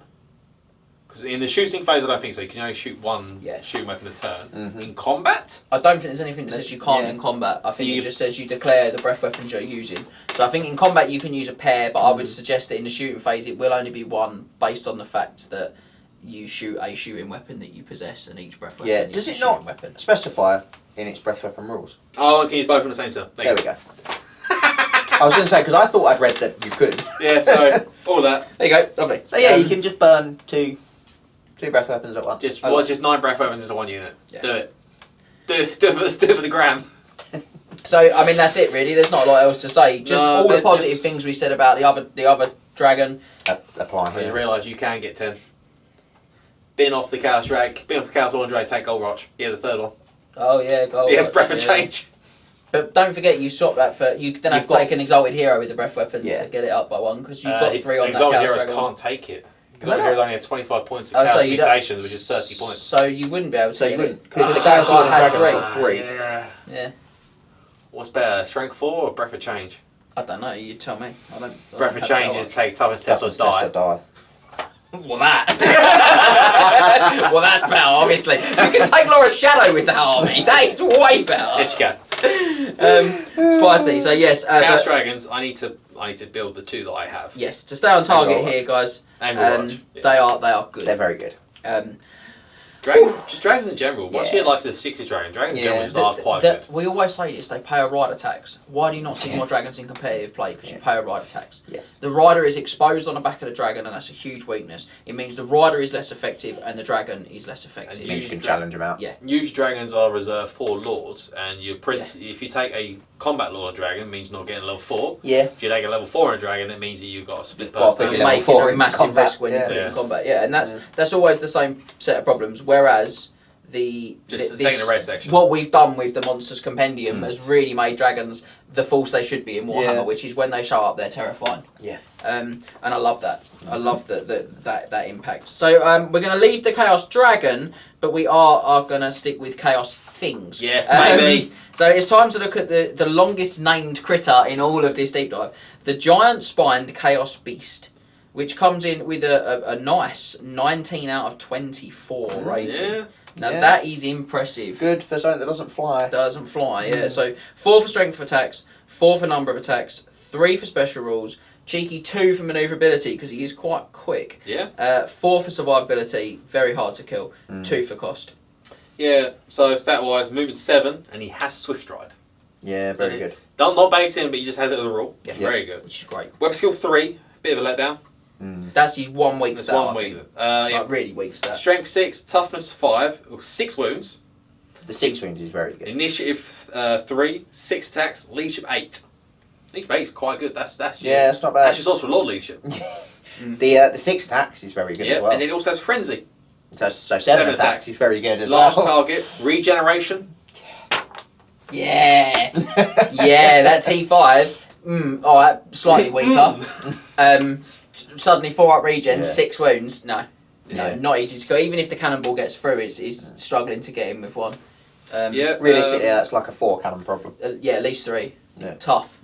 Because in the shooting phase, I don't think so. You can only shoot one shooting weapon a turn. Mm-hmm. In combat, I don't think there's anything that says you can't Yeah. in combat. I think You- it just says you declare the breath weapons you're using. So I think in combat you can use a pair, but I would suggest that in the shooting phase it will only be one based on the fact that you shoot a shooting weapon that you possess, and each breath weapon Yeah. is Does a it shooting not weapon. specify in its breath weapon rules? oh, I can use both in the same turn. There we go. I was going to say because I thought I'd read that you could. Yeah, so all that. There you go, lovely. So yeah, you can just burn two breath weapons at once. Just Oh. just 9 breath weapons into one unit. Yeah. Do it. Do it for the gram. So I mean that's it really. There's not a lot else to say. Just No, all the but positive just- things we said about the other dragon. Apply I just here. realised you can get 10. Bin off the Chaos Drag. Bin off the Chaos Orange Drag. Take Gold Roch. Here's a third one. Oh yeah, go. He has breath of change. But don't forget you swap that for you. Then have You've to got- take an exalted hero with the breath weapons Yeah. to get it up by 1 because you've got 3 on that Exalted Chaos Heroes Dragon. can't take it. No, Exalted no. Heroes only have 25 points Oh, of so Chaos you don't- Mutations, which is 30 points. So you wouldn't be able to. So you get wouldn't, it. because Because the Chaos Lord I had Dragons 3. are 3. Yeah. Yeah. What's better, Strength 4 or Breath of Change? I don't know. You tell me. I don't. Breath of Change is take Toughness Test or Toughness test or die. die. Well, that. Well, that's better. Obviously, you can take Laura's Shadow with that army. That is way better. Yes, you can. Spicy. So yes. Chaos But, Dragons, I need to build the 2 that I have. yes. To stay on target Roach. here, guys. And Roach. Yeah. They are good. They're very good. Dragons, just dragons in general. Once Yeah. you get like to the 60 dragons in Yeah. general just are quite good. We always say this, they pay a rider tax. Why do you not see Yeah. more dragons in competitive play? Because you Yeah. pay a rider tax. Yes. The rider is exposed on the back of the dragon, and that's a huge weakness. It means the rider is less effective, and the dragon is less effective. And Means you can challenge them out. Yeah. Huge dragons are reserved for lords, and your prince. If you take a combat lord dragon, it means not getting level 4. Yeah. If you take a level 4 on a dragon, it means that you've got a split You've got to So put you your level make 4 a into massive combat. risk when you Yeah. put it in Yeah. combat. Yeah, and that's always the same set of problems. Whereas taking the red section. What we've done with the Monsters Compendium has really made dragons the force they should be in Warhammer, which is when they show up, they're terrifying. Yeah. And I love that. I love that impact. So we're going to leave the Chaos Dragon, but we are going to stick with Chaos Things. Yes, maybe. So it's time to look at the longest named critter in all of this deep dive. The Giant Spined Chaos Beast, which comes in with a nice 19 out of 24 rating. Yeah. Now that is impressive. Good for something that doesn't fly. Doesn't fly, yeah. So 4 for strength of attacks, 4 for number of attacks, 3 for special rules, cheeky 2 for manoeuvrability because he is quite quick. Yeah. 4 for survivability, very hard to kill. 2 for cost. Yeah. So stat wise, movement 7, and he has Swift Stride. Yeah, very good. Not baked in, but he just has it as a rule. Yeah. Very good. Which is great. Weapon skill 3, bit of a letdown. That's his 1 week That's stat. 1 I week. think. Yeah. Really weak stat. Strength 6, toughness 5, 6 wounds. The 6 wings is very good. Initiative 3, 6 attacks, leadership 8. Leadership 8 is quite good. That's That's not bad. That's just also Lord leadership. The 6 attacks is very good as well. And it also has frenzy. So 7 7 attacks attacks is very good as Large well. target, regeneration. Yeah. Yeah, that T5. Alright, slightly weaker. Suddenly 4 up regen, 6 wounds. No, not easy to kill. Even if the cannonball gets through, it's struggling to get in with 1. Realistically, that's like a 4 cannon problem. At least 3. Yeah. Tough.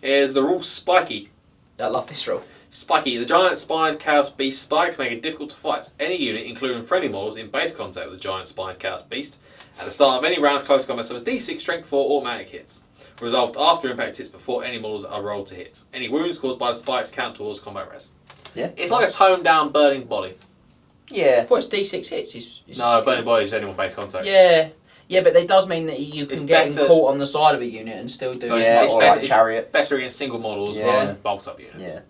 Is the rule Spiky. I love this rule. Spiky. The giant spined chaos beast spikes make it difficult to fight. Any unit, including friendly models, in base contact with the giant spined chaos beast at the start of any round of close combat suffers D6 strength 4 automatic hits. Resolved after impact hits before any models are rolled to hit. Any wounds caused by the spikes count towards combat res. Yeah. It's like a toned down burning body. Yeah. Well, it's D6 hits. Is No, burning body is anyone base contact. Yeah, but it does mean that you can get him caught on the side of a unit and still do So Yeah, or like it's chariots. better against single models Yeah. rather than bulked up units. Yeah.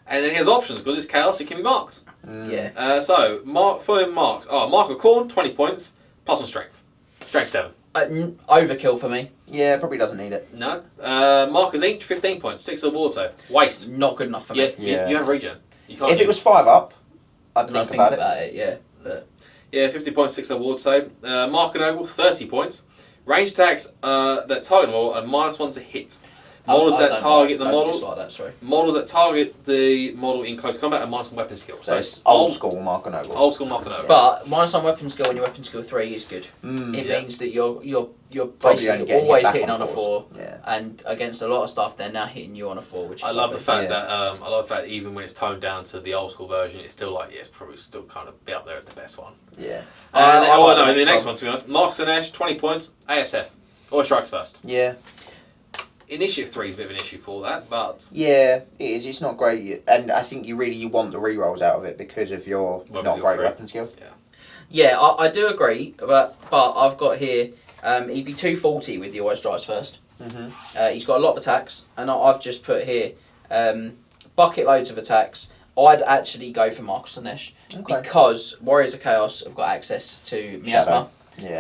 And then he has options because it's chaos. It can be marked. Yeah. So following marks. Mark of Corn, 20 points, plus 1 strength. Strength 7. Overkill for me. Yeah, probably doesn't need it. No. Markers each, 15 points, 6 of the ward save. Waste. Not good enough for me. Yeah. You have regen. You can't If it was 5 up, I'd I'd think about it. Yeah. But 50 points, 6 of the ward save. Mark and Noble, 30 points. Range attacks that target the model are -1 to hit. Models that target the model. Dislike that, sorry. Models that target the model in close combat are -1 weapon skill. So it's old school Mark and Noble. Old school Mark and Noble. But -1 weapon skill when your weapon skill 3 is good. It means that you're Probably only basically getting always hit back hitting on on a 4. Yeah. And against a lot of stuff, they're now hitting you on a 4, which is I love the fact Yeah. that even when it's toned down to the old school version, it's still like it's probably still kind of be up there as the best one. Yeah. And then, I like the the next next one to be honest, Mark Sinesh, 20 points, ASF, always strikes first. Yeah. Initiative 3 is a bit of an issue for that, but Yeah, it is. It's not great, and I think you want the rerolls out of it because of your Weapon not skill great 3. weapon skill. Yeah, I do agree, but I've got here, he'd be 240 with the always strikes first. He's got a lot of attacks, and I've just put here bucket loads of attacks. I'd actually go for Marcus Sinesh because Warriors of Chaos have got access to Miasma,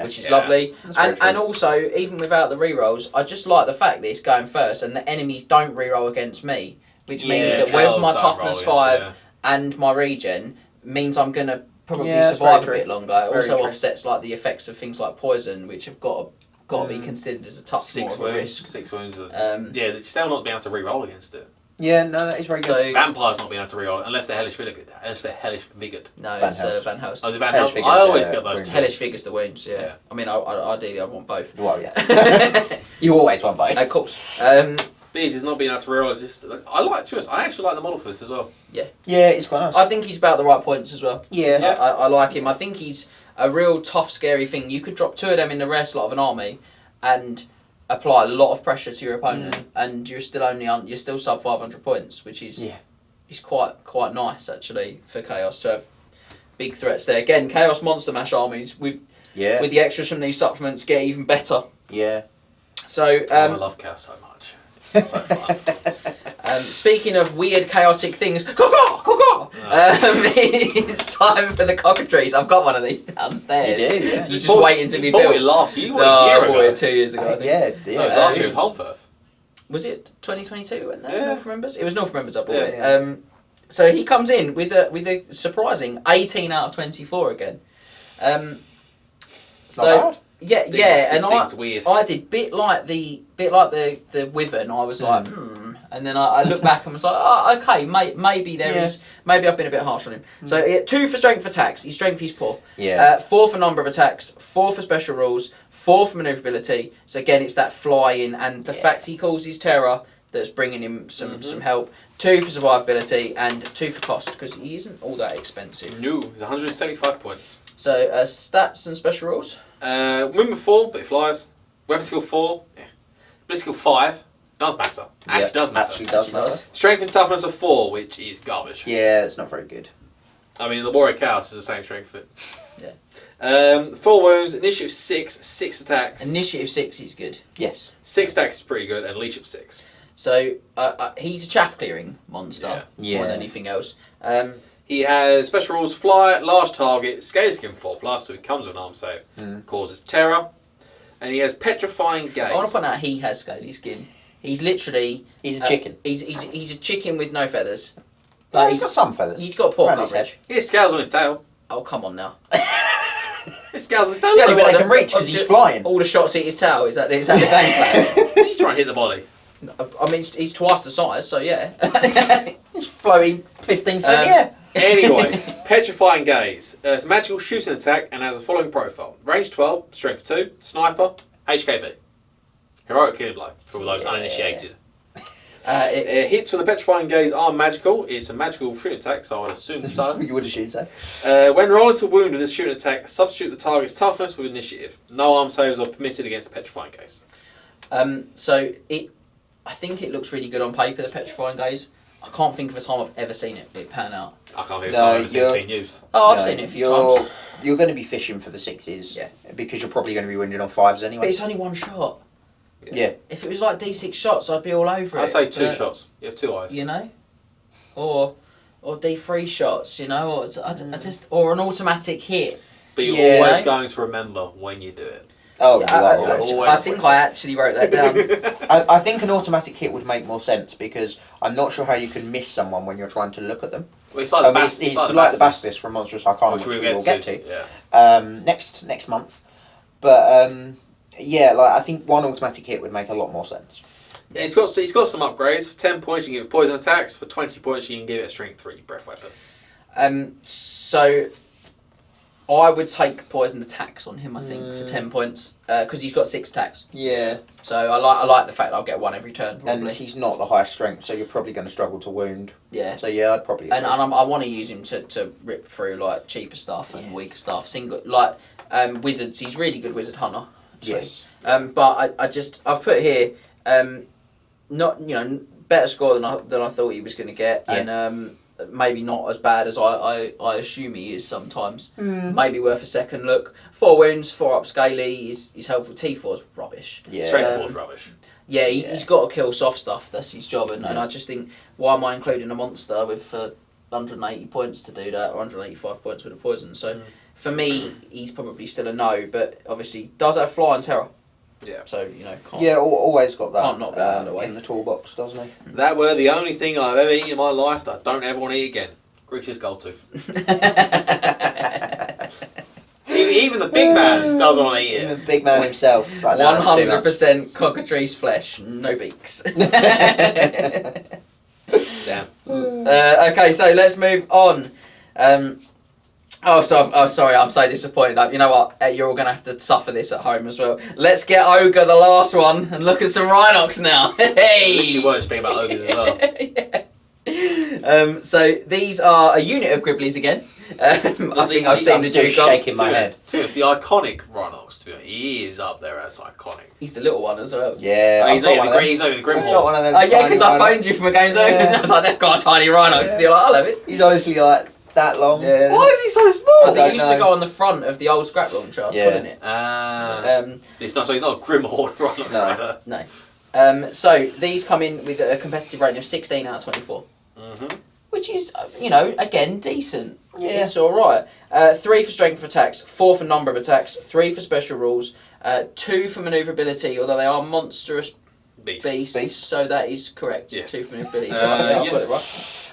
which is lovely. And also, even without the rerolls, I just like the fact that it's going first and the enemies don't reroll against me, which means that with my toughness 5 and my regen, means I'm going to probably survive a bit longer. It also offsets like the effects of things like poison, which have got to be considered as a touch more of a risk. 6 wounds. They're still not being able to reroll against it. Yeah, no, that is very good. So, Vampires not being able to reroll unless they're hellish vigored. no, Van it's Helsed. Van Helsed. Oh, is it Van Hellish Helsed? Vigors, I always yeah, get those Green two. Hellish figures the wounds, yeah. Yeah. I mean, ideally, I'd want both. Well, yeah. You always want both. Of course. Beige is not being able to reroll. I actually like the model for this as well. Yeah, it's quite nice. I think he's about the right points as well. Yeah. I like him. I think he's a real tough, scary thing. You could drop 2 of them in the rare slot of an army and apply a lot of pressure to your opponent, and you're still sub 500 points, which is quite nice actually for Chaos to have big threats there. Again, Chaos Monster Mash armies with the extras from these supplements get even better. Yeah. So I love Chaos so much. It's so fun. speaking of weird, chaotic things, it's time for the cockatrice. I've got one of these downstairs. You do, yeah. It's just waiting to be You bought built. it last year. You bought No, it a I year bought ago. it 2 years ago. I think. Yeah. No, last year was Holmfirth. Was it 2022 when Yeah. North Members? It was North Members I bought it. Yeah. So he comes in with a surprising 18 out of 24 again. Not bad. Yeah, and thing's weird. I did bit like the Wyvern. I was like, and then I looked back and was like, oh, okay, maybe maybe I've been a bit harsh on him. So 2 for strength attacks. His strength is poor. Yeah. 4 for number of attacks. 4 for special rules. 4 for maneuverability. So again, it's that flying and the fact he causes terror that's bringing him some help. 2 for survivability and 2 for cost because he isn't all that expensive. No, he's 175 points. So stats and special rules. Movement 4, but he flies. Weapon skill 4, yeah. Blitz skill 5, does matter. Actually does matter. Actually does matter. Strength and toughness of 4, which is garbage. Yeah, it's not very good. I mean, the Warrior Chaos is the same strength, but... Yeah. 4 wounds, initiative 6, 6 attacks. Initiative 6 is good. Yes. 6 attacks is pretty good, and leadership 6. So he's a chaff clearing monster more than Yeah. anything else. He has special rules: fly, large target, scaly skin 4+, so he comes with an arm save, causes terror, and he has petrifying gaze. I want to point out he has scaly skin. He's literally He's a chicken. He's a chicken with no feathers. Well, he's got some feathers. He's got poor Around his coverage. He has scales on his tail. Oh come on now! He has scales on his tail. The only Look, way they can reach because he's flying. All the shots hit his tail. Is that the game plan? He's trying to hit the body. I mean, he's twice the size, so yeah. He's floating 15 foot, yeah. Anyway, petrifying gaze. It's a magical shooting attack and has the following profile: range 12, strength 2, sniper, HKB. Heroic killing blow for all those uninitiated. Hits from the petrifying gaze are magical. It's a magical shooting attack, so I would assume so. You would assume so. When rolling to wound with this shooting attack, substitute the target's toughness with initiative. No arm saves are permitted against the petrifying gaze. I think it looks really good on paper, the petrifying gaze. I can't think of a time I've ever seen it pan out. I can't think of a time I've ever seen it's been used. Oh, I've seen it a few times. You're going to be fishing for the 6s, because you're probably going to be wounded on 5s anyway. But it's only one shot. Yeah. If it was like D6 shots, I'd be all over it. I'd say 2 shots. You have 2 eyes. You know? Or D3 shots, you know? Or or an automatic hit. But you're always going to remember when you do it. Oh, I think I actually wrote that down. I think an automatic hit would make more sense because I'm not sure how you can miss someone when you're trying to look at them. Well, it's like it's like the Basilisk from Monstrous Arcana, which we will get to. Yeah. Next month. But I think one automatic hit would make a lot more sense. Yeah, he's got some upgrades. For 10 points you can give it poison attacks. For 20 points you can give it a strength 3 breath weapon. So I would take poison attacks on him, I think, for 10 points, because he's got 6 attacks. Yeah. So I like the fact that I'll get 1 every turn, probably. And he's not the highest strength, so you're probably going to struggle to wound. Yeah. So yeah, I'd probably... And I want to use him to rip through, like, cheaper stuff and weaker stuff. Wizards, he's really good wizard hunter. Actually. Yes. But I've put here, better score than I thought he was going to get, and maybe not as bad as I assume he is sometimes. Maybe worth a second look. 4 wounds, 4 up scaly. He's helpful. T4's rubbish. Yeah. Strength 4's rubbish. Yeah, he's got to kill soft stuff. That's his job, and I just think, why am I including a monster with 180 points to do that, or 185 points with a poison? So for me, he's probably still a no, but obviously does have fly and terror. Yeah. So, can't... always got that can't not be underway. in the toolbox, doesn't he? That were the only thing I've ever eaten in my life that I don't ever want to eat again. Greas's gold tooth. Even the big man doesn't want to eat it. Even the big man himself. Like, 100% cockatrice flesh, no beaks. Damn. Okay, so let's move on. Sorry, I'm so disappointed. You know what? You're all going to have to suffer this at home as well. Let's get Ogre, the last one, and look at some Rhinox now. Hey! You weren't speaking about ogres as well. So these are a unit of Gribblies again. I think I've seen the Duke shaking my head. It's the iconic Rhinox, to be honest. He is up there as iconic. He's the little one as well. Yeah. He's over the Grimhawk. Oh yeah, because I phoned you from a game's open and I was like, they've got a tiny Rhinox. So you're like, I'll have it. He's honestly like that long. Yeah. Why is he so small? Because he used to go on the front of the old scrap launcher, couldn't it? He's not a Grimhawk Rhinox. No. So these come in with a competitive rating of 16 out of 24. Which is, again, decent. Yeah. It's alright. 3 for strength of attacks, 4 for number of attacks, 3 for special rules, 2 for manoeuvrability, although they are monstrous Beast. So that is correct. Yes. 2 for mobility. Yes. I've got it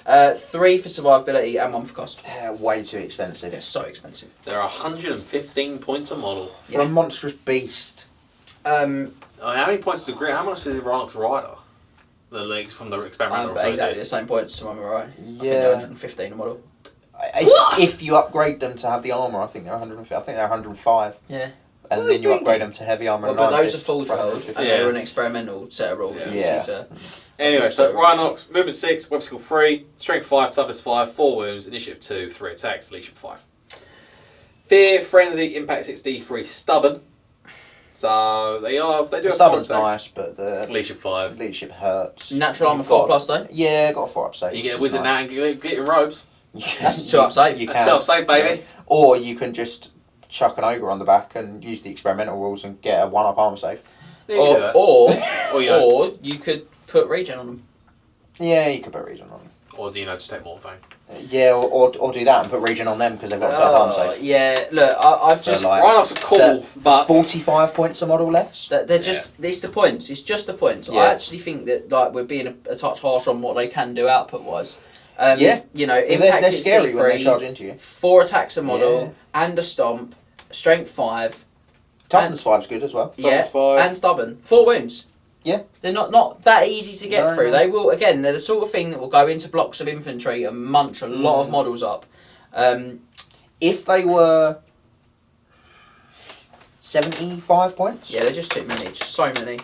right. 3 for survivability and 1 for cost. They're way too expensive. They're so expensive. There are 115 points a model. For a monstrous beast. How many points does How much is Rhinox Rider? The legs from the experimental. Exactly the same points, am I right? I think Yeah. they're 115 a model. If you upgrade them to have the armour, I think they're 150. I think they're 105. Yeah. And then you upgrade them to heavy armour. Well, and but those are 950, full rolled, 150. and they're an experimental set of rules. Yeah. This is, Anyway, so Rhinox, movement 6, web skill 3, strength 5, toughness 5, 4 wounds, initiative 2, 3 attacks, leadership 5. Fear, frenzy, impact 6, D3, stubborn. So they do have Stubborn's 4 attacks. nice, but the Leadership 5. leadership hurts. Natural armour You've 4 got- plus though. Yeah, got a 4 up save. You get a which is wizard nice. now and glittering robes. That's a 2 up save. You A can. 2 up save, baby. Yeah. Or you can just chuck an ogre on the back and use the experimental rules and get a 1 up armour save. Yeah, you can do that. Or you could put regen on them. Yeah, you could put regen on them. Or do you know, just take more thing. Yeah, or do that and put regen on them because they've got 2 up armour save. Yeah, look, I've So, just... like, Rhinox are cool, but 45 points a model less. They're just... It's the points. It's just the points. Yeah. I actually think that like we're being a touch harsh on what they can do output-wise. Yeah. You know, Yeah, impact they're is scary when they D3, charge into you. 4 attacks a model, and a stomp, strength 5, Toughness 5's good as well. yeah, Toughness 5. and stubborn. 4 wounds. Yeah. They're not that easy to get No, through. no. They will, again, they're the sort of thing that will go into blocks of infantry and munch a lot of models up. If they were 75 points, Yeah, they're just too many, just so many.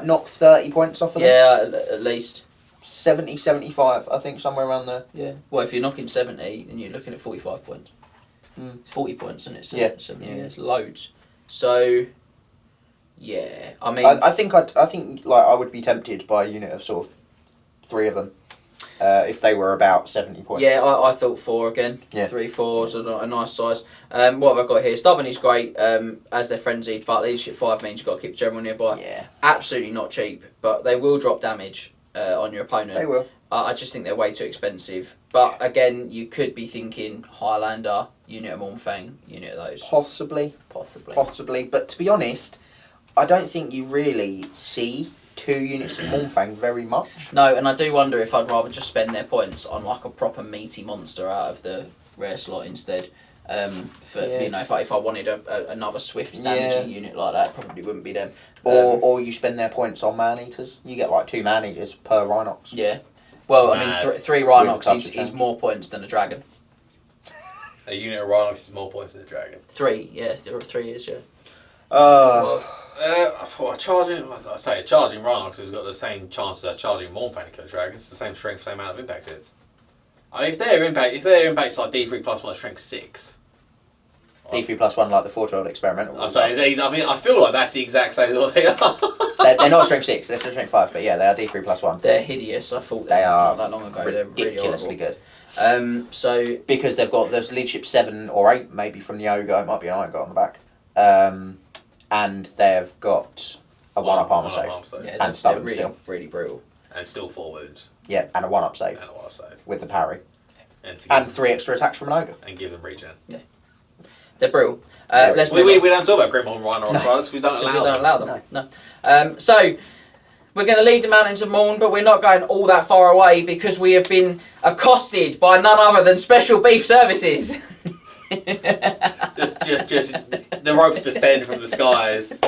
knock 30 points off of them. Yeah, at least. 70, 75, I think somewhere around there. Yeah. Well, if you're knocking 70, then you're looking at 45 points. Mm. It's 40 points, isn't it? So Yeah. 70, Yeah. it's loads. So, yeah, I mean... I think I would be tempted by a unit of sort of 3 of them if they were about 70 points. Yeah, I thought 4 again. Yeah. 3, 4 is a nice size. What have I got here? Stubborn is great as they're frenzied, but leadership 5 means you've got to keep the general nearby. Yeah. Absolutely not cheap, but they will drop damage on your opponent. They will. I just think they're way too expensive. But again, you could be thinking Highlander, unit of Mornfang, unit of those. Possibly. But to be honest, I don't think you really see 2 units of Mornfang very much. No, and I do wonder if I'd rather just spend their points on like a proper meaty monster out of the rare slot instead. You know, if I wanted another swift damaging unit like that, probably wouldn't be them. Or you spend their points on man-eaters. You get like 2 man-eaters per Rhinox. Yeah. Well, I mean, 3 Rhinox With is more points than a dragon. a unit of Rhinox is more points than a dragon. 3, yeah, 3 is, yeah. Charging Rhinox has got the same chance as charging Mornfang to kill a dragon. It's the same strength, same amount of impact hits. I mean, if their impact's like D3 plus 1, strength 6. D3 plus 1 like the 4-year-old experimental. I feel like that's the exact same as what they are. they're not strength 6, they're strength 5, but yeah, they are D3 plus 1. They're hideous. I thought They are not that long ago. They're really ridiculously horrible. good. So Because they've got there's leadership 7 or 8 maybe from the ogre, it might be an iron guy on the back. And they've got a 1-up armour save. yeah, And stubborn really, still. really brutal. And still 4 wounds. Yeah, and a 1-up save And a 1-up save. with the parry. And 3 extra attacks from an ogre. And give them regen. They're brutal. Yeah, Let's We move on. don't talk about Grimhorn Rhino because we don't Because allow we don't them. allow them. No. So we're going to leave the Mountains of Morn, but we're not going all that far away because we have been accosted by none other than Special Beef Services. Just the ropes descend from the skies.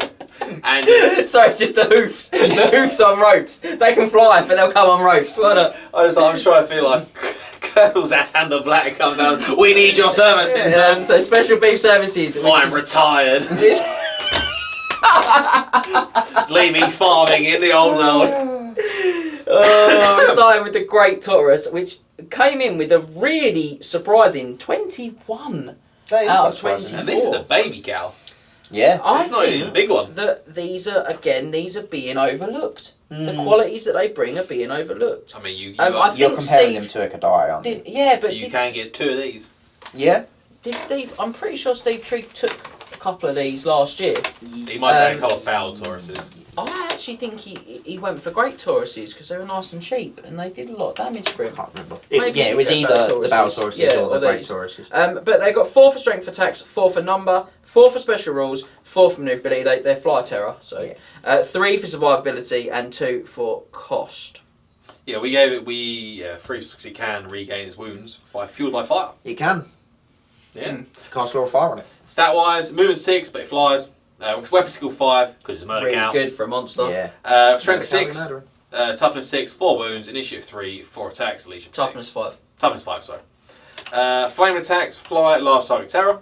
And just, Sorry, just the hoofs. The hoofs on ropes. They can fly, but they'll come on ropes. What a... I'm sure I feel like Colonel Zatan the Black comes out. We need your services. So Special Beef Services. which I'm is- retired. Leave me farming in the old world. We're starting with the Great Taurus, which came in with a really surprising 21 That is out of quite surprising. 24. And this is the baby cow. Yeah. It's not even a big one. That these are being overlooked. The qualities that they bring are being overlooked. I mean, you I You're think comparing Steve them to a Kadai, aren't you? but you can get 2 of these. Yeah. did Steve? I'm pretty sure Steve Trigg took a couple of these last year. He might take a couple of battle Tauruses. I actually think he went for great Tauruses because they were nice and cheap and they did a lot of damage for I him. can't remember. Maybe It was either the Battle Tauruses or the Great these. Tauruses. But they got 4 for strength attacks, 4 for number, 4 for special rules, 4 for manoeuvrability. They're fly terror, so 3 for survivability and 2 for cost. Yeah, we gave it 3 because he can regain his wounds fueled by fire. You can. Yeah. Can't throw a fire on it. Stat wise, movement 6, but it flies. Weapon skill 5 because it's murder Really cow. good for a monster. Yeah. Strength Murder cow, 6, murdering. toughness 6, 4 wounds, initiative 3, 4 attacks, leadership 6. Toughness 5. Toughness 5, sorry. Flame attacks, fly, large target terror.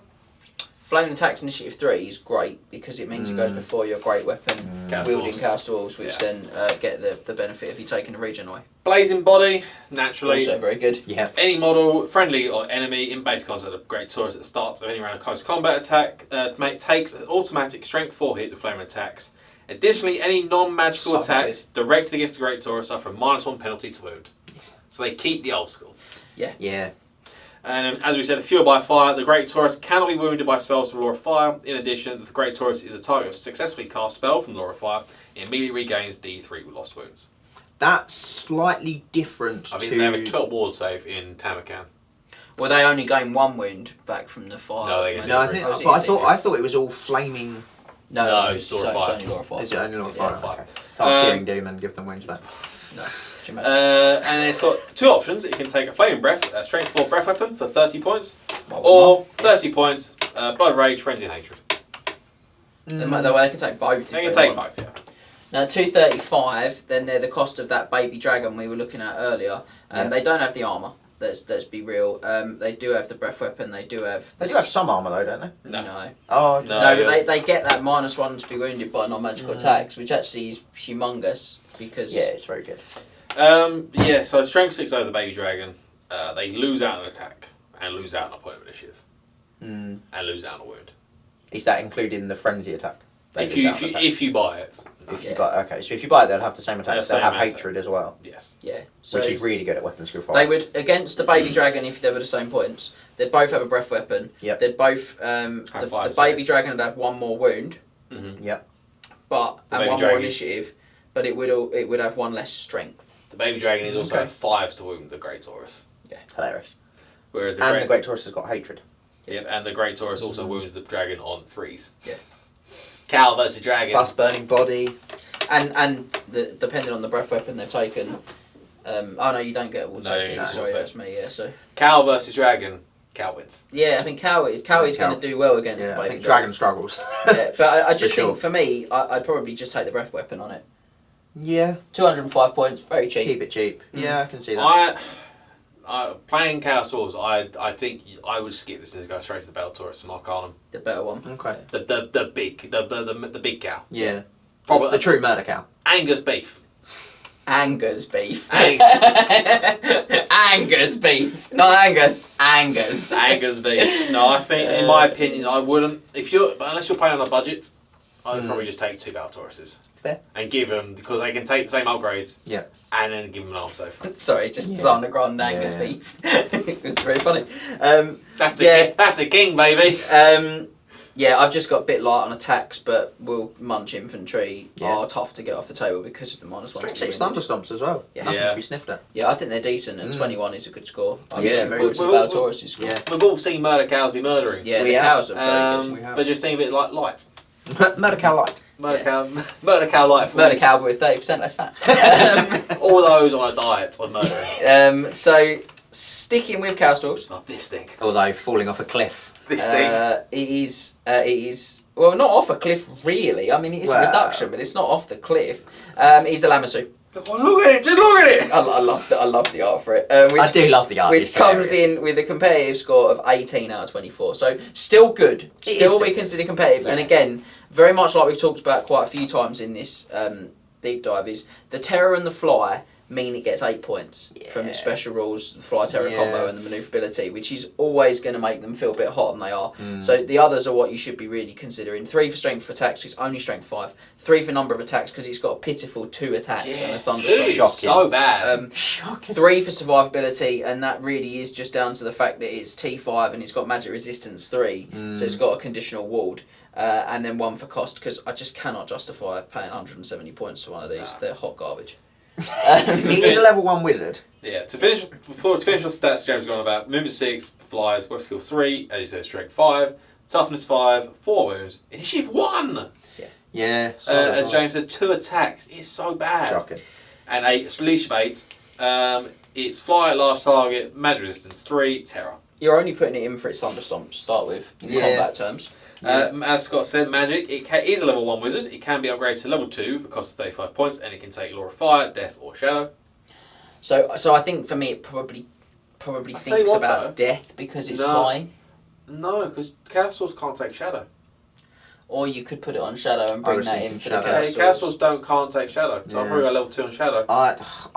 Flame attacks initiative 3 is great because it means it goes before your great weapon wielding cast walls, which then get the benefit of you taking the regen away. Blazing body, naturally. Also very good. Yeah. Any model, friendly or enemy, in base concept of Great Taurus at the start of any round of close combat attack takes an automatic strength 4 hit to flame attacks. Additionally, any non-magical So attacks directed against the Great Taurus suffer a -1 penalty to wound. So they keep the old school. Yeah. And as we said, fueled by fire, the Great Taurus cannot be wounded by spells from Law of Fire. In addition, the Great Taurus is a target of successfully cast spell from Law of Fire. It immediately regains D3 with lost wounds. That's slightly different I mean, to... they have a 12 ward save in Tamarkan. Well, they only gain 1 wound back from the fire. No, they get No, I thought it was all flaming... No, it's Law of Fire. only Law of Fire. Is it only Law of Law Fire? of Fire. Okay. Can't Searing Doom and give them wounds back. No. Can you imagine? And it's got 2 options. It can take a Flaming Breath, a Strength 4 Breath Weapon for 30 points, or 30 points, Blood Rage, Frenzy and Hatred. They can take both. If They can want. take both, yeah. Now, 235, then they're the cost of that baby dragon we were looking at earlier. They don't have the armour, let's be real. They do have the breath weapon, they do have... They do have some armour though, don't they? No. Oh, No. But they get that -1 to be wounded by non-magical attacks, which actually is humongous, because... yeah, it's very good. So Strength 6 over the Baby Dragon, they lose out an attack, and lose out on a point of initiative, and lose out on a wound. Is that including the frenzy attack? If you buy it. If you buy, okay, so if you buy it, they'll have the same attack. They'll They'll have same hatred as well, Yes. Yeah. So which is really good at weapon skill 5. they would, against the baby dragon, if they were the same points, they'd both have a breath weapon. Yep. They'd both... the baby dragon would have 1 more wound, Yep. and 1 more initiative, but it would have 1 less strength. The Baby Dragon is also 5s to wound the Great Taurus. Yeah. Hilarious. Whereas the Great Taurus has got hatred. Yep, and the Great Taurus also wounds the dragon on 3s. Yeah. Cow versus dragon. Plus burning body. And depending on the breath weapon they've taken... oh no, you don't get all taken. No, Sorry, that's me, yeah, so... Cow versus dragon. Cow wins. Yeah, I mean, Cow is going to do well against the I baby think dragon struggles. Yeah, but I just For sure. think, for me, I'd probably just take the breath weapon on it. Yeah. 205 points, very cheap. Keep it cheap. Yeah, I can see that. Playing Chaos Dwarves, I think I would skip this and go straight to the Battle Taurus and Arcanum. The better one. Okay. The big cow. Yeah. Probably the true murder cow. Angus beef. Angus beef. Ang- Angus beef. Not Angus. Angus. Angus beef. No, I think, in my opinion, I wouldn't. Unless you're playing on a budget, I would probably just take 2 Battle Tauruses. Fair. And give them, because they can take the same upgrades. Yeah. And then give them an arm safe. Sorry, just Sana Grande Angus beef. It was very funny. That's the king, baby. Yeah, I've just got a bit light on attacks, but will munch infantry Yeah. are tough to get off the table because of the -1. Strength 6 thunderstomps as well. Yeah. Nothing Yeah. to be sniffed at. Yeah, I think they're decent, and 21 is a good score. I'm Yeah, looking very forward to good. the Battle Taurus' score. Yeah. We've all seen murder cows be murdering. Yeah, We the have. cows are very good. We have. But just think of it like light. Murder cow light. Murder cow light. For Murder me. cow with 30% less fat. All those on a diet of murdering. So, sticking with cow stalls, Oh, this thing. Although falling off a cliff. This thing. it is, well, not off a cliff really. I mean, it is a Well. reduction, but it's not off the cliff. He's the Lamassu. Oh, look at it! Just look at it! I love the art for it. I do love the art. Which it's comes hilarious. in with a competitive score of 18 out of 24. So still good. It is Still still we good. consider competitive. And Yeah. again, very much like we've talked about quite a few times in this deep dive, is the terror and the fly mean it gets 8 points from its Yeah. special rules, the Fly Terror Yeah. combo and the manoeuvrability, which is always going to make them feel a bit hot, and they are. So the others are what you should be really considering. 3 for strength for attacks, 'cause it's only strength 5. 3 for number of attacks, because it's got a pitiful 2 attacks and a thunderstorm. It's so bad. 3 for survivability, and that really is just down to the fact that it's T5 and it's got magic resistance 3, so it's got a conditional ward. And then 1 for cost, because I just cannot justify paying 170 points for one of these. Nah. They're hot garbage. He is a level 1 wizard. Yeah, to finish your stats, James has gone about movement 6, flies, weapon skill 3, as you said, strength 5, toughness 5, 4 wounds, initiative 1! Yeah. As James said, 2 attacks. It's so bad. Shocking. And 8, leash of 8. It's fly at large target, magic resistance 3, terror. You're only putting it in for its thunderstorm to start with, in combat terms. As Scott said, magic is a level 1 wizard. It can be upgraded to level 2 for a cost of 35 points, and it can take Law of Fire, Death, or Shadow. So I think for me it probably tell you thinks what, about though. death because it's No. flying. No, because Chaos Swords can't take Shadow. Or you could put it on Shadow and I bring was that thinking in for the Shadow. Chaos Okay, Chaos Swords. Swords can't take Shadow, so I'll Yeah. probably go level 2 on Shadow. I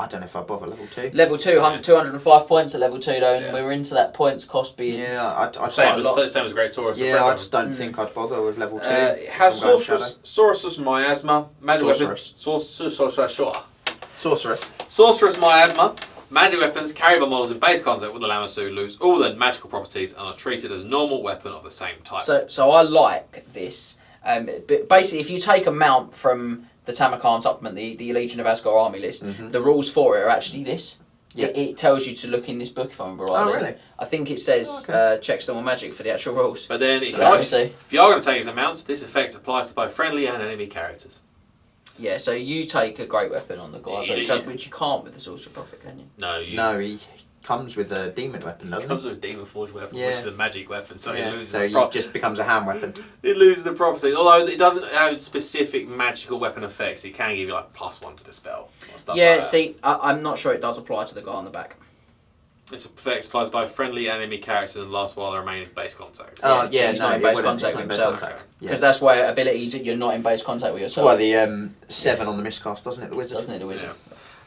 don't know if I'd bother level 2. Level 2, 205 points at level 2 though, and Yeah. we're into that points cost being... Yeah, I'd Same say as Great Taurus. yeah, I just don't think I'd bother with level 2. It has I'm going Shadow. Sorceress Miasma, magic Sorceress. weapon. Sorceress. Sorceress Miasma. Magic weapons carried by models in base contact with the Lamassu lose all their magical properties and are treated as normal weapon of the same type. So I like this. But basically, if you take a mount from the Tamarkan supplement, the Legion of Asgard army list, the rules for it are actually this. Yeah. It tells you to look in this book, if I remember rightly. Oh, really? I think it says check storm magic for the actual rules. But then, if Let me see. you are going to take as a mount, this effect applies to both friendly and enemy characters. Yeah, so you take a great weapon on the guy, Yeah. which you can't with the Sorcerer Prophet, can you? No, He comes with a demon weapon, It doesn't comes he? with a Demon Forge weapon, Yeah. which is a magic weapon, so Yeah, it loses so the he just becomes a hand weapon. It loses the properties. Although it doesn't have specific magical weapon effects, it can give you like +1 to dispel. Or stuff Yeah, like that. see, I'm not sure it does apply to the guy on the back. This effect applies to both friendly and enemy characters and lasts while they remain in base contact. Oh, yeah, he's no, not in it base wouldn't. contact It's with not in base himself. contact. Because Yeah. that's why abilities that you're not in base contact with yourself. Well, the 7 on the miscast, doesn't it, the wizard? Doesn't it, the wizard?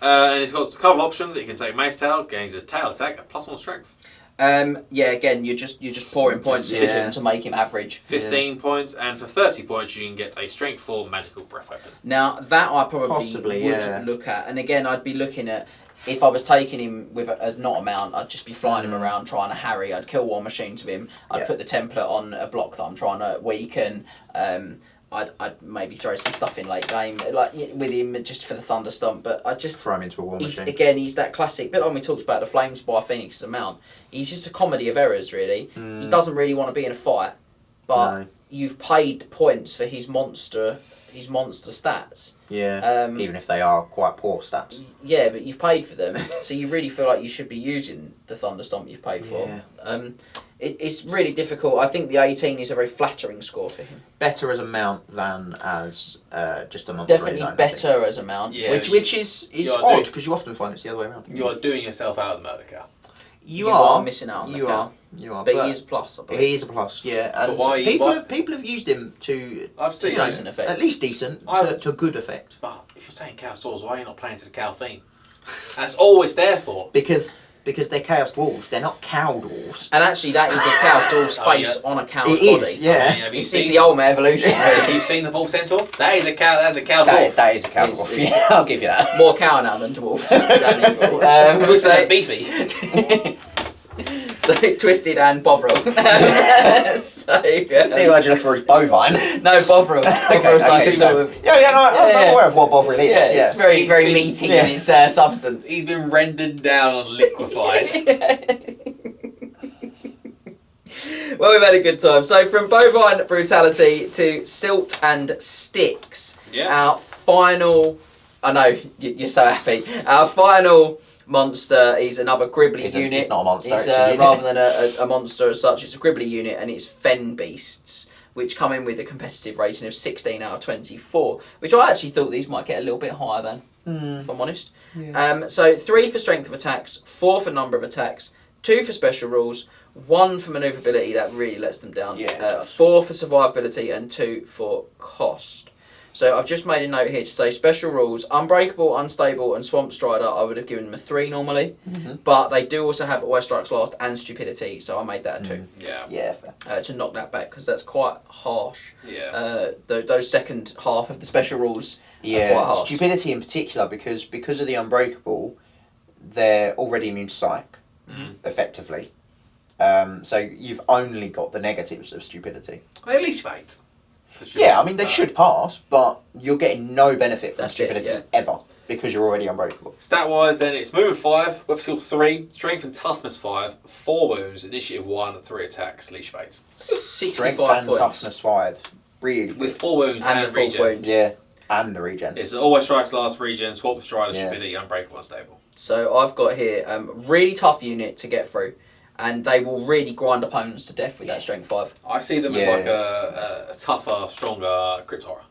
And it's got a couple of options. It can take Mace Tail, gains a tail attack at +1 strength. Yeah, again, you're just pouring points into Yeah. him to make him average. 15 points, and for 30 points you can get a strength 4 magical breath weapon. Now, that I probably Possibly, would yeah. look at. And again, I'd be looking at, if I was taking him with as not a mount, I'd just be flying him around trying to harry. I'd kill War Machines with him. I'd Yeah. put the template on a block that I'm trying to weaken. I'd maybe throw some stuff in late game like with him just for the thunder stomp. But I just Throw him into a war machine. he's that classic bit like when we talked about the Flame Spire Phoenix as a mount. He's just a comedy of errors, really. He doesn't really want to be in a fight, but No. you've paid points for his monster stats. Yeah, even if they are quite poor stats. Yeah, but you've paid for them, so you really feel like you should be using the Thunderstomp you've paid for. Yeah. It's really difficult. I think the 18 is a very flattering score for him. Better as a mount than as just a monster. Definitely on his own, I think. better as a mount. Yeah. Which is You're odd doing- because you often find it's the other way around. You are doing yourself out of the murder cow. You are missing out on the You cow. are. But he is a plus, I believe. He is a plus, yeah. And why- people have used him to I've seen know, it. decent effect. at least decent to good effect But if you're saying cow stores, why are you not playing to the cow theme? That's all it's there for. because they're chaos dwarves. They're not cow dwarves. And actually, that is a cow's dwarf's Oh, face yeah. on a cow's It body. is, yeah. Have you It's seen the ultimate evolution. Have you seen the bull centaur? That is a cow. That's a cow dwarf. That is a cow It's- dwarf. it's- Yeah, I'll give you that. More cow now than dwarf. Twisted and evil. Twisted so- and beefy. So twisted and Bovril. so Anyway, you look for his bovine. no Bovril. Bovril's like a sort of I'm Yeah. aware of what Bovril is. yeah, it's very He's very been- meaty yeah. in its substance. He's been rendered down and liquefied. Well, we've had a good time. So from bovine brutality to silt and sticks. Yeah. Our final. I know you're so happy. Our final monster is another Gribbly It's unit. it's not a monster. It's, It's a unit. rather than a monster as such, it's a Gribbly unit, and it's Fen Beasts, which come in with a competitive rating of 16 out of 24, which I actually thought these might get a little bit higher than, if I'm honest. Yeah. So 3 for strength of attacks, 4 for number of attacks, 2 for special rules, 1 for manoeuvrability, that really lets them down, Yeah, it does. 4 for survivability, and 2 for cost. So I've just made a note here to say special rules: Unbreakable, Unstable, and Swamp Strider. I would have given them a 3 normally, but they do also have Always Strikes Last and Stupidity, so I made that a 2. Yeah. Fair. To knock that back because that's quite harsh. Yeah. Those second half of the special rules are quite Yeah, harsh. Stupidity in particular, because of the Unbreakable, they're already immune to Psych, effectively. So you've only got the negatives of Stupidity. They leash bait. Yeah, I mean, they should pass, but you're getting no benefit from That's it, Stupidity ever, because you're already Unbreakable. Stat-wise, then, it's Movement 5, Web Skill 3, Strength and Toughness 5, 4 wounds, Initiative 1, 3 attacks, leash baits. 65 Strength and points. Toughness 5. Really With good. 4 wounds and, the fourth regen. wound. Yeah, and the regens. It's Always Strikes Last, regen, Swap with Strider, Yeah. Stupidity, Unbreakable, Unstable. So I've got here really tough unit to get through, and they will really grind opponents to death with that strength 5. I see them as Yeah. like a tougher, stronger Crypt Horror.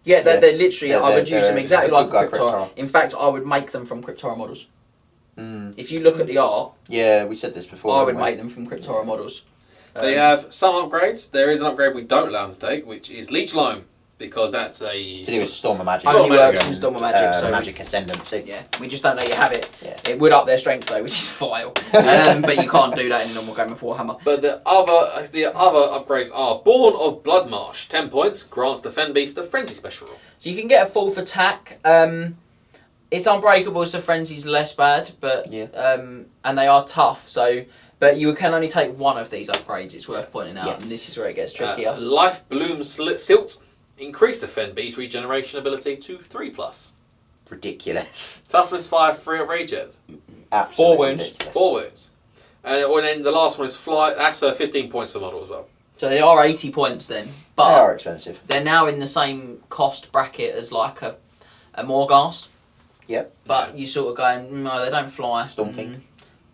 Yeah, they're Yeah. literally. Yeah, I would they're use them exactly a like a good guy Crypt Horror. Crypt Horror. In fact, I would make them from Crypt Horror models. Mm. If you look at the art, Yeah, we said this before. I would didn't we? make them from Crypt Horror models. They have some upgrades. There is an upgrade we don't allow them to take, which is Leech Loam, because that's a... To do with Storm of Magic. Only Magic works in Storm of Magic, so Magic Ascendancy. yeah, we just don't know you have it. Yeah. It would up their strength though, which is vile. But you can't do that in a normal game of Warhammer. But the other upgrades are Born of Bloodmarsh, 10 points, grants the Fen Beast the Frenzy special rule. So you can get a 4th attack. It's unbreakable, so Frenzy's less bad, but Yeah. and they are tough. So, but you can only take one of these upgrades. It's worth pointing out, Yes. and this is where it gets trickier. Life Bloom Silt, increase the Fen Beast regeneration ability to 3+. Ridiculous. Toughness 5, 3 at regen. Absolutely 4 wounds. ridiculous. 4 wounds. And then the last one is Fly, that's 15 points per model as well. So they are 80 points then, They but are expensive. they're now in the same cost bracket as like a Morghast. Yep. But you sort of going, no, they don't fly. Storm King.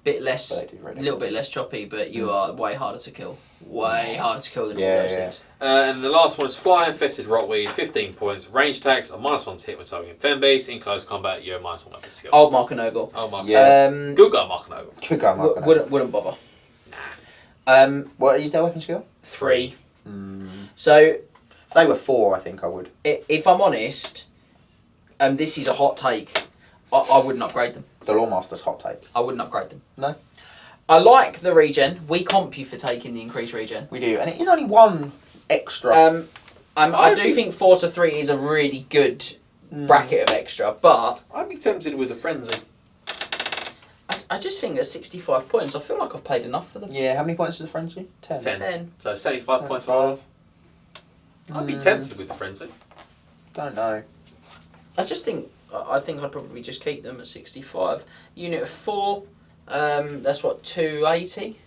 Bit less, But they do a really little well. bit less choppy, but you are way harder to kill. Way harder to kill than all Yeah, those yeah. things. And the last one is Fly Infested Rotweed, 15 points. Range attacks are -1 to hit when targeting Fen Beast. In close combat, you're -1 weapon skill. Old Mark and Ogle. Oh my Yeah. Good guy, Mark Noble. Could go Mark. Wouldn't bother. What is their weapon skill? 3. Mm. So If they were 4, I think I would. if I'm honest, this is a hot take. I wouldn't upgrade them. The Lawmaster's hot take. I wouldn't upgrade them. No. I like the regen. We comp you for taking the increased regen. We do. And it is only 1 extra. I I'd do be- think 4 to 3 is a really good bracket of extra, but I'd be tempted with the Frenzy. I just think at 65 points, I feel like I've paid enough for them. Yeah, how many points is the Frenzy? 10. 10. So 75 points per model. I'd be tempted with the Frenzy. Don't know. I just think I'd probably just keep them at 65. Unit of 4, that's what, 280?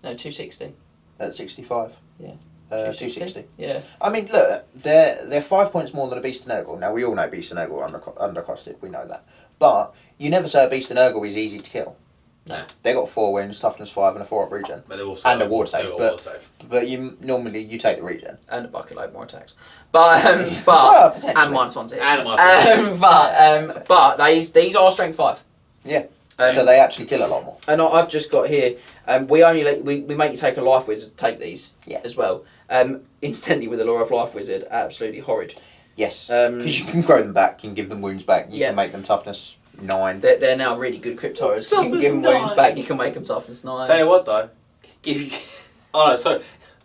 No, 260. At 65. Yeah. 260. Yeah. I mean, look, they're 5 points more than a Beast and Urgle. Now, we all know Beast and Urgle are undercosted. We know that. But you never say a Beast and Urgle is easy to kill. No. They got 4 wins, toughness 5, and a 4 up regen. But they're also And a ward save, they're but- ward save. But you normally take the regen. And a bucket load more attacks. But Well, potentially. and -1 to hit. And -1 but these are strength 5. Yeah. Um, So they actually kill a lot more. And I've just got here. We only we make you take a life wizard to take these. Yeah. As well. Instantly with the lore of life wizard, absolutely horrid. Yes. Because you can grow them back, you can give them wounds back, you Yeah. can make them toughness 9. They're now really good crypt horrors. You can Toughness give them wounds 9. back. You can make them toughness 9. Tell you what though, oh no, so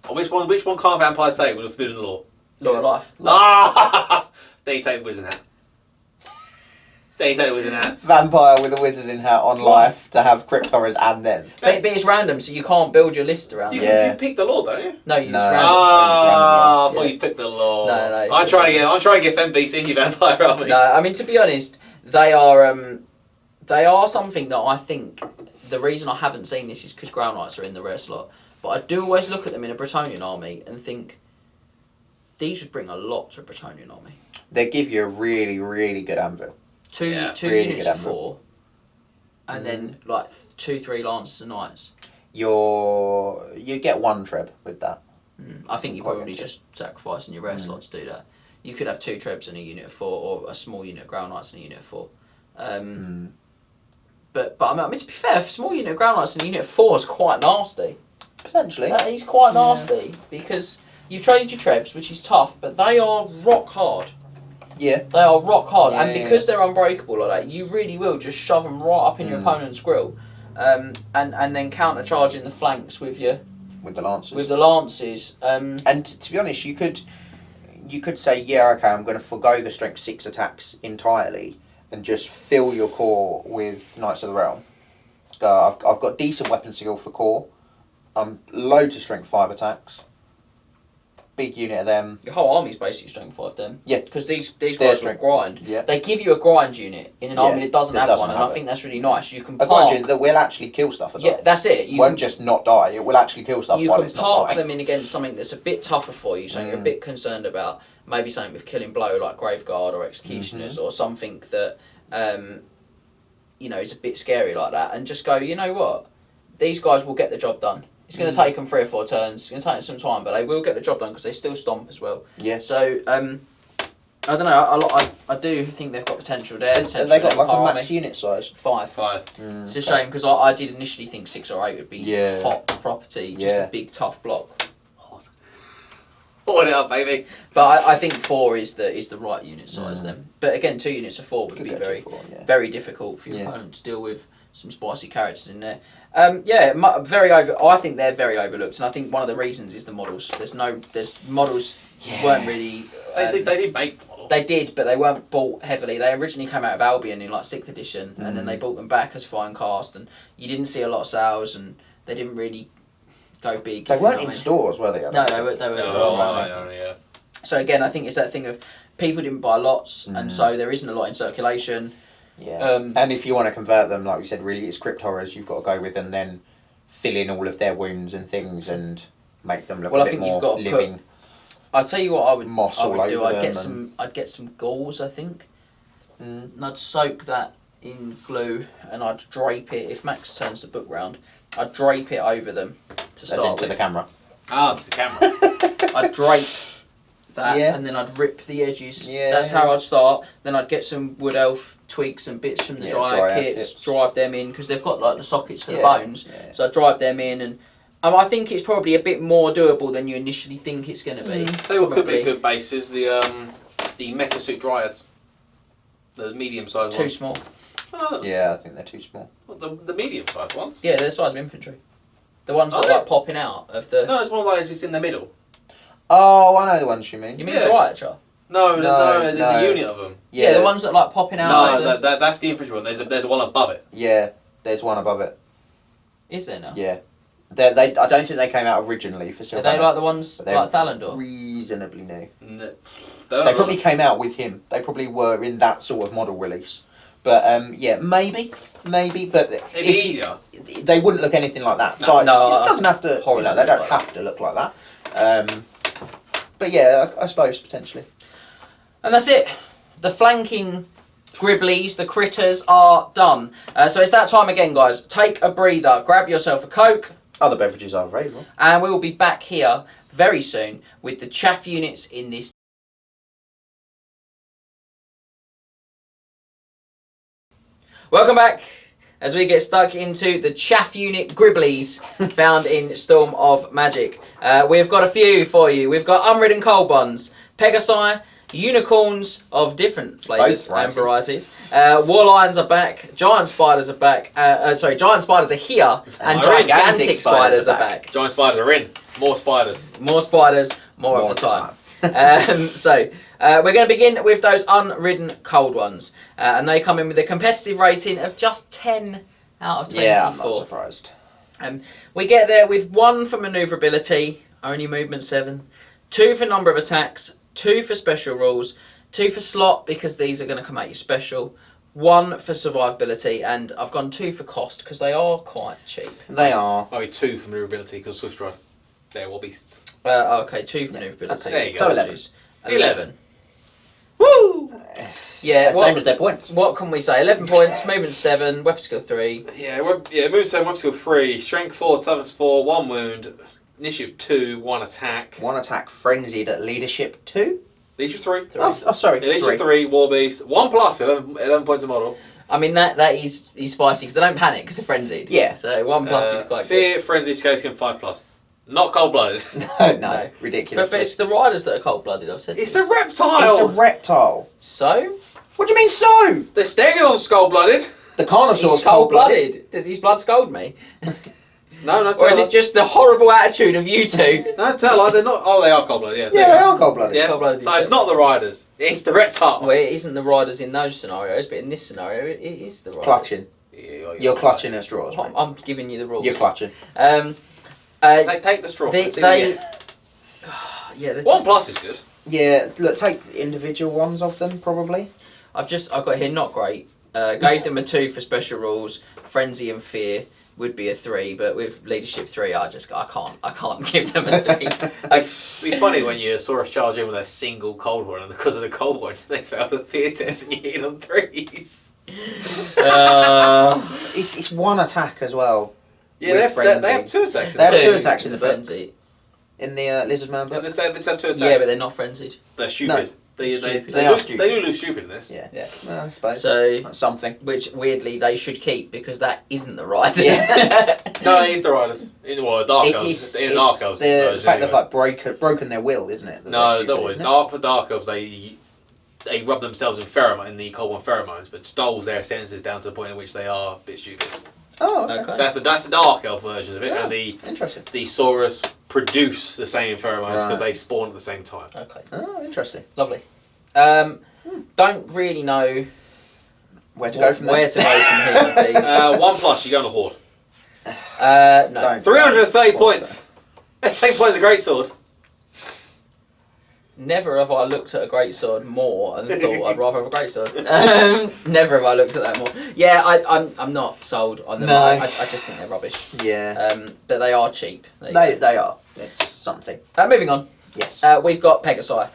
which one can't vampires take with a forbidden law? Lore of life. Ah! Then you take the wizard hat. Then you take the wizard hat. Vampire with a wizard in hat on life to have crypt horrors and then. But it's random, so you can't build your list around You, it. Yeah. you pick the law, don't you? No, you No. just random. Ah, I thought Yeah. you picked the law. No, it's I'm just trying to get FMBC in your vampire armies. No, I mean to be honest, they are something that I think the reason I haven't seen this is because Ground Knights are in the rare slot. But I do always look at them in a Bretonnian army and think these would bring a lot to a Bretonnian army. They give you a really, really good anvil. Two Really units good of anvil. 4, and then like 2-3 lances and knights. You get 1 treb with that. I think you're Quite probably good. just sacrificing your rare slot to do that. You could have 2 trebs and a unit of 4, or a small unit of Ground Knights and a unit of 4. But I mean to be fair, a small unit of Ground Knights and a unit of 4 is quite nasty. Potentially. That is quite nasty because you've traded your trebs, which is tough, but they are rock hard. Yeah. They are rock hard, Yeah, and because they're unbreakable like that, you really will just shove them right up in your opponent's grill, and then countercharge in the flanks with the lances. With the lances. And to be honest, you could say, yeah, okay, I'm going to forgo the strength 6 attacks entirely and just fill your core with Knights of the Realm. So I've got decent weapon skill for core. Loads of strength 5 attacks. Big unit of them. Your whole army's basically strength 5 then. Yeah. Because these guys will grind. Yeah. They give you a grind unit in an army that doesn't have one, and I think that's really nice. You can a park... grind unit that will actually kill stuff as well. Yeah, that's it. You won't just not die, it will actually kill stuff while You it's can not park dying. them in against something that's a bit tougher for you, something you're a bit concerned about. Maybe something with Killing Blow like Graveguard or Executioners, or something that, is a bit scary like that. And just go, you know what? These guys will get the job done. It's going to take them 3 or 4 turns. It's going to take them some time, but they will get the job done because they still stomp as well. Yeah. So, I don't know. I do think they've got potential there. Have they got like a max unit size? 5. It's a shame because I did initially think 6 or 8 would be hot property, just a big tough block. Hold it up, baby. But I think 4 is the right unit size then. But again, 2 units of 4 would be very difficult for your opponent to deal with. Some spicy characters in there. I think they're very overlooked, and I think one of the reasons is the models. There's models weren't really. They did make the model. They did, but they weren't bought heavily. They originally came out of Albion in like 6th edition, and then they bought them back as Fine Cast, and you didn't see a lot of sales, and they didn't really go big. They weren't in stores, were they? No, they were. Yeah. So again, I think it's that thing of people didn't buy lots, and so there isn't a lot in circulation. Yeah, and if you want to convert them, like we said, really it's crypt horrors you've got to go with, and then fill in all of their wounds and things and make them look a bit more living. I'll tell you what I would do. I'd get some gauze, I think, and I'd soak that in glue, and I'd drape it. If Max turns the book round, I'd drape it over them to start with. The camera. It's the camera. I'd drape that, and then I'd rip the edges. That's how I'd start. Then I'd get some Wood Elf twigs and bits from the dryad kits, drive them in, because they've got like the sockets for the bones. So I'd drive them in, and I think it's probably a bit more doable than you initially think it's going to be. Tell you what could be a good base is the Mecha Suit Dryads. The medium-sized ones. Too small. I think they're too small. What, the medium-sized ones? Yeah, they're the size of infantry. The ones that are like popping out of the... No, it's one like just in the middle. Oh, I know the ones you mean. You mean Dryad, Char? No, there's a unit of them. Yeah, the ones that like popping out. No, that's the infantry one. There's one above it. Yeah, there's one above it. Is there now? Yeah. I don't think they came out originally for Sylvanas. Are they like the ones like Thalandor? Reasonably new. They probably came out with him. They probably were in that sort of model release. But maybe. But it'd be easier. They wouldn't look anything like that. No, it doesn't have to. They don't have to look like that. But yeah, I suppose potentially. And that's it. The flanking Gribblies, the critters, are done. So it's that time again, guys. Take a breather. Grab yourself a Coke. Other beverages are available. And we will be back here very soon with the chaff units in this. Welcome back as we get stuck into the chaff unit Gribblies found in Storm of Magic. We've got a few for you. We've got unridden cold ones, Pegasi, unicorns of different flavours and varieties. War lions are back, giant spiders are back. Giant spiders are here, and gigantic spiders are back. Giant spiders are in. More spiders. More spiders, more of the time. We're going to begin with those unridden cold ones, and they come in with a competitive rating of just 10 out of 24. Yeah, I'm not surprised. We get there with 1 for manoeuvrability, only movement 7, 2 for number of attacks, 2 for special rules, 2 for slot because these are going to come out your special, 1 for survivability, and I've gone 2 for cost because they are quite cheap. They are. Maybe 2 for maneuverability because Swift Stride. They're war beasts. Okay, 2 for maneuverability. Okay, there you go. So 11. 11. Woo! Yeah, same as their points. What can we say? 11 points, movement 7, weapon skill 3. Move 7, weapon skill 3, strength 4, toughness 4, 1 wound, initiative 2, 1 attack. 1 attack, frenzied at leadership 2. Leadership 3. Oh, sorry. Yeah, leadership 3, war beast, 1 plus, 11 points a model. I mean, that is spicy because they don't panic because they're frenzied. Yeah. So 1 plus is quite Fear, good. frenzy, scale skin 5 plus. Not cold-blooded. No, ridiculous. But it's the riders that are cold-blooded. I've said It's this. a reptile! It's a reptile. So What do you mean so? The Stegodon's cold-blooded. The Carnosaur's he's cold-blooded. cold-blooded. Does his blood scold me? No, Or is it just the horrible attitude of you two? No, tell like they're not. Oh, they are cold-blooded. Yeah, Yeah, they are cold-blooded. Yeah. Cold-blooded So it's yourself. not the riders. It's the reptile. Well, it isn't the riders in those scenarios, but in this scenario, it is the riders. Clutching. Yeah, You're clutching at straws, mate. I'm giving you the rules. You're clutching. Take the straw. Let's see what you get. Yeah, they're One just- plus is good. Yeah, look, take the individual ones of them, probably. I've got here not great. Gave them a 2 for special rules. Frenzy and fear would be a 3, but with leadership 3, I can't give them a 3. It'd be funny when you saw us charge in with a single cold one, and because of the cold one, they failed the fear test and you hit on 3s. It's one attack as well. Yeah, With they have 2 attacks. They have Two 2 attacks in the book. frenzy. In the Lizard Man Yeah, book. they have 2 attacks. Yeah, but they're not frenzied. They're stupid. They Stupid. They are lose, stupid. They do lose stupid in this. Yeah. Yeah. Well, I suppose. So, That's something. which weirdly they should keep because that isn't the riders. Yeah. No, it's the riders. Dark It Elves. is, In it's Dark Elves the version, fact anyway. they've broken their will, isn't it? That No, they're that stupid, was isn't it? for Dark Elves. They rub themselves in in the cold one pheromones, but stoles their senses down to the point at which they are a bit stupid. Oh, okay. Okay. That's the Dark Elf version of it, Oh, and the interesting. Saurus produce the same pheromones because Right. they spawn at the same time. Okay. Oh, interesting. Lovely. Don't really know Where to go from where there? to go from here with these. 1 plus, you go on a horde. No. Don't. 330 points. That's the same point as a greatsword. Never have I looked at a greatsword more and thought I'd rather have a greatsword. Never have I looked at that more. Yeah, I'm not sold on them. No. I just think they're rubbish. Yeah. But they are cheap. There you go. They are. It's something. Moving on. Yes. We've got Pegasi.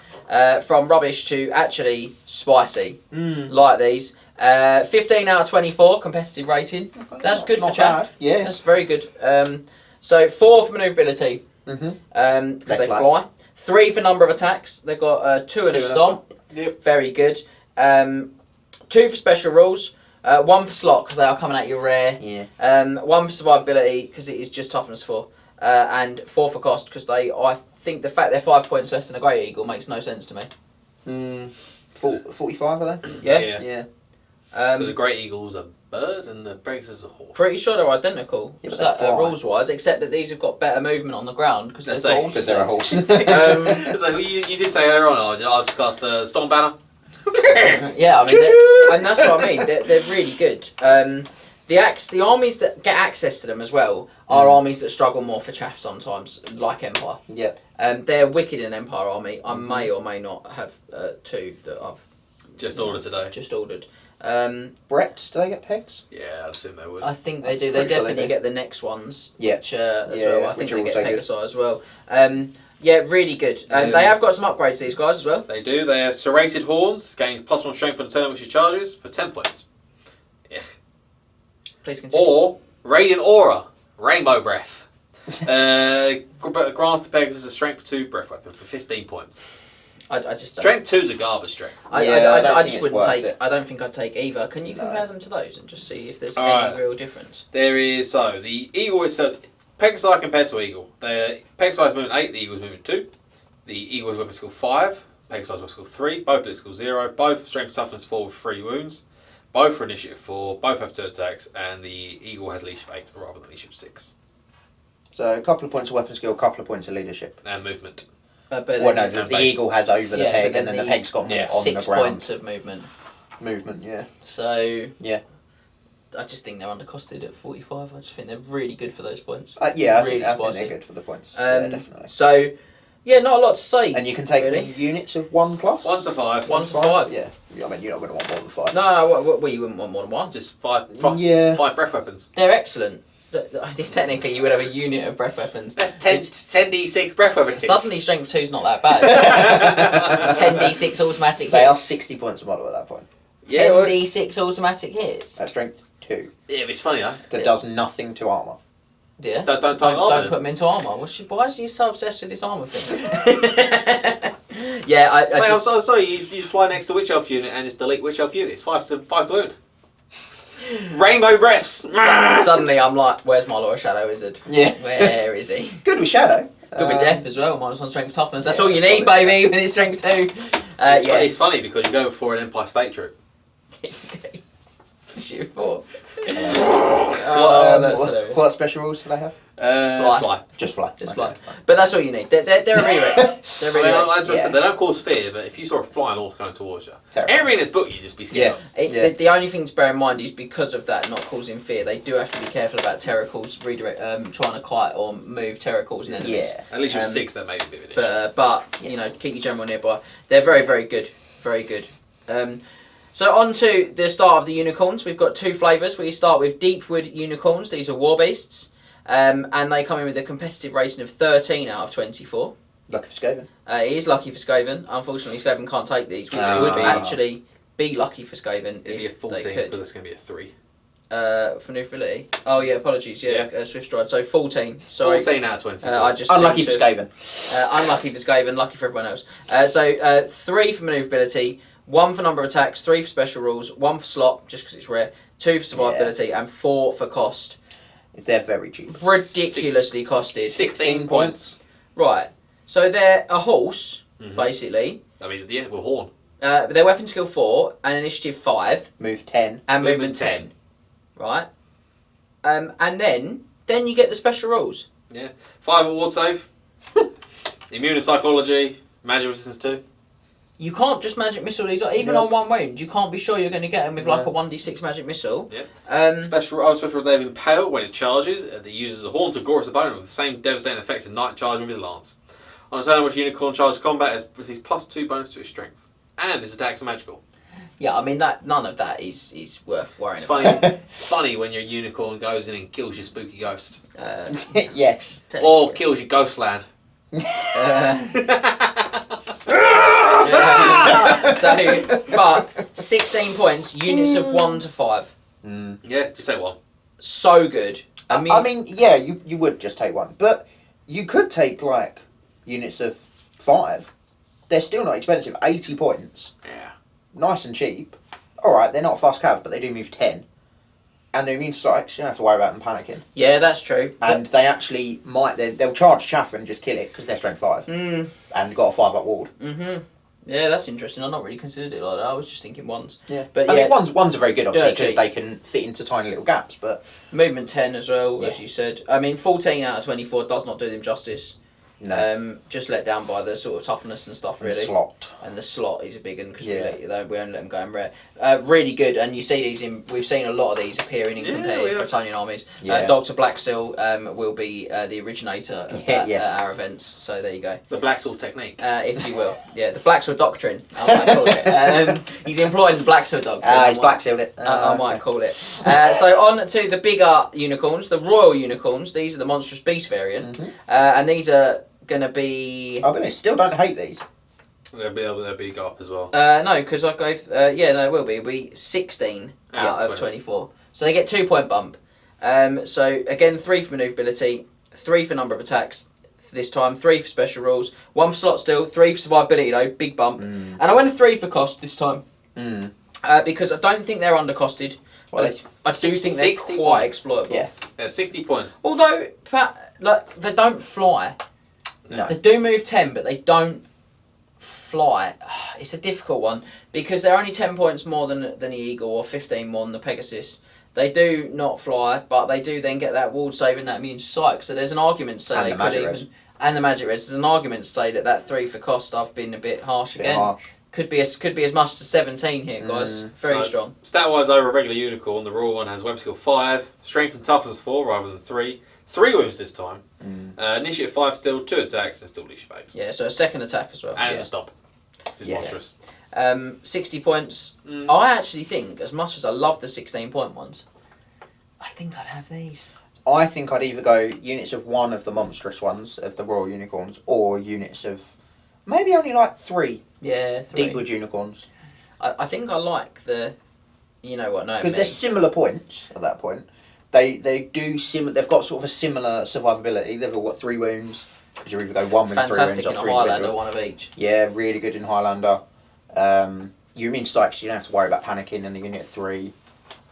From rubbish to actually spicy. Like these. 15 out of 24 competitive rating. Okay, That's good for not Chaff. bad. Yeah. That's very good. So 4 for manoeuvrability. Mm-hmm. Because they fly. 3 for number of attacks. They've got 2 and a stomp. Yep. Very good. 2 for special rules. 1 for slot because they are coming at you rare. Yeah. 1 for survivability because it is just toughness 4. And 4 for cost because I think the fact they're 5 points less than a Grey Eagle makes no sense to me. 45 are they? Yeah. Yeah. Because the Great Eagle's a bird and the Pegasus is a horse. Pretty sure they're identical Yeah, but they fly. rules wise, except that these have got better movement on the ground because Let's they're say- balls. Because they're a horse. So you did say earlier on, I'll just cast a Storm Banner. Yeah, I mean, and that's what I mean. They're really good. The armies that get access to them as well are armies that struggle more for chaff sometimes, like Empire. Yeah. They're wicked in Empire army. I may or may not have 2 that I've Just ordered today. just ordered. Brett, do they get pegs? Yeah, I'd assume they would. I think they do. I'm They pretty sure they definitely do. get the next ones. Yeah. Which, as Yeah, well. I which think are they also get good. Pegasi as well. Yeah, really good. Yeah. They have got some upgrades, these guys, as well. They do. They have serrated horns, gains +1 strength on the turn which he charges for 10 points. Yeah. Please continue. Or Radiant Aura, Rainbow Breath. Grants to Pegasus a strength 2 breath weapon for 15 points. I just don't. Strength 2 is a garbage strength. I Yeah, I just don't think it's wouldn't worth take. it. I don't think I'd take either. Can you No. compare them to those and just see if there's Alright. any real difference? There is, so, the Eagle is, Pegasi compared to Eagle. Pegasi's movement 8, the Eagle's movement 2. The Eagle's weapon skill 5, Pegasi's weapon skill 3, both blitz skill 0, both strength toughness 4 with 3 wounds, both for initiative 4, both have 2 attacks, and the Eagle has leadership 8 rather than leadership 6. So a couple of points of weapon skill, a couple of points of leadership. And movement. But Well, no, then the eagle has over the Yeah, peg, but and then the peg's got more yeah, on the 6 ground. points of movement. Movement, yeah. So Yeah. I just think they're undercosted at 45. I just think they're really good for those points. Yeah, I Really think spicy. they're good for the points. Yeah, definitely. So yeah, not a lot to say. And you can take really. units of 1 plus? 1 to 5. 1 to 5. Yeah. I mean, you're not going to want more than 5. No, well, you wouldn't want more than 1. Just 5 Yeah. breath weapons. They're excellent. Technically, you would have a unit of breath weapons. That's 10d6 breath weapons. Suddenly, strength 2 is not that bad. 10d6 automatic They hits. are 60 points a model at that point. Yeah, well, 10d6 automatic hits. That's strength 2. yeah, it's funny though. That does nothing to armour. Yeah. Don't take armour Don't then. put them into armour. Why are you so obsessed with this armour thing? Yeah, I Mate, just... I'm sorry, you fly next to Witch Elf unit and just delete Witch Elf unit. It's 5 to wound. Rainbow breaths. Suddenly I'm like, where's my Lord Shadow Wizard? Yeah. Where is he? Good with Shadow. Good with death as well, -1 strength toughness. That's yeah, all you need, solid. baby, when it's strength 2. It's funny because you go before an Empire State Troop. Shoot 4. What, That's hilarious. what special rules do they have? Fly. Just fly. Just Okay. fly. But that's all you need. They're a Rerex. They're I mean, Rerex. as I said, they don't cause fear, but if you saw a flying horse coming towards you, Terrifying. every in this book, you'd just be scared. The only thing to bear in mind is because of that not causing fear, they do have to be careful about terracles trying to kite or move terracles and enemies. Yeah. At least you're 6, that may be a bit of an issue. But you know, keep your general nearby. They're very, very good. Very good. So on to the start of the unicorns. We've got 2 flavours. We start with Deepwood unicorns. These are war beasts. And they come in with a competitive rating of 13 out of 24. Lucky for Skaven. It is lucky for Skaven. Unfortunately, Skaven can't take these, which Oh. would actually be lucky for Skaven It'd be a if 14 they could. because it's going to be a 3. For maneuverability. Oh yeah, apologies. Swift stride. So 14. Sorry. 14 out of 24. I just Unlucky for seemed to- Skaven. Unlucky for Skaven. Lucky for everyone else. 3 for maneuverability, 1 for number of attacks, 3 for special rules, 1 for slot just because it's rare, 2 for survivability, and 4 for cost. They're very cheap. Ridiculously costed. 16 points. Right. So they're a horse, basically. I mean, yeah, with horn. Their weapon skill 4 and initiative 5 Move 10. and movement 10. Right. And then you get the special rules. Yeah. 5 at ward save. Immune to psychology. Magic resistance 2. You can't just magic missile these. Even on 1 wound, you can't be sure you're going to get them with like a 1d6 magic missile. Yep. Special they have Impale when it charges. It uses a horn to gore its opponent with the same devastating effect as Knight charging with his lance. On a turn in which Unicorn charges combat, it receives +2 bonus to its strength. And its attacks are magical. Yeah, I mean none of that is worth worrying It's about. funny. It's funny when your unicorn goes in and kills your spooky ghost, Yes. or kills your ghost land. But 16 points, units of 1 to 5. Yeah, just say 1. So good. I mean, yeah, you would just take 1. But you could take, like, units of 5. They're still not expensive. 80 points. Yeah. Nice and cheap. Alright, they're not fast cav, but they do move 10. And they're immune strikes, you don't have to worry about them panicking. Yeah, that's true. And they actually they'll charge Chaff and just kill it because they're strength 5. And got a 5-up ward. Yeah, that's interesting. I've not really considered it like that. I was just thinking ones. Yeah. But I yeah, mean, ones are very good, obviously, Dirty. because they can fit into tiny little gaps, but... movement 10 as well, Yeah. as you said. I mean, 14 out of 24 does not do them justice. No. Just let down by the sort of toughness and stuff, really. And slot. And the slot is a big one because Yeah. we only let them go in rare. Really good, and you see these we've seen a lot of these appearing in competitive Bretonian armies. Yeah. Dr. Blacksteel will be the originator of that at our events, so there you go. The Black Sword technique. If you will. Yeah, the Blacksteel Doctrine, I might call it. He's employing the Blacksteel Doctrine. He's black sealed it. I might call it. So on to the bigger unicorns, the Royal Unicorns. These are the Monstrous Beast variant. And these are going to be... I'll be honest, still don't hate these. They'll be go up as well. no, because I gave... it will be. It'll be 16 out of 24. So they get 2 point bump. So again, 3 for maneuverability, 3 for number of attacks this time, 3 for special rules, 1 for slot still, 3 for survivability though, big bump. And I went a 3 for cost this time. Because I don't think they're undercosted. Well, I do think they're 60 quite points. exploitable. Yeah. Yeah, 60 points. Although, they don't fly. No. They do move 10, but they don't fly. It's a difficult one because they're only 10 points more than the Eagle or 15 more than the Pegasus. They do not fly, but they do then get that ward save and that immune strike. So there's an argument to say And they the could magic even... res. And the magic res. There's an argument to say that 3 for cost I've been a bit harsh Bit again. harsh. Could be as much as 17 here, guys. Very So, strong. Stat-wise, over a regular unicorn, the Royal one has web skill 5, strength and toughness 4 rather than 3. 3 wounds this time. Initiative 5 still, 2 attacks and still leash babes. Yeah, so a second attack as well. And it's a stop. It's Yeah. monstrous. 60 points. I actually think, as much as I love the 16 point ones, I think I'd have these. I think I'd either go units of 1 of the monstrous ones, of the Royal Unicorns, or units of maybe only like 3 Yeah, 3. Deepwood Unicorns. I think I like the, you know what, no, Because they're similar points at that point. They do they've got sort of a similar survivability. They've all got 3 wounds. Because you either go 1 with 3 wounds fantastic or in a 3 Highlander, with... one of each. Yeah, really good in Highlander. You immune strikes, you don't have to worry about panicking in the unit of 3.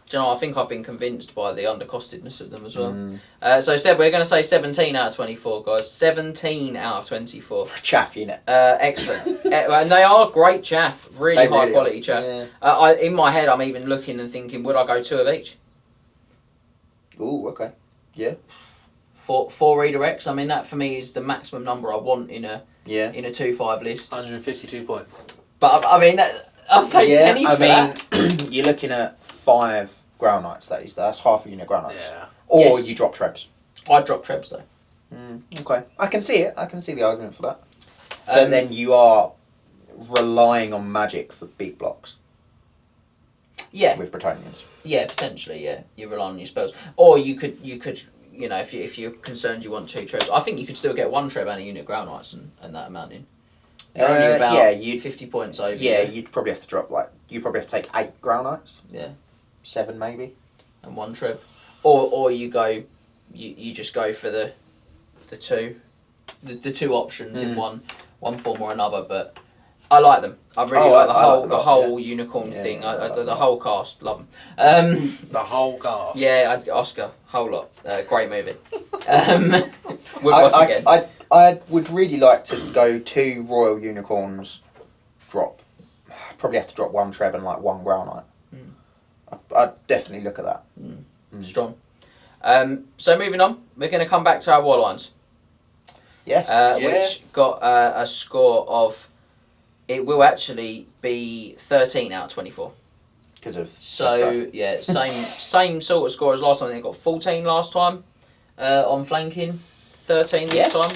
Do you know, I think I've been convinced by the undercostedness of them as well. So Seb, we're going to say 17 out of 24, guys. 17 out of 24. For a chaff unit. Excellent. And they are great chaff. Really high really quality are. chaff. Yeah. In my head, I'm even looking and thinking, would I go 2 of each? Ooh, okay. Yeah. Four redirects. I mean, that for me is the maximum number I want in a 2-5 list. 152 points. But I mean, I've paid pennies for that. You're looking at 5 Ground Knights, that's half a unit Ground Knights. Yeah. Or you drop Trebs. I'd drop Trebs though. Okay. I can see it. I can see the argument for that. But then you are relying on magic for big blocks. Yeah. With Bretonians. Yeah, potentially, yeah. You rely on your spells. Or you could you know, if you're concerned you want 2 Trebs, I think you could still get 1 Treb and a unit Ground Knights and that amount in. You're only about 50 points over. Yeah, you'd probably have to drop you'd probably have to take 8 Ground Knights. Yeah. 7 maybe. And 1 Treb. Or you go you just go for the 2 the 2 options in one form or another, but I like them. I really like the whole unicorn thing. The whole cast, love them. The whole cast. Yeah, Oscar, whole lot. Great movie. Would watch again. I would really like to go 2 Royal Unicorns, drop. Probably have to drop 1 Treb and 1 Ground Knight. I'd definitely look at that. Strong. So moving on, we're going to come back to our Warlines. Yes. Which got a score of, it will actually be 13 out of 24. Because of same sort of score as last time. They got 14 last time on flanking, 13 this time.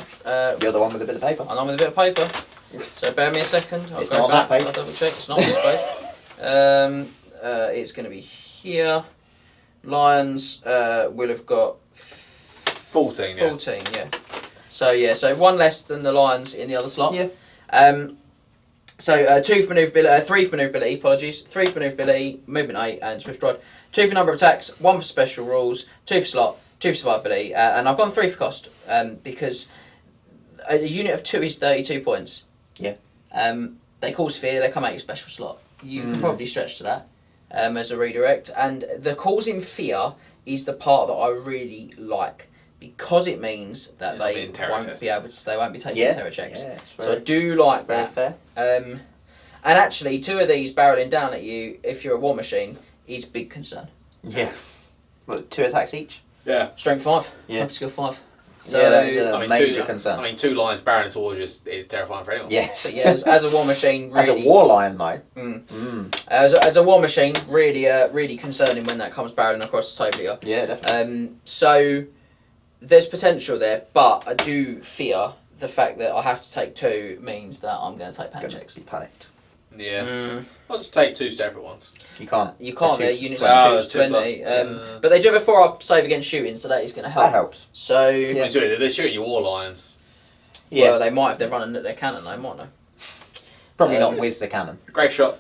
You're the one with a bit of paper. And I'm with a bit of paper. So bear me a second. It's not on that page. I'll double check. It's not on this page. It's going to be here. Lions will have got 14. 14, yeah. So 1 less than the Lions in the other slot. Yeah. 2 for manoeuvrability, 3 for manoeuvrability, apologies. 3 for manoeuvrability, movement 8, and swift stride. 2 for number of attacks, 1 for special rules, 2 for slot, 2 for survivability, and I've gone 3 for cost because a unit of 2 is 32 points. Yeah. They cause fear, they come out your special slot. You can probably stretch to that as a redirect, and the causing fear is the part that I really like, because it means that they won't be able to. They won't be taking terror checks. Yeah, so I do like very that. Fair. And actually, 2 of these barreling down at you, if you're a war machine, is big concern. Yeah. What, 2 attacks each? Yeah. Strength 5. Yeah. Skill 5. So that is a major concern. I mean, 2 lions barreling towards you is terrifying for anyone. Yes. But yeah, as a war machine, really, as a war lion, though. As a war machine, really concerning when that comes barreling across the table here. Yeah, definitely. So there's potential there, but I do fear the fact that I have to take 2 means that I'm going to take panic checks. Be panicked. Yeah. I'll just take 2 separate ones. You can't. Their units are 20. But they do have a 4-up save against shooting, so that is going to help. That helps. So Yeah. They're shooting your war lions. Yeah. Well, they might if they're running at their cannon, they might know. Probably not with the cannon. Great shot.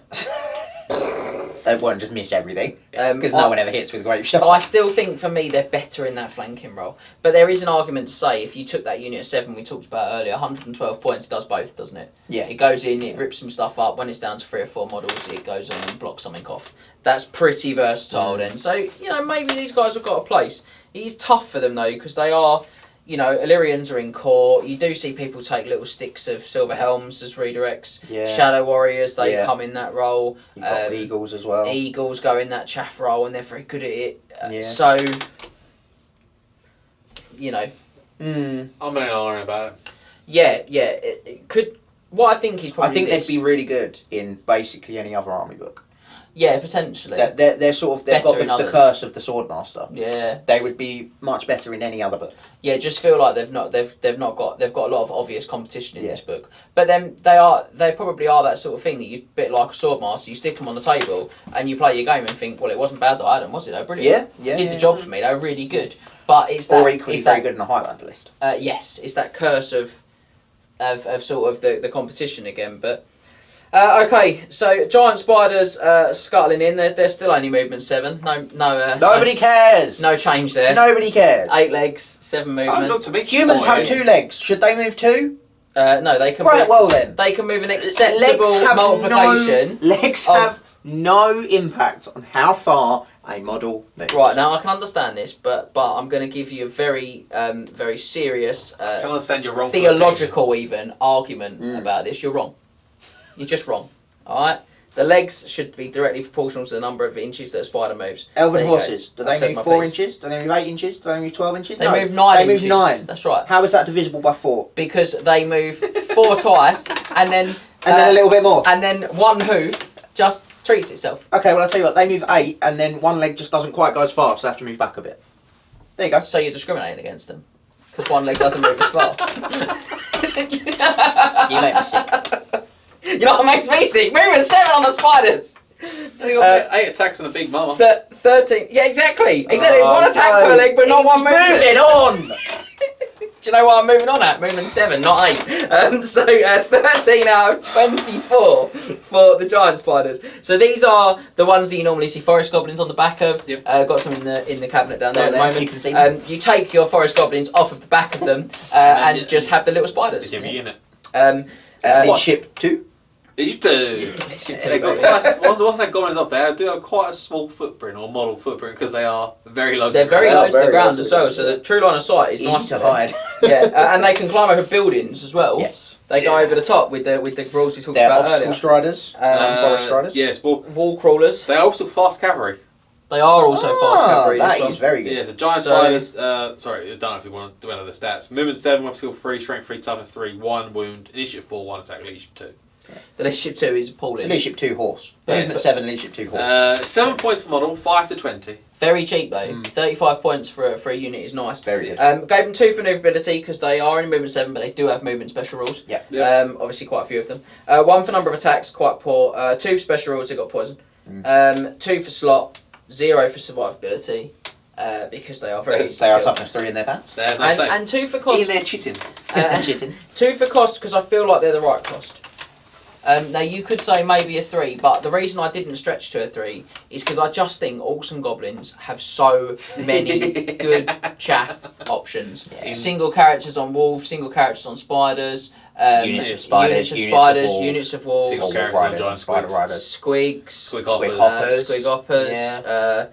They won't just miss everything. Because no one ever hits with a grape shot. I still think for me they're better in that flanking role. But there is an argument to say if you took that unit of 7 we talked about earlier, 112 points, does both, doesn't it? Yeah. It goes in, it rips some stuff up. When it's down to 3 or 4 models, it goes on and blocks something off. That's pretty versatile then. So, maybe these guys have got a place. It is tough for them though, because they are, Illyrians are in core. You do see people take little sticks of silver helms as redirects. Yeah. Shadow warriors, they come in that role. You've got eagles as well. Eagles go in that chaff role, and they're very good at it. So, I'm an iron about it. Yeah, it could. What I think is probably. I think they'd be really good in basically any other army book. Yeah, potentially. They're sort of they've Better got in the curse of the Swordmaster. Yeah. They would be much better in any other book. Yeah, just feel like they've got a lot of obvious competition in this book. But then they probably are that sort of thing that you bit like a Swordmaster. You stick them on the table and you play your game and think, well, it wasn't bad that I had them, was it? They're brilliant. Yeah, Did the job for me. They were really good. But it's that. Or equally very good in a Highlander list. Yes, it's that curse of sort of the competition again, but. Okay, so giant spiders scuttling in. They're still only movement 7. Nobody cares. No change there. Nobody cares. 8 legs, 7 movement. Look to me. Humans have 2 legs. Should they move 2? No, they can. Right. Well then, they can move an acceptable multiplication. Legs have no impact on how far a model moves. Right, now I can understand this, but I'm going to give you a very very serious I can understand you're wrong. theological even argument about this. You're wrong. You're just wrong. Alright? The legs should be directly proportional to the number of inches that a spider moves. Elven horses, do I've they said move my 4 piece. inches? Do they move 8 inches? Do they move 12 inches? They No, move 9 they inches. move 9. That's right. How is that divisible by 4? Because they move 4 twice, and then And then a little bit more. and then one hoof just treats itself. Okay, well I'll tell you what, they move 8 and then one leg just doesn't quite go as far, so they have to move back a bit. There you go. So you're discriminating against them. Because one leg doesn't move as far. You make me sick. You know what makes me sick? Moving 7 on the spiders! They got 8 attacks and a big mama. 13. Yeah, exactly. Exactly. Oh, one attack no. per leg, but not one movement. Moving on! Do you know what I'm moving on at? Moving 7, not 8. So 13 out of 24 for the giant spiders. So these are the ones that you normally see forest goblins on the back of. Yep. Got some in the cabinet down there at the moment. You can see them. You take your forest goblins off of the back of them and just have the little spiders. Give you unit. Leadership 2. You do. They got once that goblins off there, they do have quite a small footprint or model footprint because they are very low. They're to very the low ground. to the very ground low as to the well, ground, so the true line of sight is Easy nice to for them. hide. Yeah, and they can climb over buildings as well. Yes. They go over the top with the rules we talked They're about obstacle earlier. striders and forest striders. Yes, well, Wall crawlers. they are also fast cavalry. They are also fast cavalry. That as well. is very good. Yeah, so giant So- spiders. Sorry, I don't know if you want to do any of the stats. Movement 7, weapon skill 3, strength 3, toughness 3, 1 wound, initiative 4, 1 attack, leadership 2. The leadership 2 is It's appalling. a leadership 2 horse. Yeah, Movement so- 7, leadership 2 horse. 7 points per model, 5 to 20. Very cheap though. 35 points for a unit is nice. Very good. Gave them 2 for maneuverability because they are in movement 7, but they do have movement special rules. Yeah. Obviously, quite a few of them. 1 for number of attacks, quite poor. 2 for special rules, they got poison. 2 for slot, 0 for survivability because they are very. They are toughness 3 in their pants. There's no say. and 2 for cost. In there cheating. Cheating. 2 for cost because I feel like they're the right cost. Now you could say maybe a 3, but the reason I didn't stretch to a 3 is because I just think Orcs and Goblins have so many good chaff options. Yeah. Single characters on wolves, single characters on spiders, Units of spiders, units of wolves, Single Wolf characters on riders, giant spider squids. riders. squigs, Squig hoppers. squig hoppers, Yeah.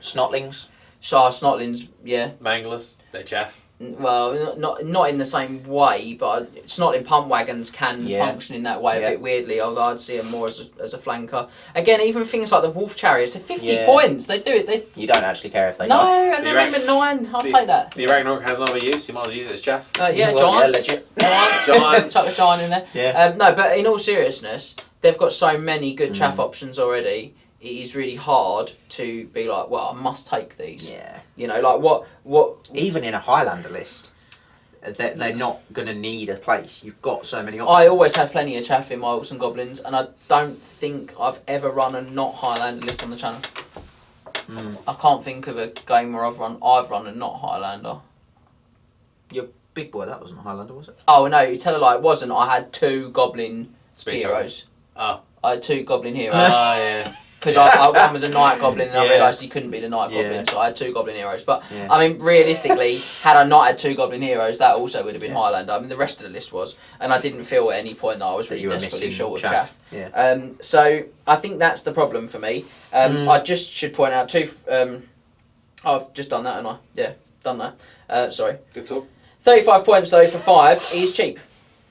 Snotlings. snotlings, yeah. Manglers, they're chaff. Well, not in the same way, but snotling pump wagons can Yeah. function in that way Yeah. a bit weirdly. Although I'd see them more as a flanker. Again, even things like the wolf chariots, they're 50 Yeah. points. They do it. They You don't actually care if they no, die. and they're The movement 9. I'll the- take that. The Ragnarok has another use, you might as well use it as chaff. Yeah, Well, yeah, giants. legit. Giants. Giants. Chuck a giant in there. Yeah. No, but in all seriousness, they've got so many good chaff options already. It is really hard to be like, well, I must take these. Yeah. You know, like what Even in a Highlander list, they're not going to need a place. You've got so many options. I always have plenty of chaff in my Orcs and Goblins, and I don't think I've ever run a not Highlander list on the channel. I can't think of a game where I've run a not Highlander. Your big boy, that wasn't a Highlander, was it? Oh no, you tell a lie, it wasn't. I had 2 Goblin Speed heroes. Oh. I had 2 Goblin heroes. Yeah. Because one was a Night Goblin and I Yeah. realised he couldn't be the Night Yeah. Goblin, so I had 2 Goblin heroes. But, Yeah. I mean, realistically, had I not had 2 Goblin heroes, that also would have been Yeah. Highlander. I mean, the rest of the list was. And I didn't feel at any point that I was That really you were desperately missing short of chaff. chaff. Yeah. So, I think that's the problem for me. I just should point out 2... I've just done that, haven't I? Yeah, done that. Sorry. Good talk. 35 points, though, for 5 is cheap.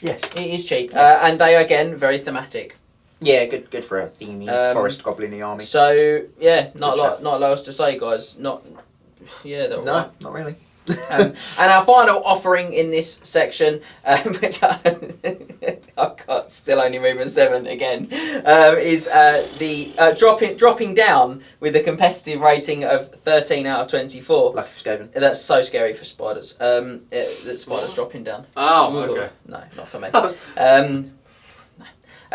Yes. It is cheap. Yes. And they, again, very thematic. Yeah, good for a themey forest goblin army. So yeah, not Good a chaff. lot else to say, guys. They're all No, right. not really. And our final offering in this section, which I've got still only movement 7 again, is the dropping down with a competitive rating of 13 out of 24. Lucky for Skaven. That's so scary for spiders. That spiders dropping down. Oh, Ooh, okay. No, not for me.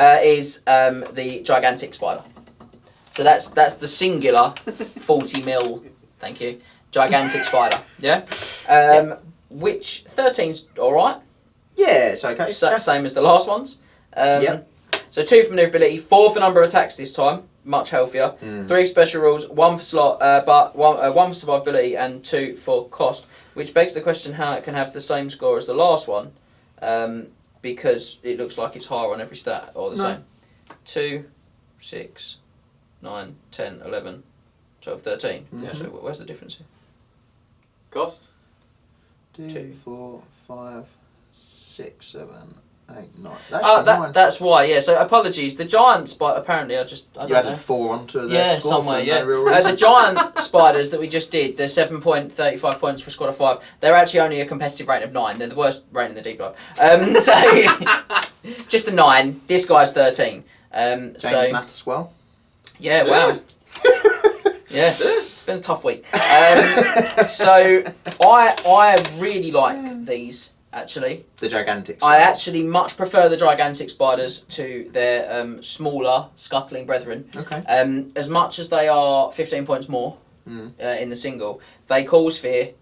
Is the gigantic spider. So that's the singular 40 mil. Thank you. Gigantic spider. Yeah. Which 13's all right. Yeah, it's okay. Same as the last ones. Yep. So 2 for maneuverability, 4 for number of attacks this time. Much healthier. 3 special rules, 1 for slot, but 1 for survivability, and 2 for cost. Which begs the question how it can have the same score as the last one, because it looks like it's higher on every stat or the No. same. 2, 6, 9, 10, 11, 12, 13. Mhm. So where's the difference here? Cost? 2, 4, 5, 6, 7, 8, 9. That's why, yeah. So apologies. The giant spider, apparently I You don't know. added 4 onto the Yeah, score somewhere, for yeah. no real reason. The giant spiders that we just did, they're 7.35 points for a squad of 5. They're actually only a competitive rating of 9. They're the worst rating in the deep dive. So, just a 9. This guy's 13. James So, maths well. yeah, wow. Yeah, it's been a tough week. So, I really like these, actually. The gigantic. I actually much prefer the gigantic spiders to their smaller scuttling brethren. Okay. As much as they are 15 points more in the single, they cause fear.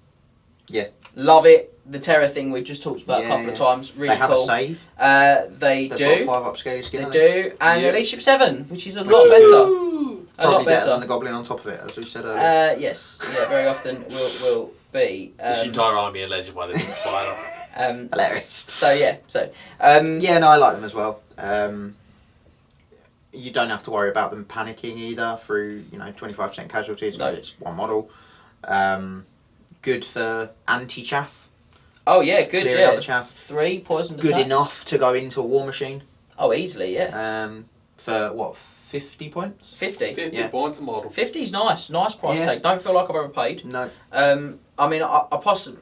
Yeah. Love it. The terror thing we've just talked about a couple of times. Really they have cool. a save. They They've do. got a 5 upscale skin. They do. And Yep. Leadership 7, which is a Which lot is better. good. A Probably lot better better. than the goblin on top of it, as we said earlier. Yes. Yeah, very often will be. This entire army alleged by the big spider. Hilarious. So, yeah. So, Yeah, no, I like them as well. You don't have to worry about them panicking either through 25% casualties because it's one model. Good for anti-chaff. oh, yeah, good. Clearing Yeah. out the chaff. 3 poisoned Good attacks. enough to go into a war machine. Oh, easily, yeah. For what, 50 points? 50. 50 Yeah. points a model. 50's nice. Nice price Yeah. tag. Don't feel like I've overpaid. No. I mean, I possibly,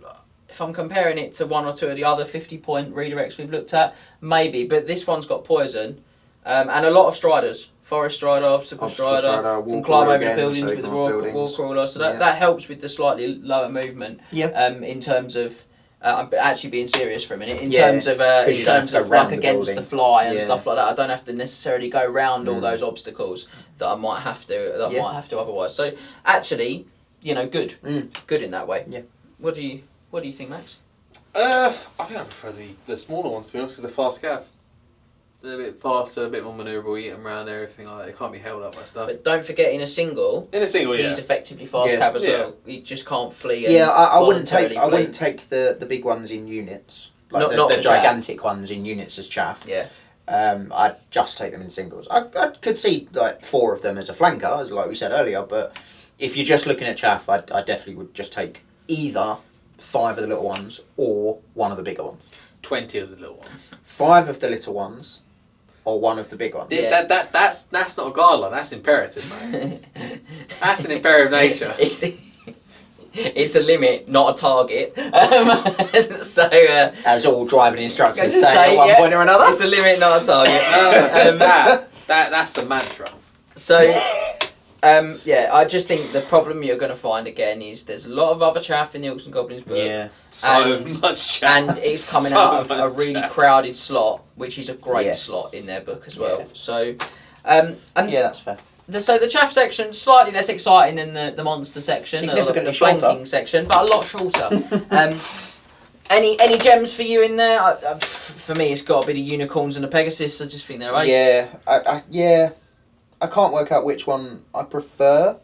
if I'm comparing it to one or two of the other 50-point redirects we've looked at, maybe. But this one's got poison, and a lot of striders. Forest strider, obstacle strider, wall can climb crawler over again, buildings so with the ignores wall buildings. crawler. So Yeah. that helps with the slightly lower movement. Yeah. In terms of. I'm actually being serious for a minute. In Yeah, terms of 'cause in you don't have terms to of go round like the against the building. fly and Yeah. stuff like that, I don't have to necessarily go round all those obstacles that I might have to Yeah. might have to otherwise. So actually, good, good in that way. Yeah. What do you think, Max? I think I prefer the smaller ones, to be honest, because they're fast scav. They're a bit faster, a bit more manoeuvrable, eat them around, everything like that. They can't be held up by stuff. But don't forget, in a single, In a single, yeah. he's effectively fast Yeah. cab as Yeah. well. He just can't flee. Yeah, I wouldn't voluntarily take. I flee. wouldn't take the big ones in units, like Not the for chaff. gigantic ones in units as chaff. Yeah. I'd just take them in singles. I could see like 4 of them as a flanker, as like we said earlier. But if you're just looking at chaff, I definitely would just take either 5 of the little ones or 1 of the bigger ones. 20 of the little ones. 5 of the little ones or 1 of the big ones. Yeah. That's not a guideline, that's imperative, mate. That's an imperative nature. It's a limit, not a target. So As all driving instructors Just say say, at one yeah, point or another. it's a limit, not a target. No, that's the mantra. So, yeah, I just think the problem you're going to find again is there's a lot of other chaff in the Orcs and Goblins book. Yeah. So And- much chat. And it's coming So out of a much really chat. crowded slot, which is a great Yes. slot in their book as well. Yeah. So, and Yeah, that's fair. so the chaff section slightly less exciting than the monster section, or Significantly the flanking shorter. section, but a lot shorter. Any gems for you in there? For me, it's got to be the unicorns and the Pegasus. I just think they're ace. Yeah, I can't work out which one I prefer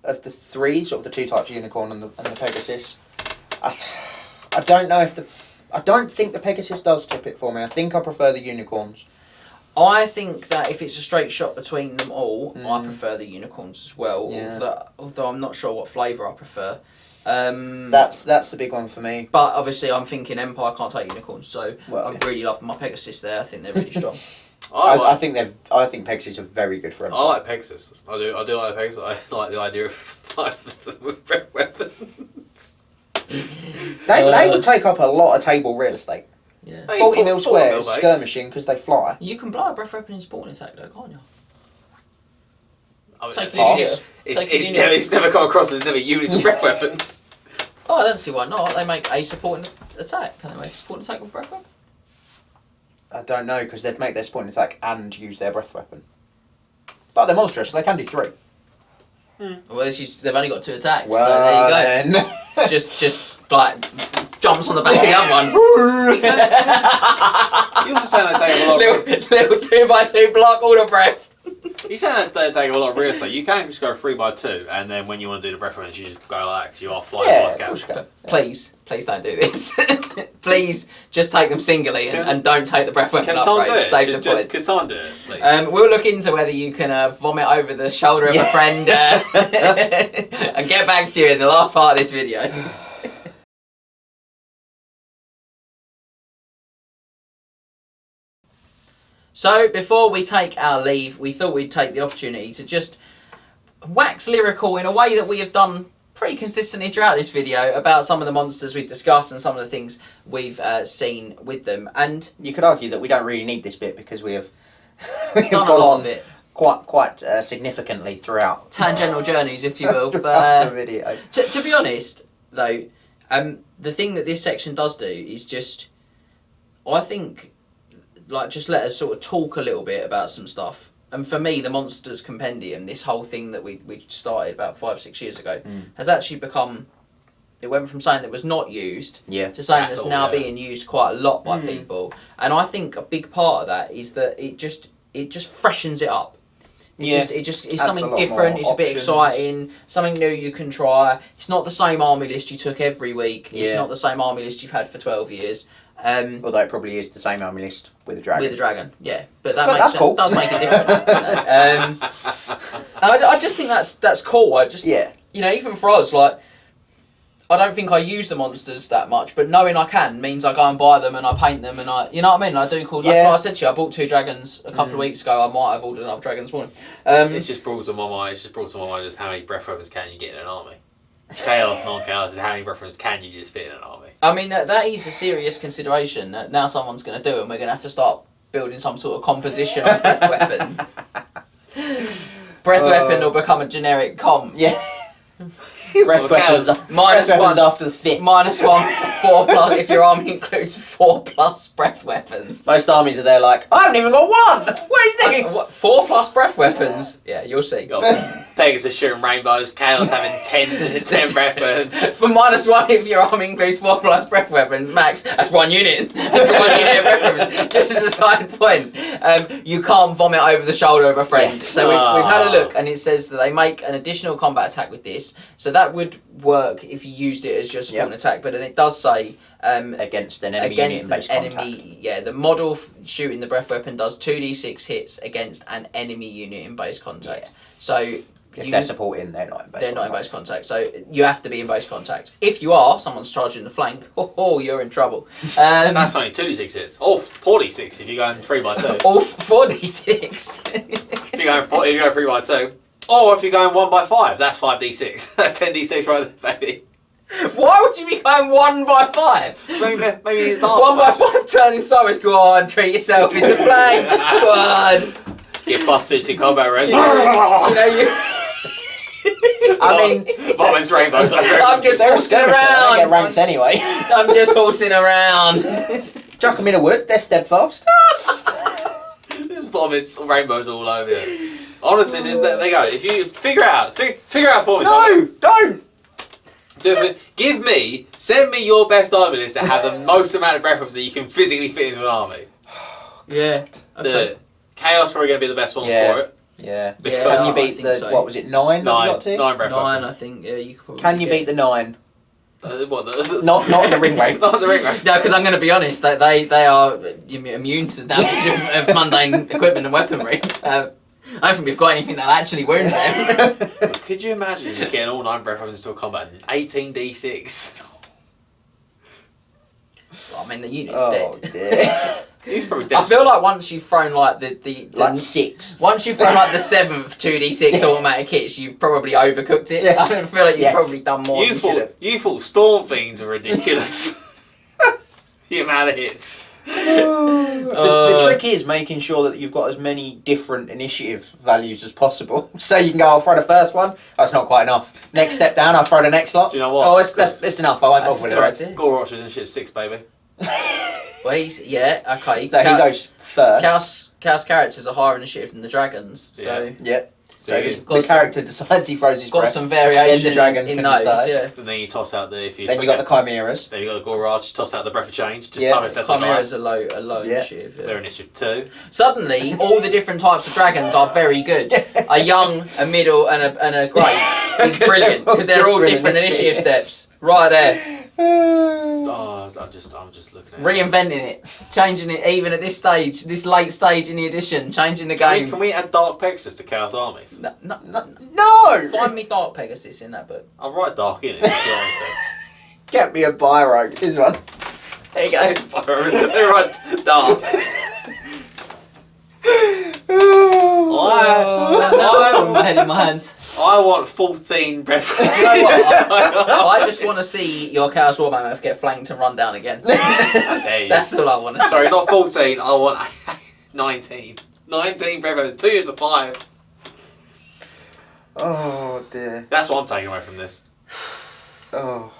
of the 3, sort of the 2 types of unicorn and the Pegasus. I don't know if I don't think the Pegasus does tip it for me. I think I prefer the unicorns. I think that if it's a straight shot between them all, I prefer the unicorns as well. Yeah. Although I'm not sure what flavour I prefer. That's the big one for me. But obviously, I'm thinking Empire can't take unicorns, so Well, I yeah. really love my Pegasus there. I think they're really strong. I think Pegasus are very good for I like Pegasus. I do like Pegasus. I like the idea of 5 with red weapons. They would take up a lot of table real estate. Yeah. Hey, 40 mil 40 mil squares, base. skirmishing because they fly. You can blow a breath weapon in sporting attack though, can't you? I mean, Take a Half. unit. Take a unit. it's never come across. There's never units of breath weapons. Oh, I don't see why not. They make a supporting attack. Can they make a supporting attack with breath weapon? I don't know because they'd make their sporting attack and use their breath weapon. It's like they're monstrous, so they can do 3. Well, they've only got 2 attacks, Well, so there you go. then. just like jumps on the back of the other one. You also saying they take a lot of little 2x2 block all the breath. You said that they take a lot of real estate. You can just go 3x2, and then when you want to do the breath weapons, you just go like that because you are flying past scouts. Please don't do this. Please just take them singly and don't take the breath weapon upgrade. Save the points. Can someone do it, please? We'll look into whether you can vomit over the shoulder of a friend and get back to you in the last part of this video. So, before we take our leave, we thought we'd take the opportunity to just wax lyrical in a way that we have done pretty consistently throughout this video about some of the monsters we've discussed and some of the things we've seen with them. And you could argue that we don't really need this bit because we have gone on it. quite significantly throughout. Tangential journeys, if you will. The video. To be honest, though, the thing that this section does do is just, I think, like, just let us sort of talk a little bit about some stuff. And for me, the Monsters Compendium, this whole thing that we started about 5-6 years ago, has actually become, it went from something that was not used to something that's now being used quite a lot by people. And I think a big part of that is that it just freshens it up. It just is something different. It's a bit exciting. Something new you can try. It's not the same army list you took every week. It's not the same army list you've had for 12 years. Although it probably is the same army list with a dragon. With a dragon, yeah. But that cool. Does make it different. I just think that's cool. You know, even for us, like, I don't think I use the monsters that much, but knowing I can means I go and buy them and I paint them and you know what I mean? I do cool. Like I said to you, I bought 2 dragons a couple of weeks ago. I might have ordered another dragon this morning. It's just brought to my mind. Just how many breath weapons can you get in an army? Chaos, non-chaos is how many breath weapons can you just fit in an army? I mean, that is a serious consideration. Now someone's going to do it and we're going to have to start building some sort of composition on breath weapons. Breath weapon will become a generic comp. Yeah. Breath weapons -1 after the 5th. -1 for 4+, if your army includes 4+ breath weapons. Most armies are there like, I haven't even got 1! What is this? 4+ breath weapons? Yeah, you'll see. Pegasus shooting rainbows, Chaos having 10 breath weapons. For -1 if your army includes 4+ breath weapons, max, that's 1 unit. That's 1 unit of breath weapons. Just as a side point, you can't vomit over the shoulder of a friend. So we've had a look and it says that they make an additional combat attack with this. So that would work if you used it as just an attack, but then it does say against an enemy unit in base contact. Yeah, the model shooting the breath weapon does 2d6 hits against an enemy unit in base contact. So if they're supporting, they're not in base contact. They're not in base contact, so you have to be in base contact. If you are, someone's charging the flank, you're in trouble. That's only 2d6 hits. Or 4d6 if you're going 3x2. Or 4d6. if you're going 3x2. Or if you're going 1x5, that's 5d6. That's 10d6 right there, baby. Why would you be going 1x5? Maybe it's 1x5 turning sideways. Go on, treat yourself. It's a flank. Go on. Get busted to combat range. I mean, Bombers, rainbows. I'm just horsing around. They get ranks anyway. I'm just horsing around. Chuck them in a wood. They're steadfast. There's vomits, rainbows all over you. Honestly, just there they go. If you figure out for me. No, don't. Send me your best army list that have the most amount of breath weapons that you can physically fit into an army. Yeah. Okay. The Chaos probably going to be the best one for it. Yeah. Because can you beat the what was it 9? 9 breath 9, weapons. I think. Yeah, you could probably. Can you beat the 9? Not the ring ranks. Not the ring ranks. No, because I'm going to be honest, they are immune to the damage of mundane equipment and weaponry. I don't think we've got anything that'll actually wound them. Could you imagine just getting all 9 breath weapons into a combat and 18d6? Well, I mean, the unit's dead. Dear. He's probably dead. I feel like once you've thrown like the like 6. Once you've thrown like the 7th 2d6 automatic hits, you've probably overcooked it. Yeah. I feel like you've probably done more than you should have. You thought Storm Fiends are ridiculous. The amount of hits. The trick is making sure that you've got as many different initiative values as possible. So you can go, I'll throw the first one. Oh, that's not quite enough. Next step down, I'll throw the next lot. Do you know what? Oh, it's enough. I won't bother with the rest. Gore Rochers in ship 6, baby. Well, okay. So he goes first. Chaos characters are higher initiative than the dragons. So yeah. So Yeah. the character decides he throws his Got breath. some variation Then the dragon in can those, decide. yeah. And then you toss out the Then you got the chimeras. Then you got the Gorage, toss out the Breath of Change. Just Yeah. time it sets on Chimeras fire. are low Yeah. initiative. Yeah. They're initiative 2. Suddenly, all the different types of dragons are very good. A young, a middle, and a great is brilliant because they're all different initiative steps. Right there. Oh, I'm just looking at it. Reinventing it, changing it even at this stage, this late stage in the edition, changing the game. Can we add Dark Pegasus to Chaos Armies? No! Find me Dark Pegasus in that book. I'll write Dark in it if you want me Get me a biro. This one. There you go. to. They write Dark. Oh, my head in my hands. I want 14 Breath of You know what? I just want to see your Chaos War Mammoth get flanked and run down again. There you go. That's all I want. Sorry, not 14. I want 19. 19 Breath of 2 years of 5. Oh dear. That's what I'm taking away from this. Oh.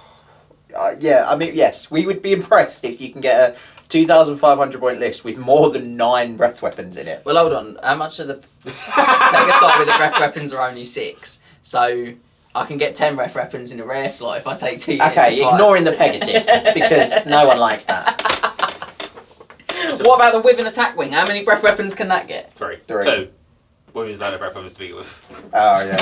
Yeah, I mean, yes, we would be impressed if you can get a 2,500 point list with more than 9 breath weapons in it. Well, hold on. How much of the Pegasus with the breath weapons are only 6? So I can get 10 breath weapons in a rare slot if I take 2 units. Okay, of fire. ignoring the Pegasus, because no one likes that. What about the with an attack wing? How many breath weapons can that get? 3. 3. 2. What is that a breath weapons to begin with? Oh, yeah.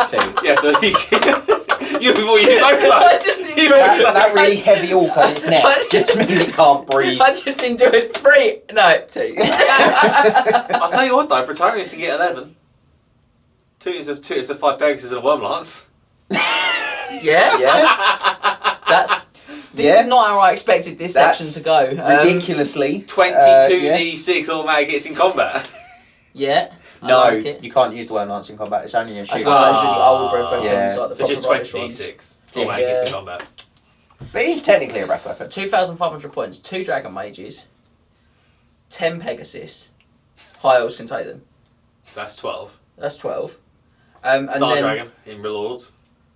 2. Yeah, so you so I close. just enjoy That really heavy orc on its neck just means it can't breathe. I just enjoyed 3. No, 2. I'll tell you what though, Praetonians can get 11. 2 units of 5 Pegasus and a Worm Lance. Yeah. Yeah. This Yeah. is not how I expected this That's section to go. Ridiculously. 22d6 automatic hits in combat. Yeah. I No, like it. you can't use the worm lance in combat. It's only a That's shoot. why those really old breath weapons, Yeah. like the So it's just proper rubbish 20d6 ones. automatic hits in Yeah. combat. But he's technically a breath weapon. 2,500 points, 2 Dragon Mages, 10 Pegasus. High elves can take them. That's 12. That's 12. And Star then, Dragon in Relords.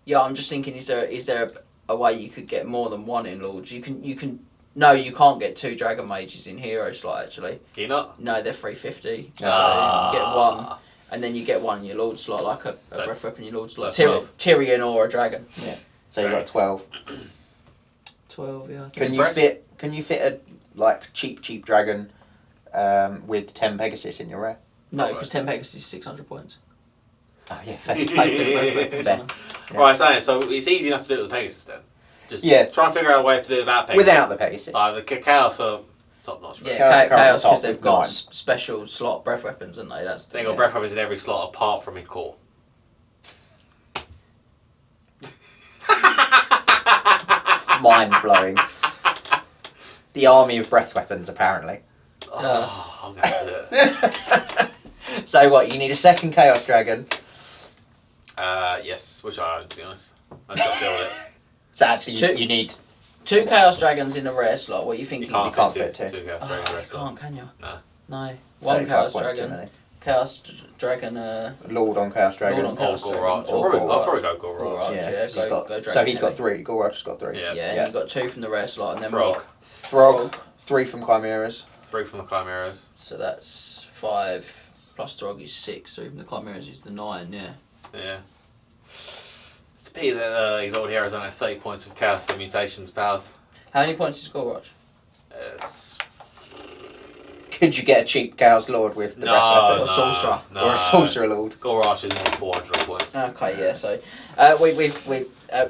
yeah, I'm just thinking, is there a way you could get more than 1 in Lords? You can. No, you can't get 2 Dragon Mages in Hero slot actually. Can you not? No, they're 350. So Ah. you get 1, and then you get 1 in your Lord slot, like a So- breath weapon in your Lord slot. so 12. Tyrion or a dragon. So you've got 12. 12, yeah. I think. Can you fit a like cheap dragon with 10 Pegasus in your rare? No, because 10 Pegasus is 600 points. Oh yeah, fair. Pay for the breath weapons. Fair. man. Right, so it's easy enough to do it with the Pegasus then. Just Yeah. try and figure out a way to do it without Pegasus. Without the Pegasus. The Chaos are top notch. Yeah, Chaos are currently Chaos top because they've with got 9. special slot breath weapons, haven't they? That's the They got breath weapons in every slot apart from in core. Mind blowing. The army of breath weapons, apparently. Oh, I'm going to do it. So what? You need a second Chaos Dragon. Yes, which I own, to be honest. I just got to deal with it. So actually, Two- you need. 2 Chaos Dragons in a rare slot. What are you You thinking? can't, can't fit fit two two. Chaos Oh, Dragons you rest can't, can you? No. No. 1 35 Chaos points too Dragon. many. Dragon. Lord on Chaos Dragon. Lord on Or Chaos Dragon. Gorach. Or I'll probably Gorach. go Gorach. Gorach. Yeah, he's go got, Dragon so he's got heavy. 3. Gorach's got 3. Yeah. Yeah, and you've got 2 from the rare slot, and then Throg. what? Throg, 3 from Chimeras. 3 from the Chimeras. So that's 5 plus Throg is 6. So even the Chimeras is the 9. Yeah. Yeah. It's a pity that Exalted Heroes only have 30 points of Chaos and Mutations powers. How many points is Gorach? It's... Could you get a cheap Chaos Lord with the breath Or weapon? Sorcerer. No. Or a Sorcerer Lord? Gorach is more than 400 points. Okay, yeah. So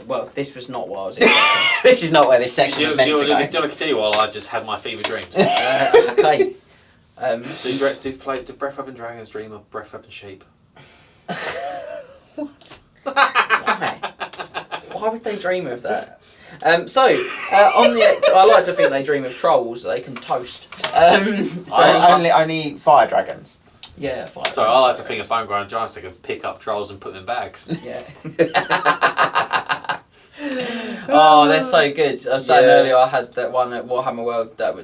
well, this was not what I was expecting. This is not where this Do section you, was do, meant you, to do you go. want to continue while I just have my fever dreams? Okay. Do breath weapon dragons dream of breath weapon sheep? Why? Why would they dream of that? On the I like to think they dream of trolls that they can toast. Only fire dragons. Yeah, fine. So I like to think of bone ground giants that can pick up trolls and put them in bags. Yeah. Oh, they're so good. I was saying earlier I had that one at Warhammer World that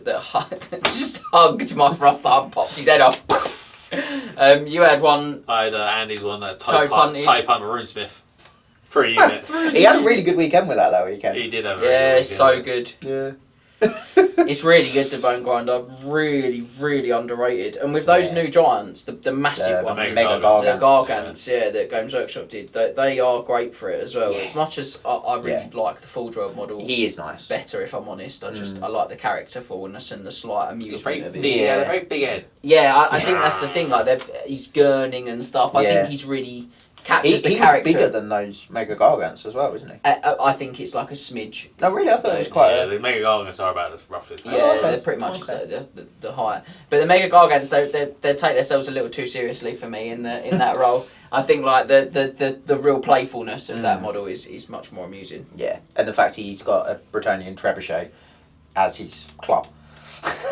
just hugged my thrust and popped his head off. You had one. I had Andy's one, Toe punted. Type Hunt Runesmith. For a unit. He had a really good weekend with that weekend. He did have a Yeah, really so good. good. Yeah. It's really good, the Bone Grinder. Really, really underrated. And with those new giants, the massive The ones, Mega the Gargants. Gargants, that Games Workshop did, they are great for it as well. Yeah. As much as I really like the full drive model He is nice. better, if I'm honest. I like the character fullness and the slight He's very amusement of it. big. Yeah, very big head. Yeah, I think that's the thing. Like he's gurning and stuff. I think he's really captures the he character. was bigger than those Mega Gargants as well, isn't he? I think it's like a smidge. No, really, I thought it was quite. Yeah, the Mega Gargants are about as roughly the same. Yeah, okay. they're pretty much Okay. the height. But the Mega Gargants, they take themselves a little too seriously for me in that role. I think like the real playfulness of that model is much more amusing. Yeah, and the fact he's got a Bretonnian trebuchet as his club.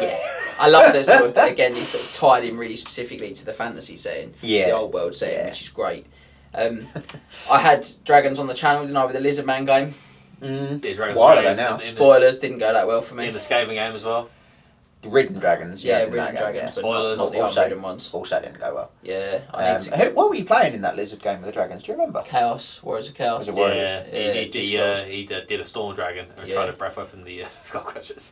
Yeah, I love the sort of, again, it's sort of tied in really specifically to the fantasy setting, Yeah. the old world setting, Yeah. which is great. I had dragons on the channel, didn't I, with the Lizard Man game. These dragons While are ago in- now. in the- Spoilers, didn't go that well for me. In the Skaven game as well. The Ridden Dragons. Yeah, in Ridden that game, Dragons, but Spoilers. not the Also- unridden ones. Also didn't go well. Yeah, I need to... What were you playing in that Lizard game with the dragons? Do you remember? Chaos, Warriors of Chaos. Was it Warriors? Yeah, he Discord. did a Storm Dragon and Yeah. tried to breath weapon the Skull Crushers.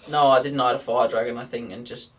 No, I didn't. I had a Fire Dragon, I think, and just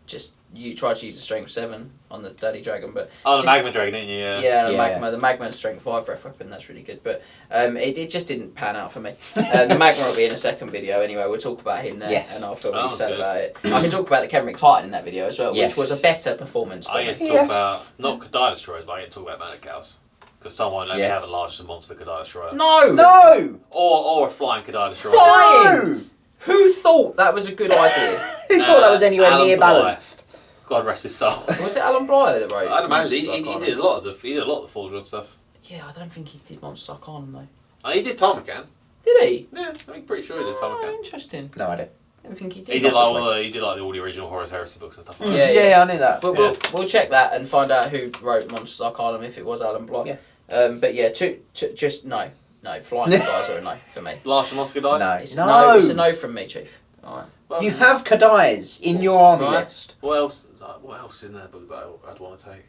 you tried to use the Strength 7 on the Dirty Dragon, but... Oh, the just- Magma Dragon, didn't you? Yeah, and Yeah. Magma. The Magma Strength 5 breath weapon, that's really good. But it just didn't pan out for me. The Magma will be in a second video anyway. We'll talk about him there, Yes. and I'll feel really Oh, sad good. about it. I can talk about the Kenric Titan in that video as well, Yes. which was a better performance for I me. get to talk Yes. about, not Kadai Destroyers, but I get to talk about Manic Cows. Because someone let me Yes. have a large monster Kadai Destroyer. No! No! Or a flying Kadai Destroyer. Flying! No! Who thought that was a good idea? Who thought that was anywhere Alan near Bly. balanced? God rest his soul. Was it Alan Bly that wrote? I'd imagine he Monsters did a lot of the Full Drive stuff. Yeah, I don't think he did Monster Arcanum though. He did Tarmacan. Did he? Yeah, I'm pretty sure he did Oh, Tarmacan. interesting. No idea. I don't think he did. He did like all the original Horus Heresy books and stuff like Yeah, that. yeah. I knew that. We'll check that and find out who wrote Monsters Arcanum if it was Alan Block. Yeah. But yeah, just no, flying guys are a no for me. Large Monster Dice. No. It's it's a no from me, Chief. All right. Well, You have Kadais in your army Right. list. What else? What else is in that book that I'd want to take?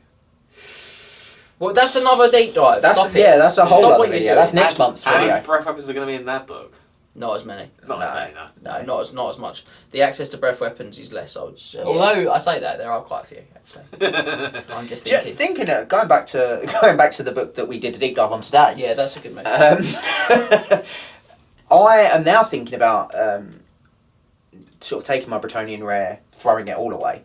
Well, that's another deep dive. That's Stop it. that's a whole Stop other what you're video. doing. That's next month's How many video. breath weapons are going to be in that book? Not as many. Not as No. many, no. No, not as much. The access to breath weapons is less. I would say. Although I say that there are quite a few actually. I'm just thinking. Thinking of going back to the book that we did a deep dive on today. Yeah, that's a good move. I am now thinking about sort of taking my Bretonnian rare, throwing it all away,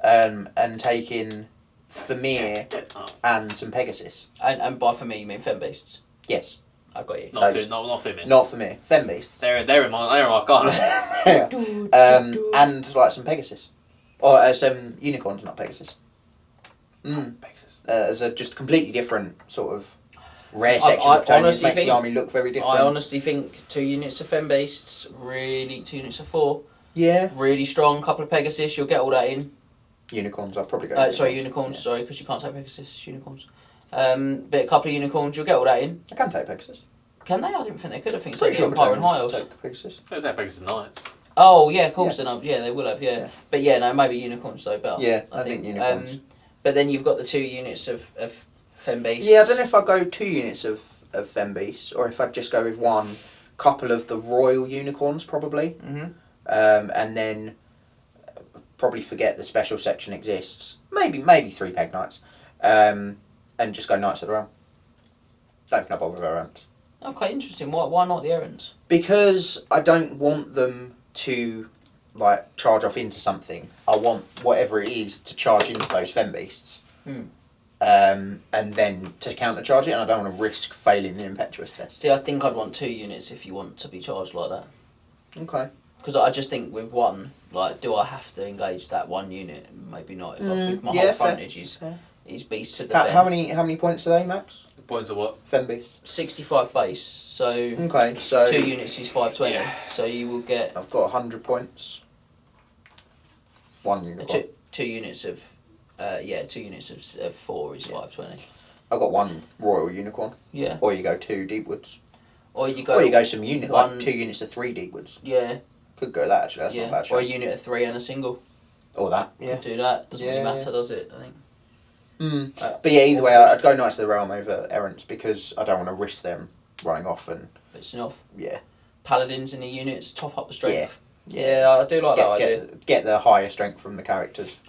and taking Famir Oh, and some Pegasus. And by for me, you mean Fen Beasts? Yes, I've got you. not Those- Fimmin. not Famir, Fen Beasts. They're in my Arcana. And like some Pegasus, or some unicorns, not Pegasus. Pegasus. As a just completely different sort of rare I section of Bretonnians, honestly makes think- the army look very different. I honestly think 2 units of Fen Beasts, really 2 units of 4, Yeah, really strong. Couple of Pegasus, you'll get all that in. unicorns. I'll probably go. Sorry, unicorns. Sorry, because you can't take Pegasus. It's unicorns. But a couple of unicorns, you'll get all that in. I can take Pegasus. Can they? I didn't think they could. I think it's Pretty only sure Empire and High Bretonnians Elves. take Pegasus. There's that Pegasus Knights. Oh yeah, of course. Then yeah, they will have. Yeah. Yeah. But yeah, no, maybe unicorns though. Better. Yeah, I think unicorns. But then you've got the 2 units of Fen Beasts. Yeah, I don't know if I go 2 units of Fen Beasts or if I'd just go with one couple of the royal unicorns probably, Mhm. and then probably forget the special section exists. Maybe 3 Peg Knights, and just go Knights of the Realm. Don't think I bother with errands. Okay, interesting. Why not the errands? Because I don't want them to like charge off into something. I want whatever it is to charge into those Fen Beasts. And then to countercharge it, and I don't want to risk failing the impetuous test. See, I think I'd want 2 units if you want to be charged like that. Okay. Because I just think with one, like, do I have to engage that 1 unit? Maybe not. If my yeah, whole fair. frontage Fair. is beasts of the Fen. How many points are they, Max? Points of what? Fen Beasts. 65 base, so Okay, so 2 units is 520. Yeah. So you will get I've got 100 points. 1 unicorn. 2 units of 2 units of 4 is 520. I've got 1 royal unicorn. Yeah. Or you go 2 deepwoods. Or you go. Or you go some unit one- like 2 units of 3 deepwoods. Yeah. Could go that actually. That's not a Yeah. bad Or a shot. unit of 3 and a single. Or that. Yeah. Could do that. Doesn't really Yeah, matter, does it? I think. But yeah, either way, I'd go Knights of the Realm over errants because I don't want to risk them running off and It's enough. yeah. Paladins in the units top up the strength. Yeah, I do like that idea. Get the higher strength from the characters.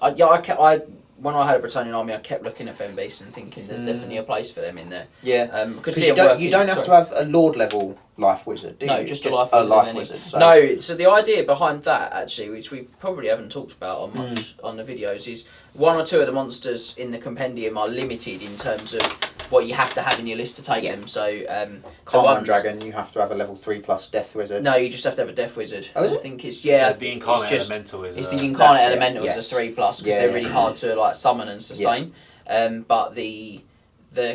When I had a Bretonian army, I kept looking at Fen Beasts and thinking there's definitely a place for them in there. Yeah. Could see you don't have to have a Lord level life wizard, do you? No, just a life wizard. So. No, so the idea behind that, actually, which we probably haven't talked about on much on the videos, is one or two of the monsters in the compendium are limited in terms of what you have to have in your list to take them. So, Carmine Dragon, you have to have a level 3+ Death Wizard. No, you just have to have a Death Wizard. Oh, is it? I think it's the Incarnate Elemental is. It's the Incarnate Elemental yes. is a 3+ because they're really hard to like summon and sustain. But the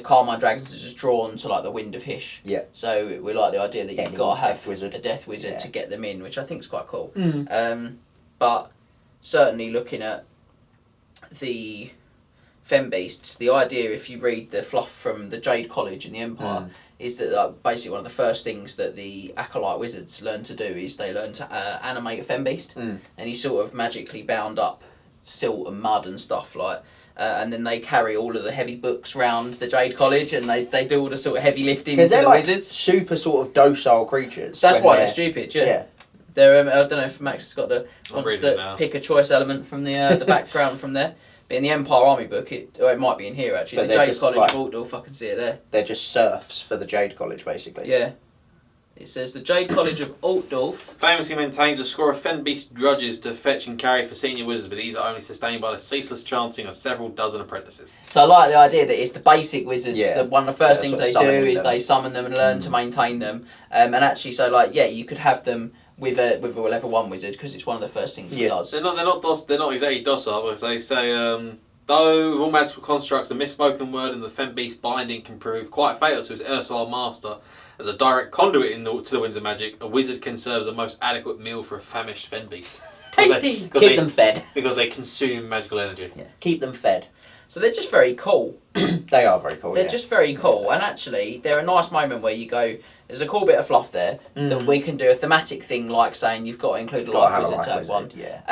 Carmine Dragons are just drawn to like the Wind of Hysh. Yeah. So we like the idea that you've got to have a Death Wizard to get them in, which I think is quite cool. Mm. But certainly looking at the Fen Beasts, the idea, if you read the fluff from the Jade College in the Empire, is that basically one of the first things that the Acolyte Wizards learn to do is they learn to animate a Fen Beast, and he's sort of magically bound up silt and mud and stuff like. And then they carry all of the heavy books round the Jade College, and they do all the sort of heavy lifting for they're the like wizards. Super sort of docile creatures. That's why they're stupid. Yeah. They're. I don't know if Max has got wants to pick a choice element from the background from there. But in the Empire Army book, it might be in here actually. But the Jade College of Altdorf, I can see it there. They're just serfs for the Jade College, basically. Yeah. It says the Jade College of Altdorf famously maintains a score of Fen Beast drudges to fetch and carry for senior wizards, but these are only sustained by the ceaseless chanting of several dozen apprentices. So I like the idea that it's the basic wizards. Yeah. One of the first things they do is them. they summon them and learn to maintain them. And actually, so like you could have them with a level 1 wizard because it's one of the first things he does. They're not exactly docile, because they say though with all magical constructs, a misspoken word in the Fen Beast binding can prove quite fatal to his erstwhile master. As a direct conduit to the winds of magic, a wizard can serve as a most adequate meal for a famished Fen Beast. Tasty! Keep them fed. Because they consume magical energy. Yeah. Keep them fed. So they're just very cool. They are very cool. They're just very cool. And actually, they're a nice moment where you go, there's a cool bit of fluff there that we can do a thematic thing like saying you've got to include a life wizard to have one. Yeah.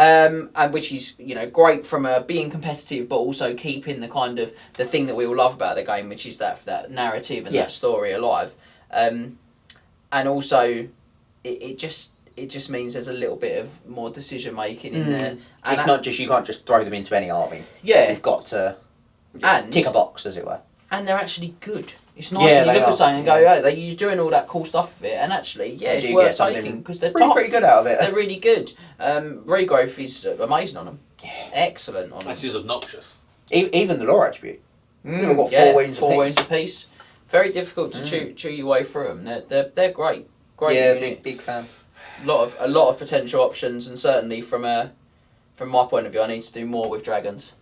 And which is, great from being competitive, but also keeping the kind of the thing that we all love about the game, which is that narrative and that story alive. And also, it just means there's a little bit of more decision making in there. And it's not just, you can't just throw them into any army. Yeah. You've got to tick a box, as it were. And they're actually good. It's nice when you look at something and go, you're doing all that cool stuff with it, and actually, it's worth taking because they're tough. Pretty good out of it. They're really good. Regrowth is amazing on them. Yeah. Excellent on them. That's just obnoxious. Even the lore attribute. They've got 4 wounds apiece. Very difficult to chew your way through them. They're great. Great. Yeah, unit. big fan. A lot of potential options, and certainly from my point of view, I need to do more with dragons.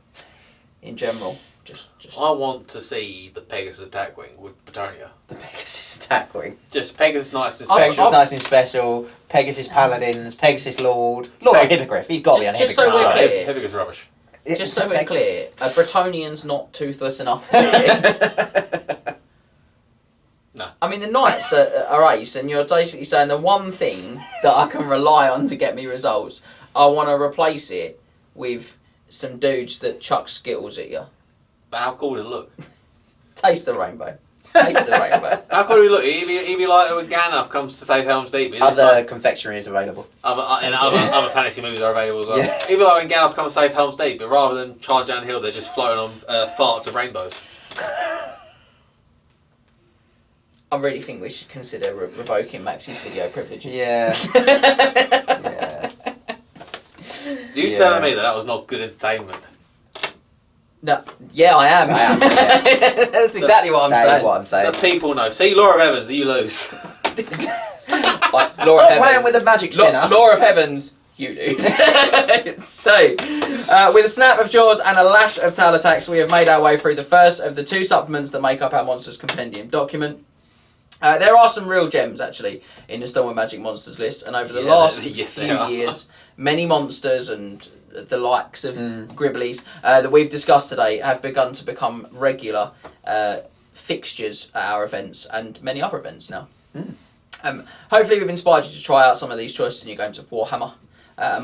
In general, just. I want to see the Pegasus attack wing with Bretonia. The Pegasus attack wing. Just Pegasus Knights and Pegasus Special. Knights and Special. Pegasus Paladins. Pegasus Lord of Hippogriff. He's got to be an Just Hippogriff. so we're clear. Hippogriff's rubbish. Just so we're clear, a Bretonian's not toothless enough. No. I mean, the Knights are ace, and you're basically saying the one thing that I can rely on to get me results, I want to replace it with some dudes that chuck Skittles at you. But how cool would it look? Taste the rainbow. Taste the rainbow. How cool would it look? He'd be like when Gandalf comes to save Helm's Deep. Other confectionery is available. Other fantasy movies are available as well. Yeah. He'd be like when Gandalf comes to save Helm's Deep, but rather than charge down hill, they're just floating on farts of rainbows. I really think we should consider revoking Max's video privileges. Yeah. Yeah. You telling me that was not good entertainment? No, yeah, I am. Yes. That's exactly what I'm That saying. is what I'm saying. The people know. See, Laura of Evans, you lose. Like, Laura of Playing Heavens. with a magic spinner. Laura of Heavens, you lose. So, with a snap of jaws and a lash of tail attacks, we have made our way through the first of the 2 supplements that make up our Monsters Compendium document. There are some real gems, actually, in the Storm of Magic Monsters list, and over the last few years, many monsters and the likes of Gribblies that we've discussed today have begun to become regular fixtures at our events and many other events now. Hopefully we've inspired you to try out some of these choices in your games of Warhammer.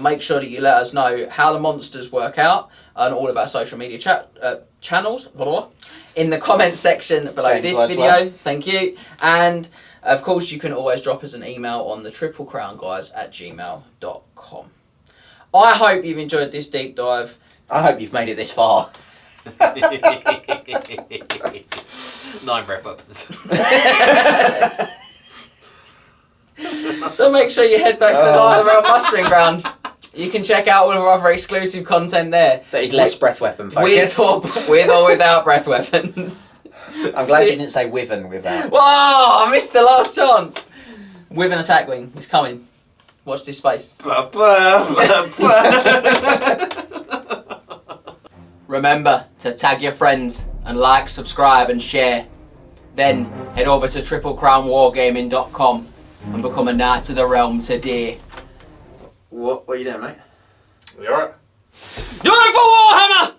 Make sure that you let us know how the monsters work out on all of our social media channels in the comments section below this video. Thank you. And Of course, you can always drop us an email on the triplecrownguys@gmail.com. I hope you've enjoyed this deep dive. I hope you've made it this far. 9 breath weapons. So make sure you head back to the Night of the Realm mustering ground. You can check out all of our other exclusive content there. That is less breath weapon focused. With or without breath weapons. I'm glad you didn't say with and without. Whoa! I missed the last chance. With an attack wing, it's coming. Watch this space. Remember to tag your friends and like, subscribe, and share. Then head over to triplecrownwargaming.com and become a Knight of the Realm today. What are you doing, mate? You alright? Do it for Warhammer!